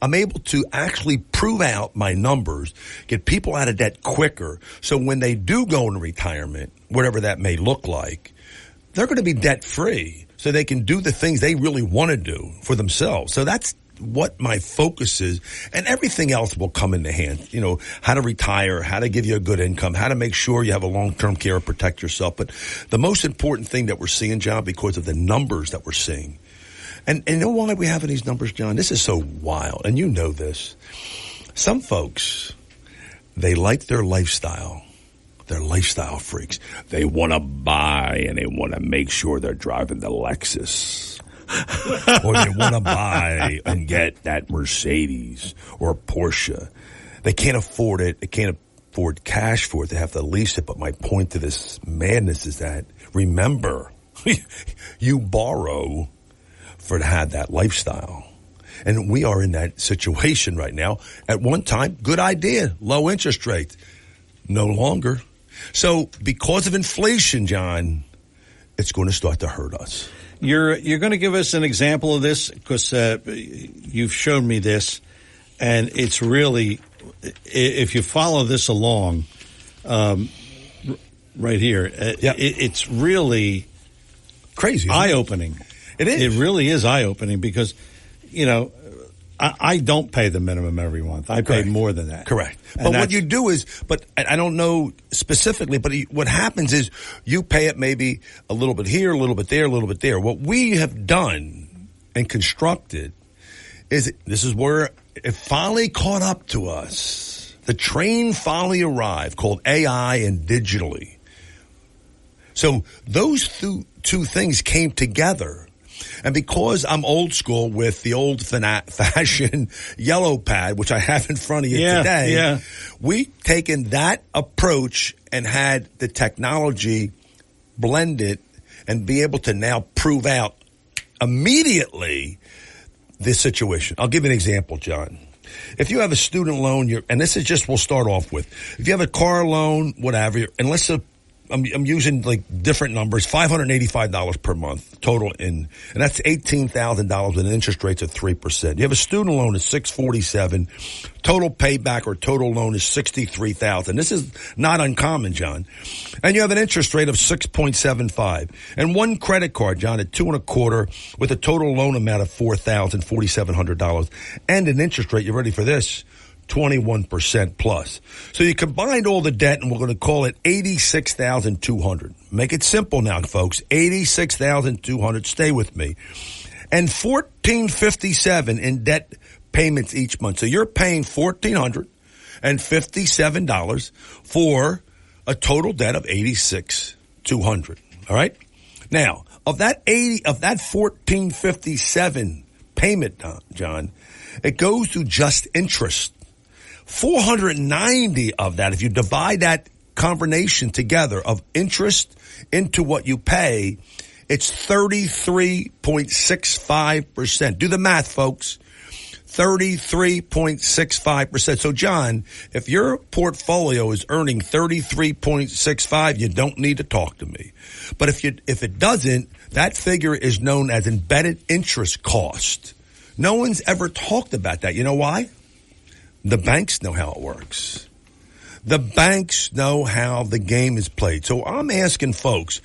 I'm able to actually prove out my numbers, get people out of debt quicker. So when they do go into retirement, whatever that may look like, they're going to be debt free so they can do the things they really want to do for themselves. So that's what my focus is, and everything else will come into hand. You know, how to retire, how to give you a good income, how to make sure you have a long-term care and protect yourself. But the most important thing that we're seeing, John, because of the numbers that we're seeing, and you know why we have these numbers, John? This is so wild, and you know this. Some folks, they like their lifestyle. They're lifestyle freaks. They want to buy and they want to make sure they're driving the Lexus. Or they want to buy and get that Mercedes or Porsche. They can't afford it. They can't afford cash for it. They have to lease it. But my point to this madness is that, remember, you borrow to have that lifestyle. And we are in that situation right now. At one time, good idea, low interest rate. No longer. So because of inflation, John, it's going to start to hurt us. You're going to give us an example of this because you've shown me this, and it's really, if you follow this along, right here, it's really crazy, eye-opening. It is. It really is eye-opening because, you know, I don't pay the minimum every month. I pay more than that. Correct. But what you do is, but I don't know specifically, but what happens is you pay it maybe a little bit here, a little bit there, a little bit there. What we have done and constructed is, this is where it finally caught up to us. The train finally arrived, called AI and digitally. So those two things came together. And because I'm old school with the old fashioned yellow pad, which I have in front of you today, we've taken that approach and had the technology blended and be able to now prove out immediately this situation. I'll give you an example, John. If you have a student loan, and this is just, we'll start off with, if you have a car loan, whatever, and let's say, I'm using like different numbers, $585 per month total and that's $18,000 with interest rates of 3%. You have a student loan of $647, total payback or total loan is $63,000. This is not uncommon, John. And you have an interest rate of 6.75 and one credit card, John, at 2.25 with a total loan amount of $4,700 and an interest rate, you ready for this? 21% plus. So you combined all the debt and we're going to call it $86,200. Make it simple now, folks. $86,200. Stay with me. And $1,457 in debt payments each month. So you're paying $1,457 for a total debt of $86,200. All right? Now, of that $1,457 payment, John, it goes to just interest. 490 of that, if you divide that combination together of interest into what you pay, it's 33.65%. Do the math, folks. 33.65%. So, John, if your portfolio is earning 33.65, you don't need to talk to me. But if it doesn't, that figure is known as embedded interest cost. No one's ever talked about that. You know why? The banks know how it works. The banks know how the game is played. So I'm asking folks,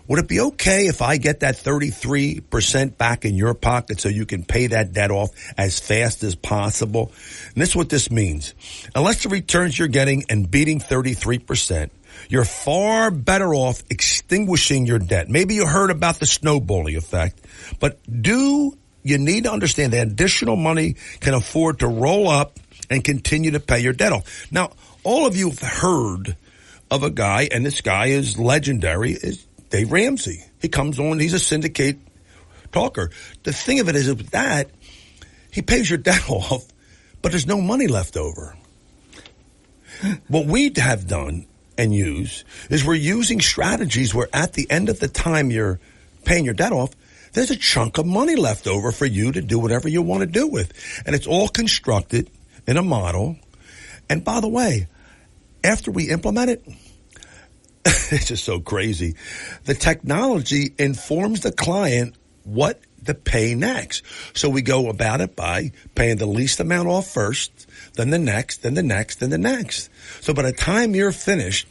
would it be okay if I get that 33% back in your pocket so you can pay that debt off as fast as possible? And this is what this means. Unless the returns you're getting and beating 33%, you're far better off extinguishing your debt. Maybe you heard about the snowballing effect, but you need to understand that additional money can afford to roll up and continue to pay your debt off. Now, all of you have heard of a guy, and this guy is legendary, is Dave Ramsey. He comes on, he's a syndicate talker. The thing of it is that he pays your debt off, but there's no money left over. What we have done and use is we're using strategies where at the end of the time you're paying your debt off, there's a chunk of money left over for you to do whatever you want to do with. And it's all constructed in a model. And by the way, after we implement it, it's just so crazy. The technology informs the client what to pay next. So we go about it by paying the least amount off first, then the next, then the next, then the next. So by the time you're finished,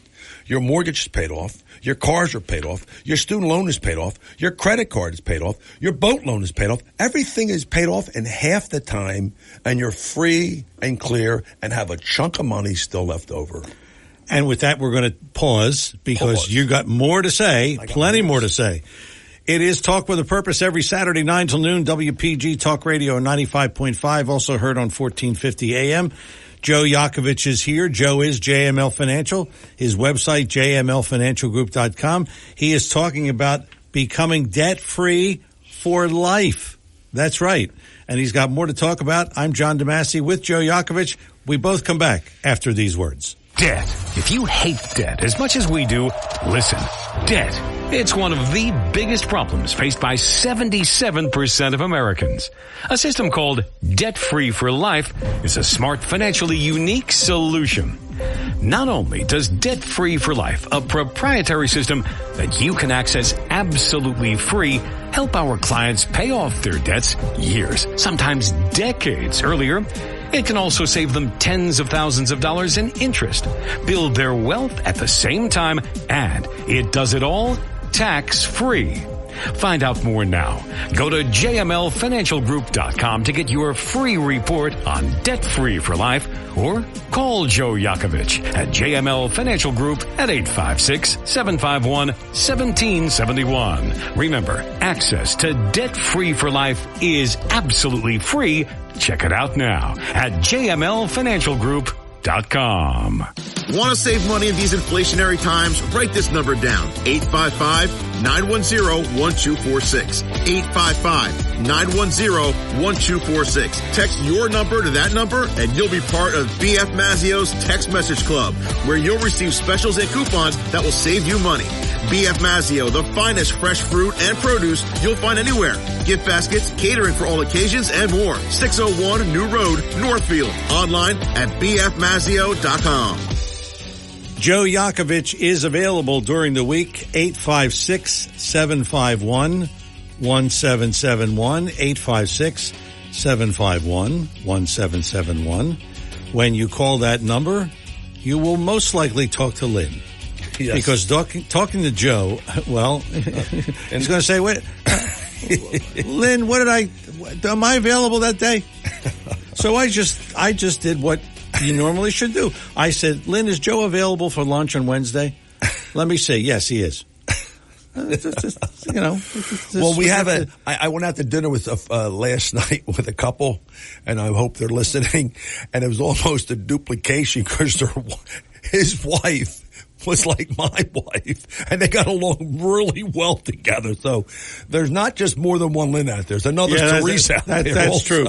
Your mortgage is paid off. Your cars are paid off. Your student loan is paid off. Your credit card is paid off. Your boat loan is paid off. Everything is paid off in half the time, and you're free and clear and have a chunk of money still left over. And with that, we're going to pause because you got more to say, plenty more to say. It is Talk with a Purpose every Saturday, 9 till noon, WPG Talk Radio 95.5, also heard on 1450 AM. Joe Yakovich is here. Joe is JML Financial. His website, jmlfinancialgroup.com. He is talking about becoming debt-free for life. That's right. And he's got more to talk about. I'm John DeMasi with Joe Yakovich. We both come back after these words. Debt. If you hate debt as much as we do, listen. Debt. It's one of the biggest problems faced by 77% of Americans. A system called Debt Free for Life is a smart, financially unique solution. Not only does Debt Free for Life, a proprietary system that you can access absolutely free, help our clients pay off their debts years, sometimes decades earlier, it can also save them tens of thousands of dollars in interest, build their wealth at the same time, and it does it all tax-free. Find out more now. Go to jmlfinancialgroup.com to get your free report on Debt Free for Life, or call Joe Yakovich at JML Financial Group at 856-751-1771. Remember, access to Debt Free for Life is absolutely free. Check it out now at jmlfinancialgroup.com. Want to save money in these inflationary times? Write this number down. 855-910-1246. 855-910-1246. Text your number to that number and you'll be part of BF Mazzio's Text Message Club, where you'll receive specials and coupons that will save you money. BF Mazzio, the finest fresh fruit and produce you'll find anywhere. Gift baskets, catering for all occasions, and more. 601 New Road, Northfield. Online at bfmazzio.com. Joe Yakovich is available during the week, 856-751-1771, 856-751-1771. When you call that number, you will most likely talk to Lynn. Yes. Because talking to Joe, well, he's going to say, wait, Lynn, am I available that day? So I just did what you normally should do. I said, Lynn, is Joe available for lunch on Wednesday? Let me say, yes, he is. Well, we have I went out to dinner with last night with a couple, and I hope they're listening. And it was almost a duplication because his wife was like my wife, and they got along really well together. So there's not just more than one Lynn out there. There's another Teresa out there. That's also true.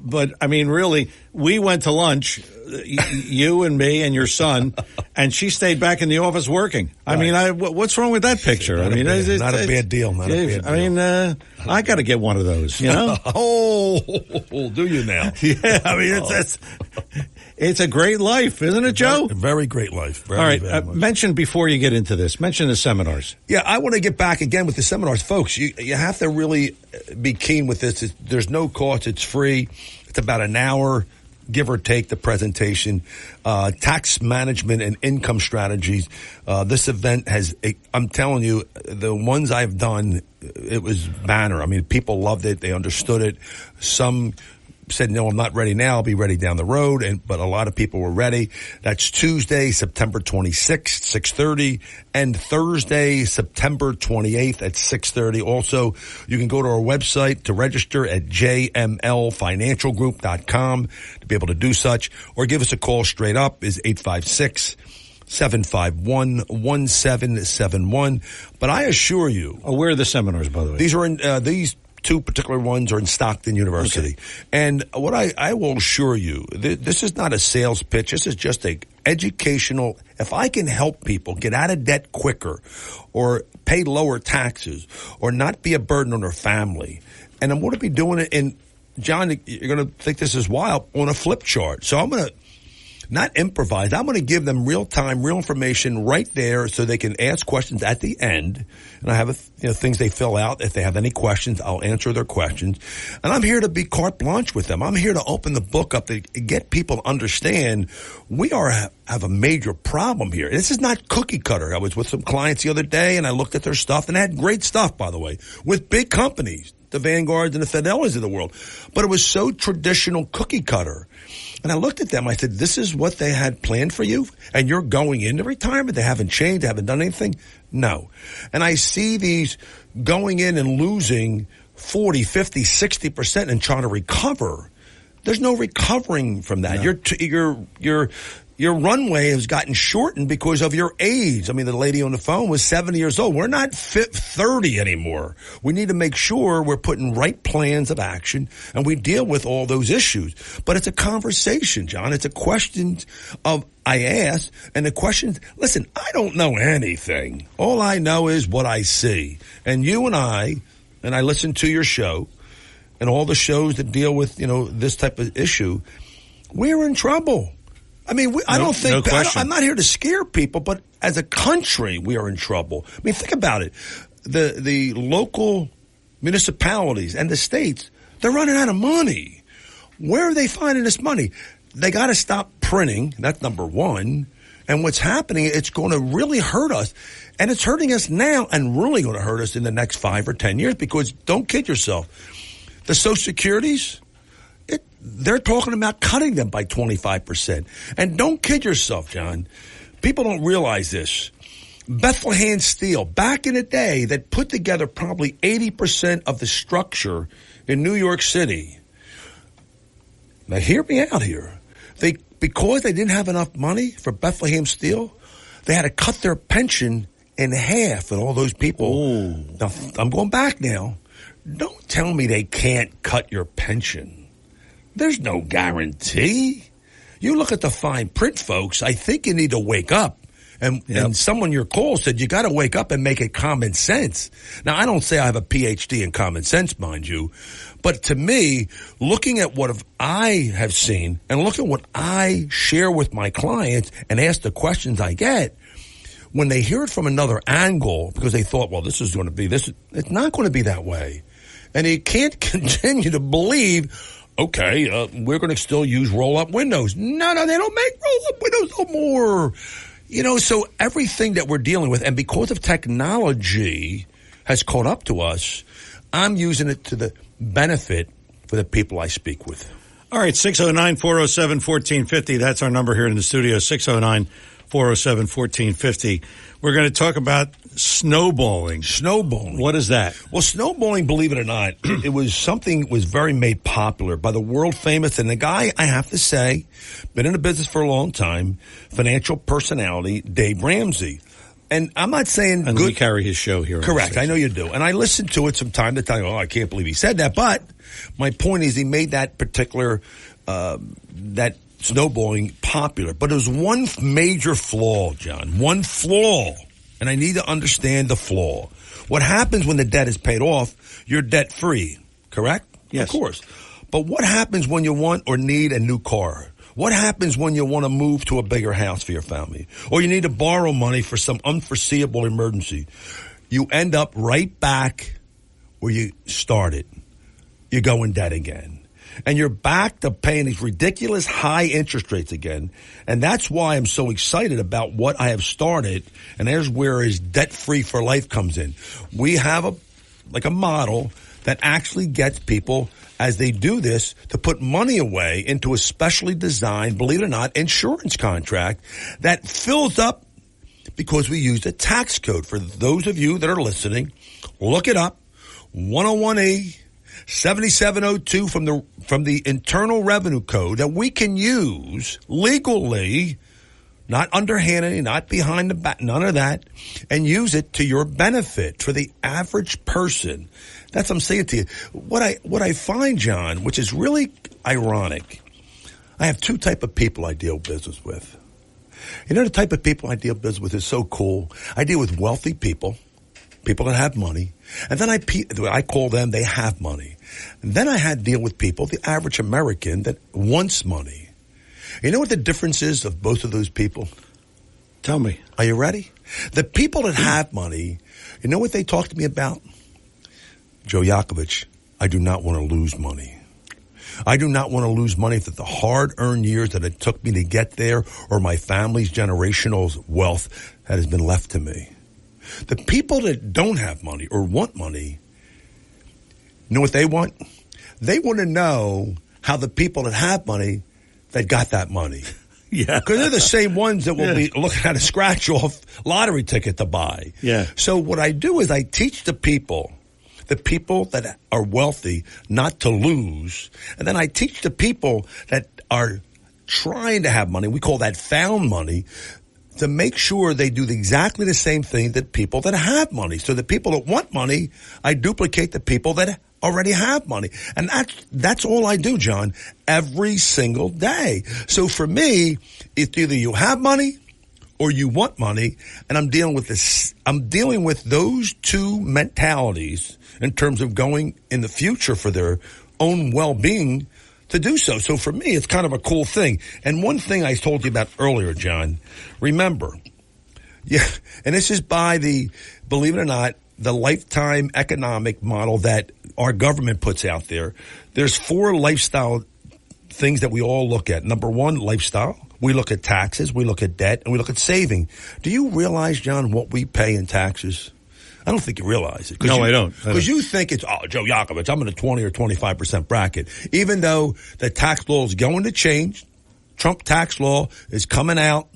But I mean, really, we went to lunch, you and me and your son, and she stayed back in the office working. I mean, what's wrong with that picture? Not a bad deal. I got to get one of those, you know? Oh, do you now? Yeah, I mean, it's a great life, isn't it, Joe? Very great life. All right, mention before you get into this, mention the seminars. Yeah, I want to get back again with the seminars. Folks, you have to really be keen with this. There's no cost. It's free. It's about an hour, give or take, the presentation. Tax management and income strategies. This event I'm telling you, the ones I've done, it was banner. I mean, people loved it. They understood it. Some said, no, I'm not ready now. I'll be ready down the road. But a lot of people were ready. That's Tuesday, September 26th, 6:30, and Thursday, September 28th at 6:30. Also, you can go to our website to register at jmlfinancialgroup.com to be able to do such, or give us a call straight up is 856-751-1771. But I assure you. Where are the seminars, by the way? These are in, these two particular ones are in Stockton University. Okay. And what I will assure you, this is not a sales pitch. This is just a educational. If I can help people get out of debt quicker or pay lower taxes or not be a burden on their family, and I'm going to be doing it in, John, you're going to think this is wild, on a flip chart. So not improvised. I'm going to give them real time, real information right there so they can ask questions at the end. And I have things they fill out. If they have any questions, I'll answer their questions. And I'm here to be carte blanche with them. I'm here to open the book up to get people to understand we have a major problem here. This is not cookie cutter. I was with some clients the other day and I looked at their stuff and they had great stuff, by the way, with big companies, the Vanguards and the Fidelis of the world. But it was so traditional cookie cutter. And I looked at them. I said, this is what they had planned for you? And you're going into retirement? They haven't changed? They haven't done anything? No. And I see these going in and losing 40, 50, 60% and trying to recover. There's no recovering from that. No. Your runway has gotten shortened because of your age. I mean, the lady on the phone was 70 years old. We're not 30 anymore. We need to make sure we're putting right plans of action and we deal with all those issues. But it's a conversation, John. It's a question I ask, and the questions, listen, I don't know anything. All I know is what I see. And you and I listen to your show and all the shows that deal with, this type of issue, we're in trouble. I mean, I'm not here to scare people, but as a country, we are in trouble. I mean, think about it. The local municipalities and the states, they're running out of money. Where are they finding this money? They got to stop printing. That's number one. And what's happening, it's going to really hurt us. And it's hurting us now and really going to hurt us in the next 5 or 10 years because don't kid yourself. The Social Securities, they're talking about cutting them by 25%. And don't kid yourself, John. People don't realize this. Bethlehem Steel, back in the day, that put together probably 80% of the structure in New York City. Now, hear me out here. Because they didn't have enough money for Bethlehem Steel, they had to cut their pension in half. And all those people. Ooh. Now, I'm going back now. Don't tell me they can't cut your pension. There's no guarantee. You look at the fine print, folks. I think you need to wake up. And someone your call said you got to wake up and make it common sense. Now, I don't say I have a PhD in common sense, mind you. But to me, looking at what I have seen and look at what I share with my clients and ask the questions I get, when they hear it from another angle, because they thought, well, this is going to be this, it's not going to be that way. And you can't continue to believe, okay, we're going to still use roll-up windows. No, they don't make roll-up windows no more. So everything that we're dealing with, and because of technology has caught up to us, I'm using it to the benefit for the people I speak with. All right, 609-407-1450. That's our number here in the studio, 609-407-1450. We're going to talk about snowballing. Snowballing. What is that? Well, snowballing, believe it or not, it was something that was very made popular by the world famous, and the guy, I have to say, been in the business for a long time, financial personality, Dave Ramsey. And I'm not saying and good. We carry his show here. Correct. I know you do. And I listen to it from time to time. Oh, I can't believe he said that. But my point is he made that particular, that snowballing popular. But there's one major flaw, John. One flaw. And I need to understand the flaw. What happens when the debt is paid off? You're debt free. Correct? Yes. Of course. But what happens when you want or need a new car? What happens when you want to move to a bigger house for your family? Or you need to borrow money for some unforeseeable emergency? You end up right back where you started. You go in debt again. And you're back to paying these ridiculous high interest rates again. And that's why I'm so excited about what I have started. And there's where his debt-free for life comes in. We have a model that actually gets people, as they do this, to put money away into a specially designed, believe it or not, insurance contract that fills up because we used a tax code. For those of you that are listening, look it up, 101A 7702 from the Internal Revenue Code that we can use legally, not underhandedly, not behind the back, none of that, and use it to your benefit for the average person. That's what I'm saying to you. What I find, John, which is really ironic, I have two type of people I deal business with. You know, the type of people I deal business with is so cool. I deal with wealthy people that have money, and then I call them, they have money. And then I had to deal with people, the average American, that wants money. You know what the difference is of both of those people? Tell me. Are you ready? The people that have money, you know what they talk to me about? Joe Yakovich, I do not want to lose money. I do not want to lose money for the hard-earned years that it took me to get there or my family's generational wealth that has been left to me. The people that don't have money or want money, you know what they want? They want to know how the people that have money that got that money. Yeah. Because they're the same ones that will be looking at a scratch-off lottery ticket to buy. Yeah. So what I do is I teach the people that are wealthy not to lose. And then I teach the people that are trying to have money, we call that found money, to make sure they do exactly the same thing that people that have money. So the people that want money, I duplicate the people that already have money. And that's all I do, John, every single day. So for me, it's either you have money or you want money, and I'm dealing with this. I'm dealing with those two mentalities in terms of going in the future for their own well-being to do so. So for me, it's kind of a cool thing. And one thing I told you about earlier, John, remember, and this is by believe it or not, the lifetime economic model that our government puts out there. There's 4 lifestyle things that we all look at. Number 1, lifestyle. We look at taxes, we look at debt, and we look at saving. Do you realize, John, what we pay in taxes? I don't think you realize it. No, I don't. Because you think it's, Joe Yakovich, I'm in a 20 or 25% bracket. Even though the tax law is going to change, Trump tax law is coming out,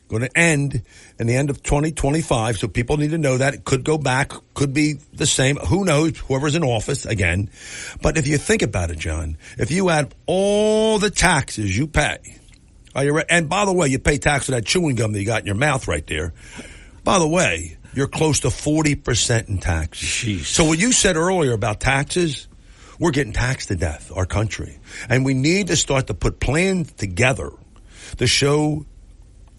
going to end in the end of 2025. So people need to know that. It could go back, could be the same. Who knows? Whoever's in office again. But if you think about it, John, if you add all the taxes you pay, and by the way, you pay tax for that chewing gum that you got in your mouth right there. By the way, you're close to 40% in taxes. Jeez. So what you said earlier about taxes, we're getting taxed to death, our country. And we need to start to put plans together to show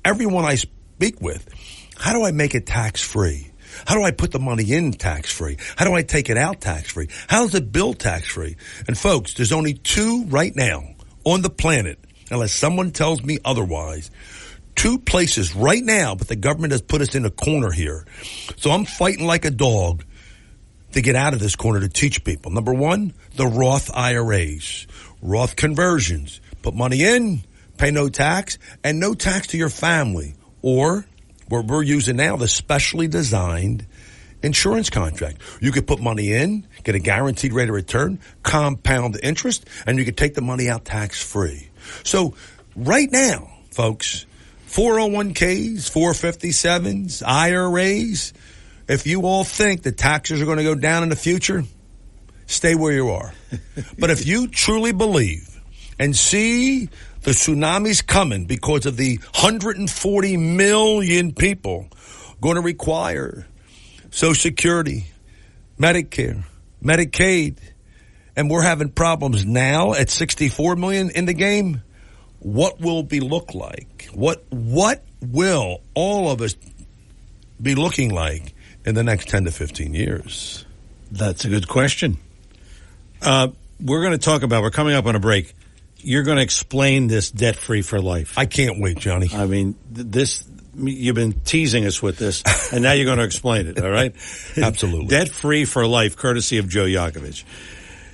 everyone I speak with, how do I make it tax-free? How do I put the money in tax-free? How do I take it out tax-free? How does it build tax-free? And folks, there's only 2 right now on the planet, unless someone tells me otherwise, 2 places right now, but the government has put us in a corner here. So I'm fighting like a dog to get out of this corner to teach people. Number 1, the Roth IRAs, Roth conversions. Put money in, pay no tax, and no tax to your family. Or what we're using now, the specially designed insurance contract. You could put money in, get a guaranteed rate of return, compound interest, and you could take the money out tax-free. So right now, folks, 401ks, 457s, IRAs, if you all think the taxes are going to go down in the future, stay where you are. But if you truly believe and see the tsunami's coming because of the 140 million people going to require Social Security, Medicare, Medicaid, and we're having problems now at 64 million in the game, what will it look like? What will all of us be looking like in the next 10 to 15 years? That's a good question. We're going to talk about, we're coming up on a break. You're going to explain this debt-free for life. I can't wait, Johnny. I mean, you've been teasing us with this, and now you're going to explain it, all right? Absolutely. Debt-free for life, courtesy of Joe Yakovich.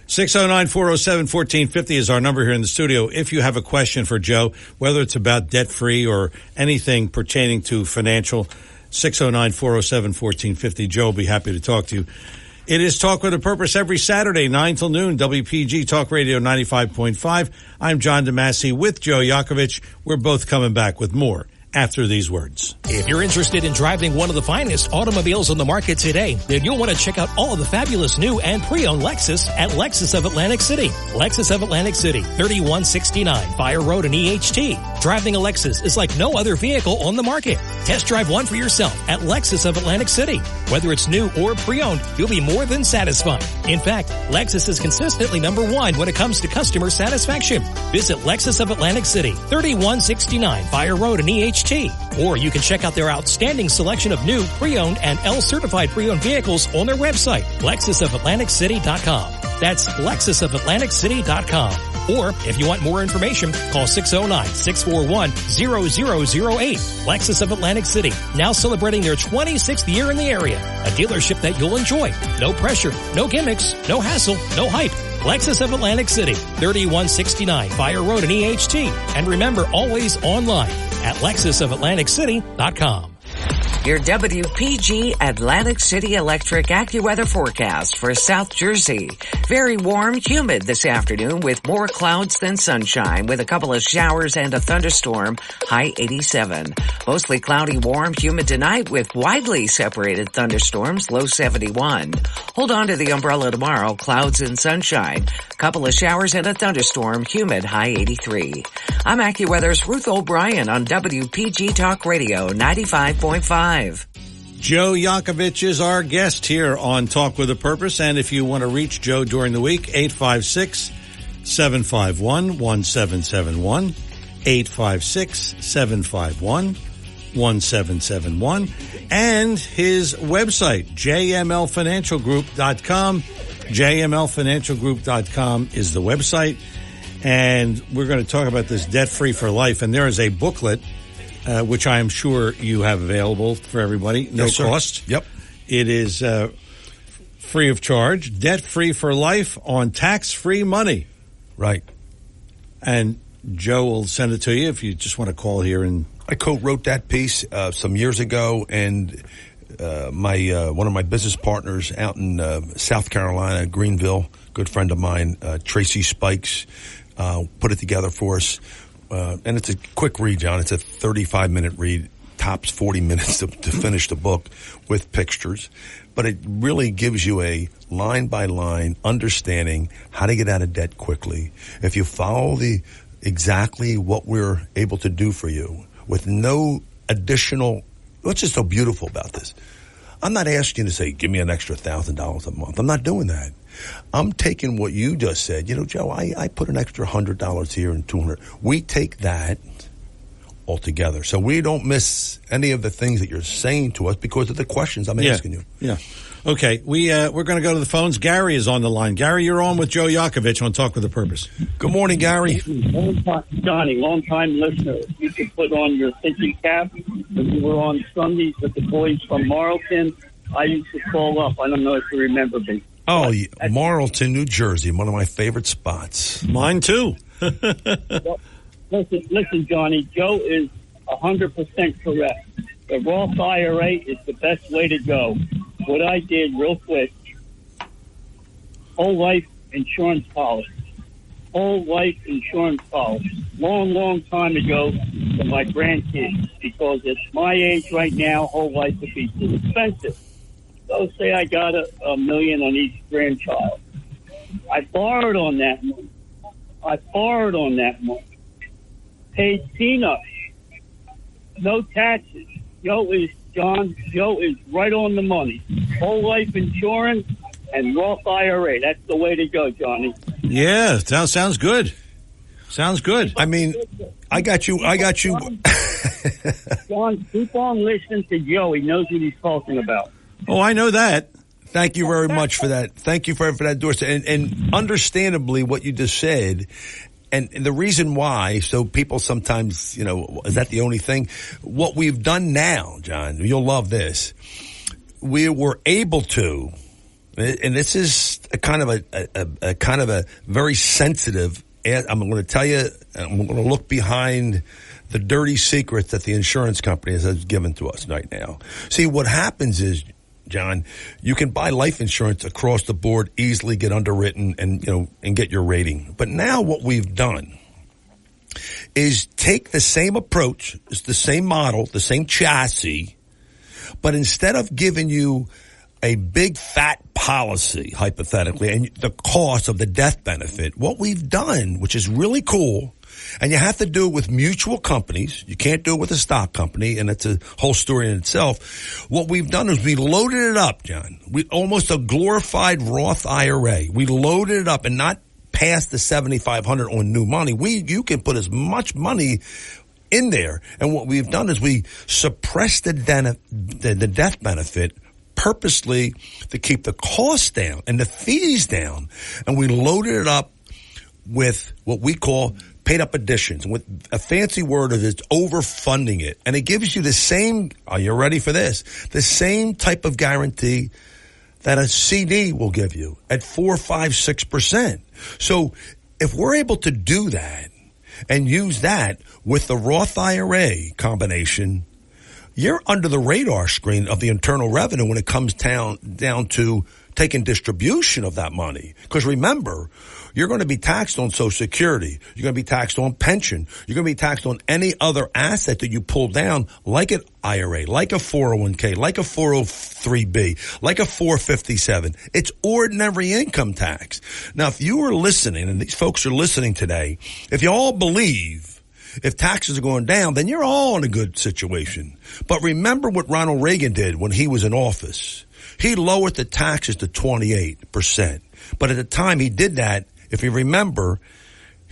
609-407-1450 is our number here in the studio. If you have a question for Joe, whether it's about debt-free or anything pertaining to financial, 609-407-1450. Joe will be happy to talk to you. It is Talk with a Purpose every Saturday, 9 till noon, WPG Talk Radio 95.5. I'm John DeMasi with Joe Yakovich. We're both coming back with more after these words. If you're interested in driving one of the finest automobiles on the market today, then you'll want to check out all of the fabulous new and pre-owned Lexus at Lexus of Atlantic City. Lexus of Atlantic City, 3169 Fire Road in EHT. Driving a Lexus is like no other vehicle on the market. Test drive one for yourself at Lexus of Atlantic City. Whether it's new or pre-owned, you'll be more than satisfied. In fact, Lexus is consistently number 1 when it comes to customer satisfaction. Visit Lexus of Atlantic City, 3169 Fire Road in EHT. Or you can check out their outstanding selection of new, pre-owned, and L-certified pre-owned vehicles on their website, LexusofAtlanticCity.com. That's LexusofAtlanticCity.com. Or if you want more information, call 609-641-0008. Lexus of Atlantic City, now celebrating their 26th year in the area. A dealership that you'll enjoy. No pressure, no gimmicks, no hassle, no hype. Lexus of Atlantic City, 3169 Fire Road in EHT. And remember, always online at lexusofatlanticcity.com. Your WPG Atlantic City Electric AccuWeather forecast for South Jersey. Very warm, humid this afternoon with more clouds than sunshine with a couple of showers and a thunderstorm, high 87. Mostly cloudy, warm, humid tonight with widely separated thunderstorms, low 71. Hold on to the umbrella tomorrow, clouds and sunshine. Couple of showers and a thunderstorm, humid, high 83. I'm AccuWeather's Ruth O'Brien on WPG Talk Radio 95.5. Joe Yakovich is our guest here on Talk with a Purpose. And if you want to reach Joe during the week, 856-751-1771, 856-751-1771, and his website, jmlfinancialgroup.com. jmlfinancialgroup.com is the website. And we're going to talk about this debt-free for life. And there is a booklet which I am sure you have available for everybody. No cost. Yep. It is free of charge. Debt-free for life on tax-free money. Right. And Joe will send it to you if you just want to call here. And I co-wrote that piece some years ago, and one of my business partners out in South Carolina, Greenville, good friend of mine, Tracy Spikes, put it together for us. And it's a quick read, John. It's a 35-minute read, tops 40 minutes to finish the book with pictures. But it really gives you a line-by-line understanding how to get out of debt quickly. If you follow exactly what we're able to do for you with no additional – what's just so beautiful about this? I'm not asking you to say, give me an extra $1,000 a month. I'm not doing that. I'm taking what you just said. You know, Joe, I put an extra $100 here and $200. We take that altogether. So we don't miss any of the things that you're saying to us because of the questions I'm asking you. Yeah. Okay. We're going to go to the phones. Gary is on the line. Gary, you're on with Joe Yakovich on Talk with a Purpose. Good morning, Gary. Johnny, long-time listener. You could put on your thinking cap when you were on Sundays with the boys from Marlton. I used to call up. I don't know if you remember me. Oh, Marlton, New Jersey, one of my favorite spots. Mine too. Listen, Johnny, Joe is 100% correct. The Roth IRA is the best way to go. What I did real quick, whole life insurance policy. Whole life insurance policy. Long time ago for my grandkids, because at my age right now, whole life would be too expensive. So say I got $1 million on each grandchild. I borrowed on that money. Paid peanuts. No taxes. Joe is right on the money. Whole life insurance and Roth IRA. That's the way to go, Johnny. Yeah, sounds good. Sounds good. I mean, I got you. John, keep on listening to Joe. He knows what he's talking about. Oh, I know that. Thank you very much for that. Thank you for that endorsement. And understandably, what you just said, and the reason why, so people sometimes, you know, is that the only thing? What we've done now, John, you'll love this. We were able to, and this is a kind of a very sensitive. I'm going to tell you, I'm going to look behind the dirty secrets that the insurance company has given to us right now. See, what happens is, John, you can buy life insurance across the board, easily get underwritten and get your rating. But now what we've done is take the same approach, it's the same model, the same chassis, but instead of giving you a big fat policy, hypothetically, and the cost of the death benefit, what we've done, which is really cool, and you have to do it with mutual companies. You can't do it with a stock company, and it's a whole story in itself. What we've done is we loaded it up, John. We almost a glorified Roth IRA. We loaded it up and not past the $7,500 on new money. You can put as much money in there. And what we've done is we suppressed the death benefit purposely to keep the costs down and the fees down. And we loaded it up with what we call paid-up additions. With a fancy word of it's overfunding it. And it gives you the same, are you ready for this? The same type of guarantee that a CD will give you at 4, 5, 6%. So if we're able to do that and use that with the Roth IRA combination, you're under the radar screen of the Internal Revenue when it comes down to taking distribution of that money. Because remember, you're going to be taxed on Social Security. You're going to be taxed on pension. You're going to be taxed on any other asset that you pull down, like an IRA, like a 401k, like a 403b, like a 457. It's ordinary income tax. Now, if you are listening, and these folks are listening today, if you all believe if taxes are going down, then you're all in a good situation. But remember what Ronald Reagan did when he was in office. He lowered the taxes to 28%. But at the time he did that, if you remember,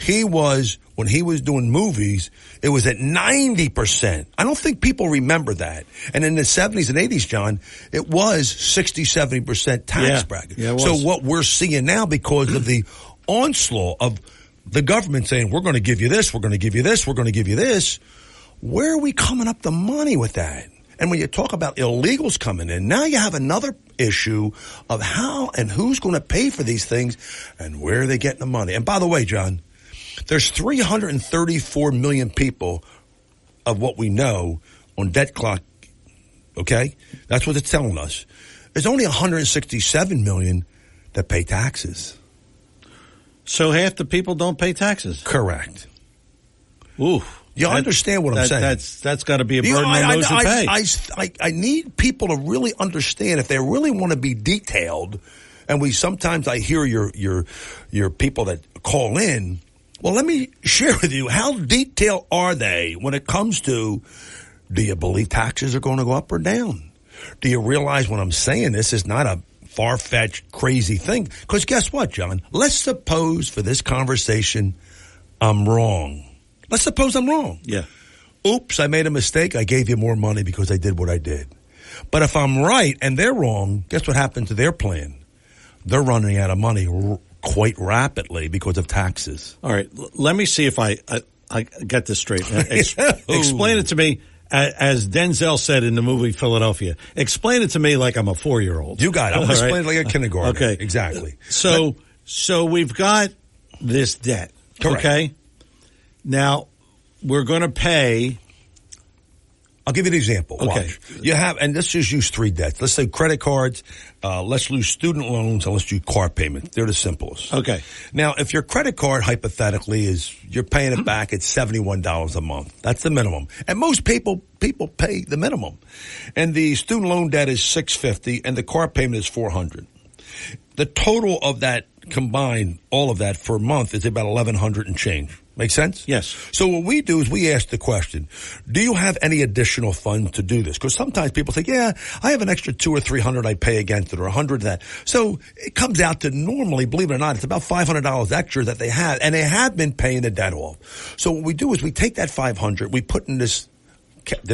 when he was doing movies, it was at 90%. I don't think people remember that. And in the 70s and 80s, John, it was 60, 70% tax bracket. Yeah, it was. So what we're seeing now, because of the onslaught of the government saying, we're going to give you this, we're going to give you this, we're going to give you this, where are we coming up the money with that? And when you talk about illegals coming in, now you have another issue of how and who's going to pay for these things and where are they getting the money. And by the way, John, there's 334 million people of what we know on debt clock, okay? That's what it's telling us. There's only 167 million that pay taxes. So half the people don't pay taxes? Correct. Ooh. You understand what I'm saying? That's got to be a burden on those who pay. I need people to really understand if they really want to be detailed. And I hear your people that call in. Well, let me share with you, how detailed are they when it comes to, do you believe taxes are going to go up or down? Do you realize when I'm saying this is not a far-fetched, crazy thing? Because guess what, John? Let's suppose for this conversation I'm wrong. Let's suppose I'm wrong. Yeah. Oops, I made a mistake. I gave you more money because I did what I did. But if I'm right and they're wrong, guess what happened to their plan? They're running out of money quite rapidly because of taxes. All right. Let me see if I get this straight. Explain it to me, as Denzel said in the movie Philadelphia. Explain it to me like I'm a 4-year-old. You got it. I'm going to explain it like a kindergarten. Okay. Exactly. So we've got this debt. Correct. Okay. Now, we're going to pay. I'll give you an example. Okay. Watch. You have, and let's just use 3 debts. Let's say credit cards, let's lose student loans, and let's do car payments. They're the simplest. Okay. Now, if your credit card, hypothetically, you're paying it back at $71 a month. That's the minimum. And most people pay the minimum. And the student loan debt is $650, and the car payment is $400. The total of that combined, all of that for a month, is about $1,100 and change. Make sense? Yes. So what we do is we ask the question, do you have any additional funds to do this? Because sometimes people think, yeah, I have an extra $200 or $300 I pay against it, or $100 of that. So it comes out to normally, believe it or not, it's about $500 extra that they have, and they have been paying the debt off. So what we do is we take that $500, we put in this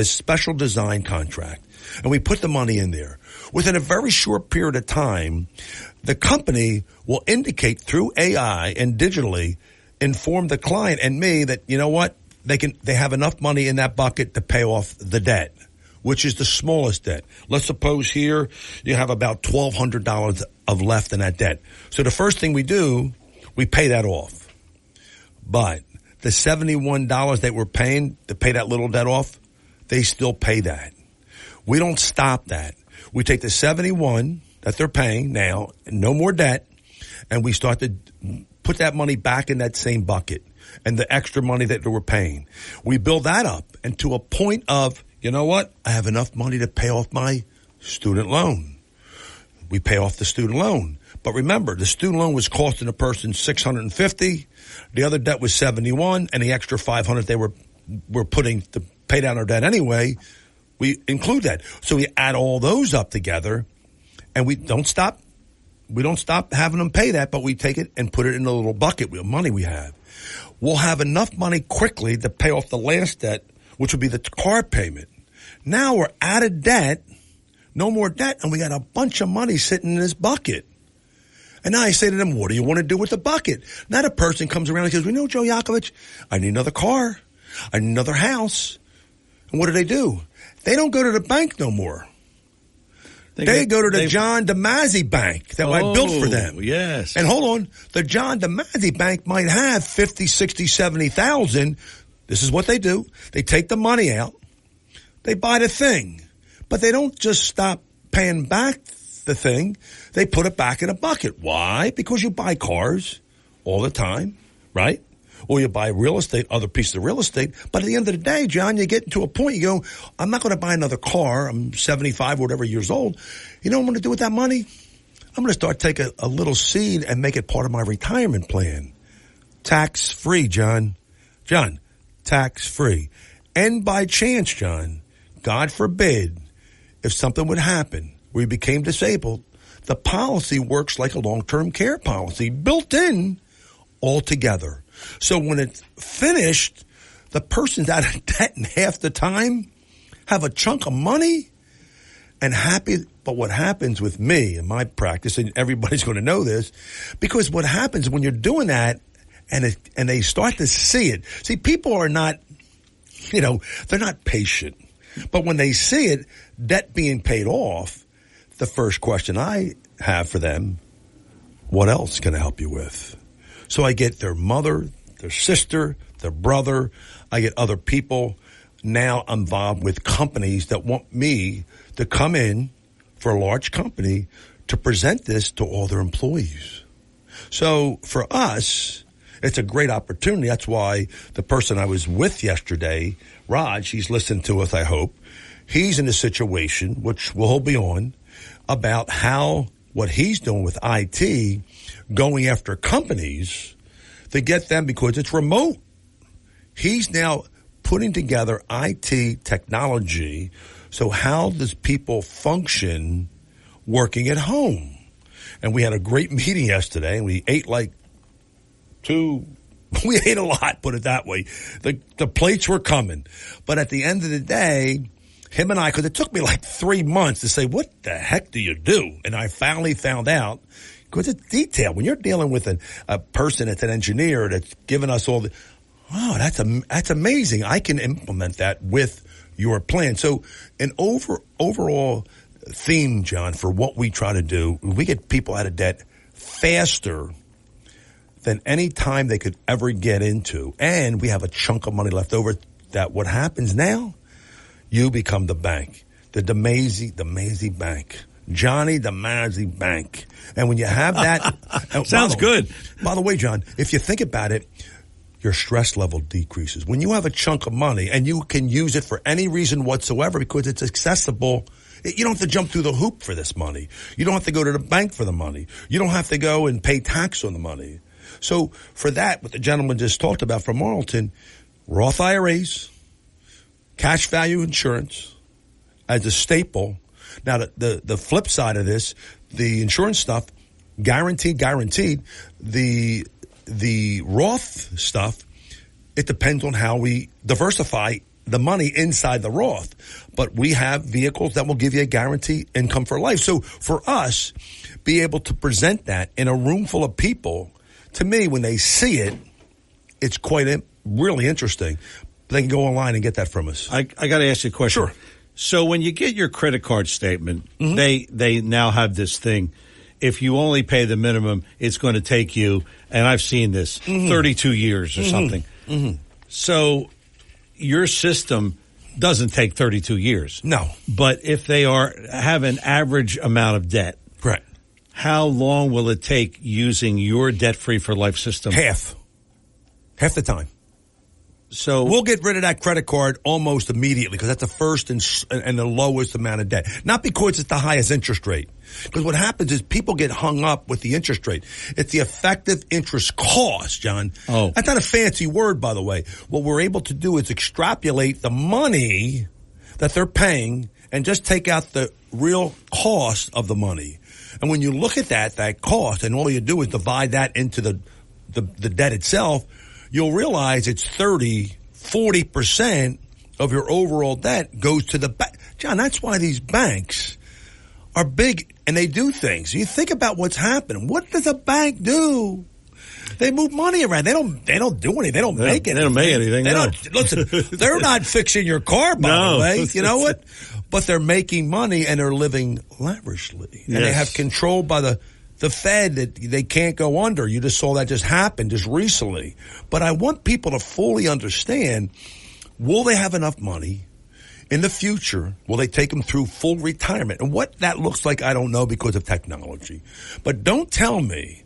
special design contract, and we put the money in there. Within a very short period of time, the company will indicate through AI and digitally inform the client and me that, you know what, they have enough money in that bucket to pay off the debt, which is the smallest debt. Let's suppose here you have about $1,200 of left in that debt. So the first thing we do, we pay that off. But the $71 that we're paying to pay that little debt off, they still pay that. We don't stop that. We take the $71 that they're paying now, no more debt, and we start to put that money back in that same bucket and the extra money that they were paying. We build that up, and to a point of, you know what, I have enough money to pay off my student loan. We pay off the student loan. But remember, the student loan was costing a person $650. The other debt was $71, and the extra $500 they were putting to pay down our debt anyway, we include that. So we add all those up together, and we don't stop. We don't stop having them pay that, but we take it and put it in a little bucket of money we have. We'll have enough money quickly to pay off the last debt, which would be the car payment. Now we're out of debt, no more debt, and we got a bunch of money sitting in this bucket. And now I say to them, what do you want to do with the bucket? Now the person comes around and says, Joe Yakovich, I need another car. I need another house. And what do? They don't go to the bank no more. They go to the John DeMasi Bank that I built for them. Yes. And hold on, the John DeMasi Bank might have 50, 60, 70,000. This is what they do. They take the money out. They buy the thing. But they don't just stop paying back the thing. They put it back in a bucket. Why? Because you buy cars all the time, right? Or you buy real estate, other pieces of real estate. But at the end of the day, John, you get to a point, you go, I'm not going to buy another car. I'm 75 or whatever years old. You know what I'm going to do with that money? I'm going to start taking a little seed and make it part of my retirement plan. Tax-free, John. John, tax-free. And by chance, John, God forbid, if something would happen where you became disabled, the policy works like a long-term care policy, built in altogether. So when it's finished, the person's out of debt in half the time, have a chunk of money, and happy. But what happens with me in my practice, and everybody's going to know this, because what happens when you're doing that and they start to see it. See, people are not, they're not patient. But when they see it, debt being paid off, the first question I have for them, what else can I help you with? So I get their mother, their sister, their brother. I get other people now involved with companies that want me to come in for a large company to present this to all their employees. So for us, it's a great opportunity. That's why the person I was with yesterday, Raj, he's listened to us, I hope. He's in a situation, which we'll be on, about how what he's doing with IT, going after companies to get them, because it's remote. He's now putting together IT technology. So how does people function working at home? And we had a great meeting yesterday, and we ate we ate a lot, put it that way. The plates were coming. But at the end of the day, him and I, because it took me 3 months to say, what the heck do you do? And I finally found out, because it's detailed. When you're dealing with a person that's an engineer that's giving us all wow, that's amazing. I can implement that with your plan. So an overall theme, John, for what we try to do, we get people out of debt faster than any time they could ever get into. And we have a chunk of money left over that what happens now, you become the bank, the DeMasi Bank. Johnny DeMasi Bank. And when you have that... Sounds good. By the way, John, if you think about it, your stress level decreases. When you have a chunk of money and you can use it for any reason whatsoever because it's accessible, you don't have to jump through the hoop for this money. You don't have to go to the bank for the money. You don't have to go and pay tax on the money. So for that, what the gentleman just talked about from Marlton, Roth IRAs, cash value insurance as a staple. Now, the flip side of this, the insurance stuff, guaranteed. The Roth stuff, it depends on how we diversify the money inside the Roth. But we have vehicles that will give you a guaranteed income for life. So for us, be able to present that in a room full of people, to me, when they see it, it's quite really interesting. They can go online and get that from us. I got to ask you a question. Sure. So when you get your credit card statement, they now have this thing. If you only pay the minimum, it's going to take you, and I've seen this, 32 years or something. So your system doesn't take 32 years. No. But if they have an average amount of debt, right? How long will it take using your debt-free for life system? Half the time. So we'll get rid of that credit card almost immediately because that's the first and the lowest amount of debt. Not because it's the highest interest rate. Because what happens is people get hung up with the interest rate. It's the effective interest cost, John. Oh. That's not a fancy word, by the way. What we're able to do is extrapolate the money that they're paying and just take out the real cost of the money. And when you look at that cost, and all you do is divide that into the debt itself, you'll realize it's 40% of your overall debt goes to the bank. John, that's why these banks are big and they do things. You think about what's happening. What does a bank do? They move money around. They don't do anything. They don't make anything. They don't make anything. They no. don't, listen, they're not fixing your car, by the way. You know what? But they're making money and they're living lavishly. And they have control by the Fed that they can't go under. You just saw that just happen just recently. But I want people to fully understand, will they have enough money in the future? Will they take them through full retirement? And what that looks like, I don't know because of technology. But don't tell me,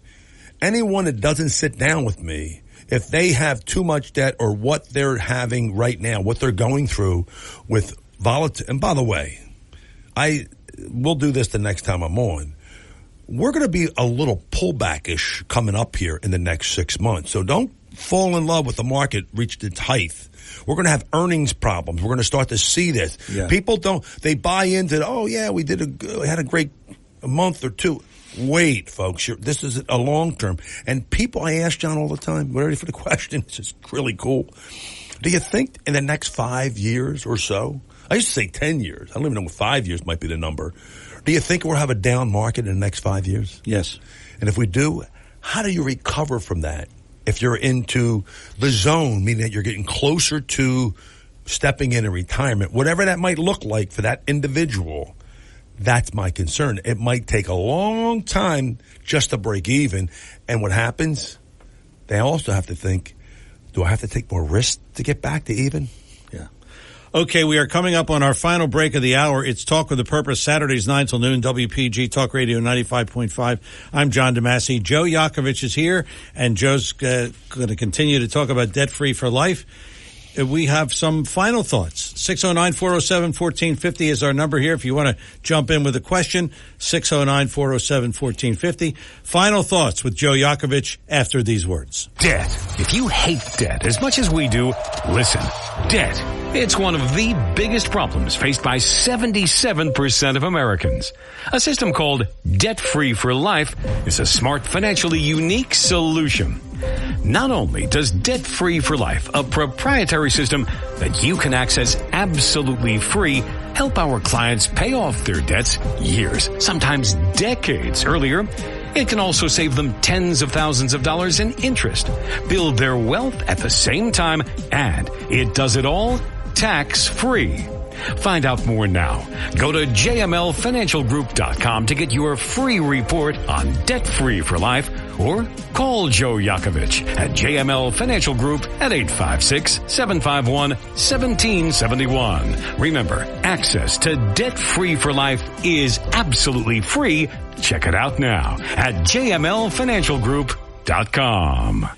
anyone that doesn't sit down with me, if they have too much debt or what they're having right now, what they're going through with volatility. And by the way, we'll do this the next time I'm on. We're going to be a little pullback-ish coming up here in the next 6 months. So don't fall in love with the market reached its height. We're going to have earnings problems. We're going to start to see this. Yeah. People they buy into, we had a great month or two. Wait, folks, this is a long term. And people, I ask John all the time, we're ready for the question. It's just really cool. Do you think in the next 5 years or so, I used to say 10 years. I don't even know if 5 years might be the number. Do you think we'll have a down market in the next 5 years? Yes. And if we do, how do you recover from that? If you're into the zone, meaning that you're getting closer to stepping into retirement, whatever that might look like for that individual, that's my concern. It might take a long time just to break even. And what happens, they also have to think, do I have to take more risk to get back to even? Yeah. Okay, we are coming up on our final break of the hour. It's Talk with a Purpose, Saturdays 9 till noon, WPG Talk Radio 95.5. I'm John DeMasi. Joe Yakovich is here, and Joe's going to continue to talk about debt-free for life. We have some final thoughts. 609-407-1450 is our number here if you want to jump in with a question. 609-407-1450. Final thoughts with Joe Yakovich after these words. Debt. If you hate debt as much as we do, listen. Debt. It's one of the biggest problems faced by 77% of Americans. A system called Debt Free for Life is a smart, financially unique solution. Not only does Debt Free for Life, a proprietary system that you can access absolutely free, help our clients pay off their debts years, sometimes decades earlier, it can also save them tens of thousands of dollars in interest, build their wealth at the same time, and it does it all tax-free. Find out more now. Go to jmlfinancialgroup.com to get your free report on Debt Free for Life, or call Joe Yakovich at JML Financial Group at 856-751-1771. Remember, access to Debt Free for Life is absolutely free. Check it out now at jmlfinancialgroup.com.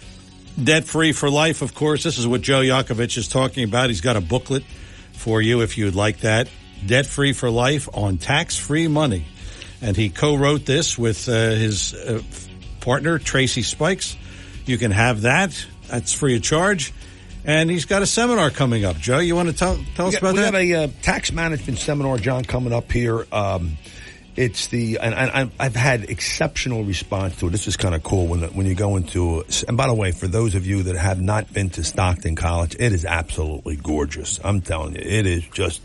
Debt Free for Life, of course. This is what Joe Yakovich is talking about. He's got a booklet for you if you would like that. Debt Free for Life on tax-free money. And he co-wrote this with his partner, Tracy Spikes. You can have that. That's free of charge. And he's got a seminar coming up. Joe, you want to tell us about that? We have a tax management seminar, John, coming up here. I've had exceptional response to it. This is kind of cool when you go into, and by the way, for those of you that have not been to Stockton College, it is absolutely gorgeous. I'm telling you, it is just,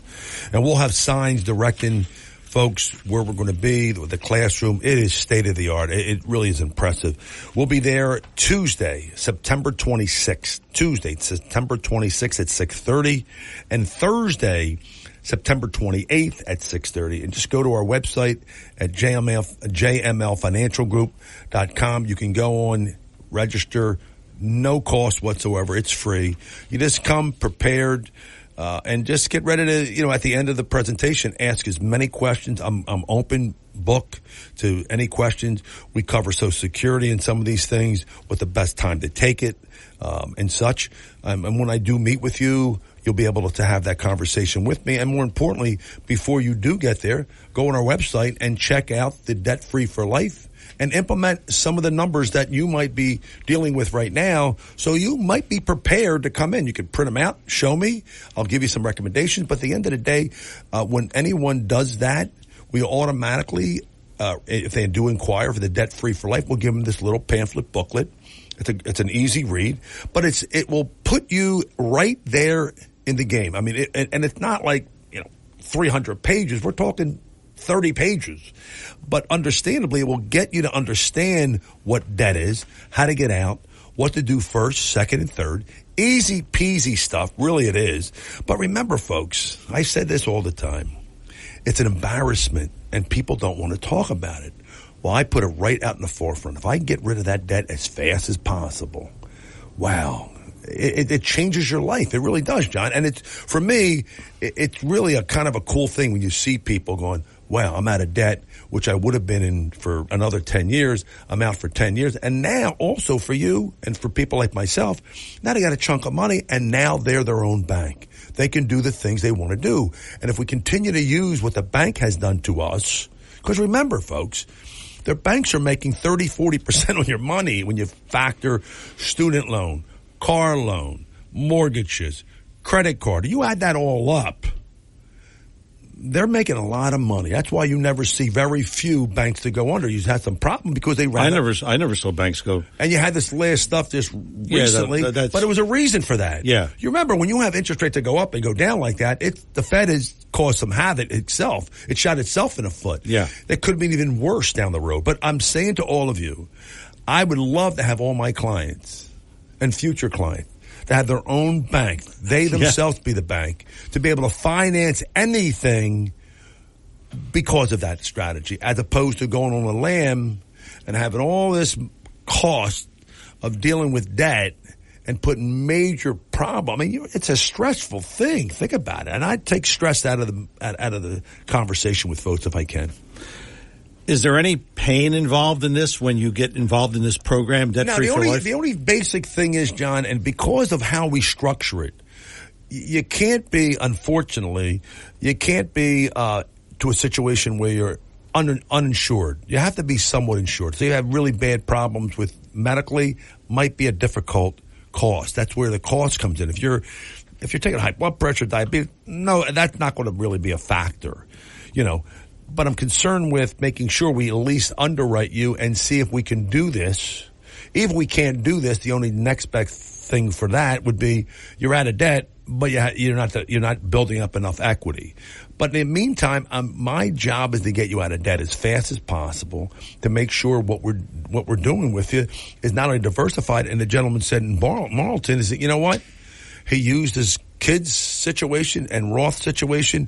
and we'll have signs directing folks where we're going to be, the classroom. It is state of the art. It really is impressive. We'll be there Tuesday, September 26th. Tuesday, September 26th at 6:30, and Thursday, September 28th at 6:30. And just go to our website at jmlfinancialgroup.com. You can go on, register, no cost whatsoever. It's free. You just come prepared, and just get ready to, at the end of the presentation, ask as many questions. I'm open book to any questions. We cover Social Security and some of these things, what the best time to take it, and such. And when I do meet with you, you'll be able to have that conversation with me. And more importantly, before you do get there, go on our website and check out the Debt Free for Life and implement some of the numbers that you might be dealing with right now. So you might be prepared to come in. You can print them out, show me. I'll give you some recommendations. But at the end of the day, when anyone does that, we automatically, if they do inquire for the Debt Free for Life, we'll give them this little pamphlet booklet. It's an easy read, but it will put you right there in the game. I mean, and it's not like, 300 pages. We're talking 30 pages. But understandably, it will get you to understand what debt is, how to get out, what to do first, second, and third. Easy peasy stuff, really it is. But remember, folks, I said this all the time. It's an embarrassment, and people don't want to talk about it. Well, I put it right out in the forefront. If I can get rid of that debt as fast as possible, wow, it changes your life. It really does, John. And it's, for me, it's really a kind of a cool thing when you see people going, wow, I'm out of debt, which I would have been in for another 10 years. I'm out for 10 years. And now also for you and for people like myself, now they got a chunk of money and now they're their own bank. They can do the things they want to do. And if we continue to use what the bank has done to us, because remember, folks, their banks are making 30, 40% on your money when you factor student loan, car loan, mortgages, credit card. You add that all up, they're making a lot of money. That's why you never see very few banks that go under. You had some problem because they ran. I never saw banks go. And you had this last stuff just recently, but it was a reason for that. Yeah. You remember when you have interest rates that go up and go down like that, the Fed has caused some havoc itself. It shot itself in the foot. Yeah. It could have been even worse down the road. But I'm saying to all of you, I would love to have all my clients and future clients to have their own bank, they themselves be the bank, to be able to finance anything because of that strategy, as opposed to going on a lamb and having all this cost of dealing with debt and putting major problem. I mean, it's a stressful thing. Think about it. And I'd take stress out of the conversation with folks if I can. Is there any pain involved in this when you get involved in this program, Debt Free for Life? The only basic thing is, John, and because of how we structure it, you can't be, unfortunately, to a situation where you're uninsured. You have to be somewhat insured. So you have really bad problems with medically, might be a difficult cost. That's where the cost comes in. If you're taking high blood pressure, diabetes, no, that's not going to really be a factor, But I'm concerned with making sure we at least underwrite you and see if we can do this. If we can't do this, the only next best thing for that would be you're out of debt, but you're not building up enough equity. But in the meantime, my job is to get you out of debt as fast as possible to make sure what we're doing with you is not only diversified. And the gentleman said in Marlton is that, you know what? He used his kids' situation and Roth situation.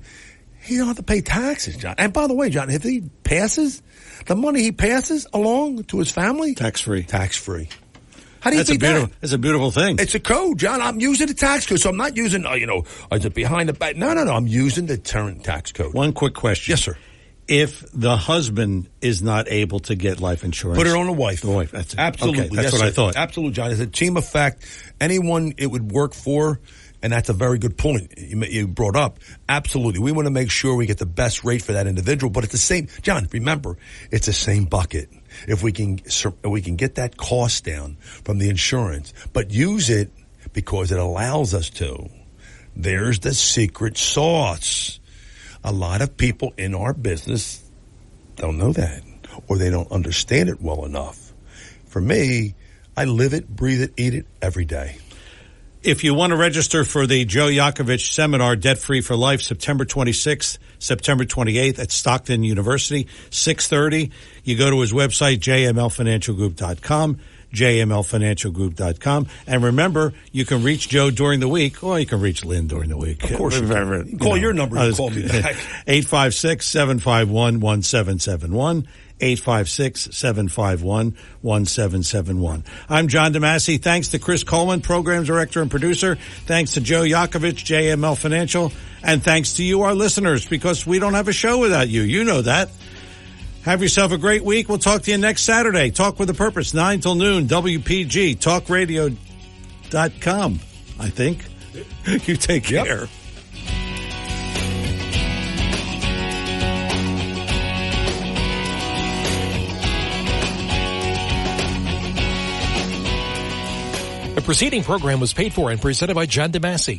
He don't have to pay taxes, John. And by the way, John, if he passes, the money he passes along to his family, tax-free. Tax-free. How do you think that? It's a beautiful thing. It's a code, John. I'm using the tax code, so I'm not using, is it behind the back? No. I'm using the current tax code. One quick question. Yes, sir. If the husband is not able to get life insurance, put it on the wife. The wife. That's it. Absolutely. Okay, that's what I thought. Absolutely, John. It's a team effect. Anyone it would work for. And that's a very good point you brought up. Absolutely. We want to make sure we get the best rate for that individual. But it's the same, John, remember, it's the same bucket. If we can get that cost down from the insurance, but use it because it allows us to. There's the secret sauce. A lot of people in our business don't know that, or they don't understand it well enough. For me, I live it, breathe it, eat it every day. If you want to register for the Joe Yakovich Seminar, Debt Free for Life, September 26th, September 28th at Stockton University, 6:30, you go to his website, jmlfinancialgroup.com, jmlfinancialgroup.com. And remember, you can reach Joe during the week, or you can reach Lynn during the week. Of course. Call your number and call me back. 856-751-1771. 856-751-1771. I'm John DeMasi. Thanks to Chris Coleman, Program Director and Producer. Thanks to Joe Yakovich, JML Financial. And thanks to you, our listeners, because we don't have a show without you. You know that. Have yourself a great week. We'll talk to you next Saturday. Talk with a Purpose, 9 till noon, WPG, talkradio.com, I think. You take care. Yep. The preceding program was paid for and presented by John DeMasi.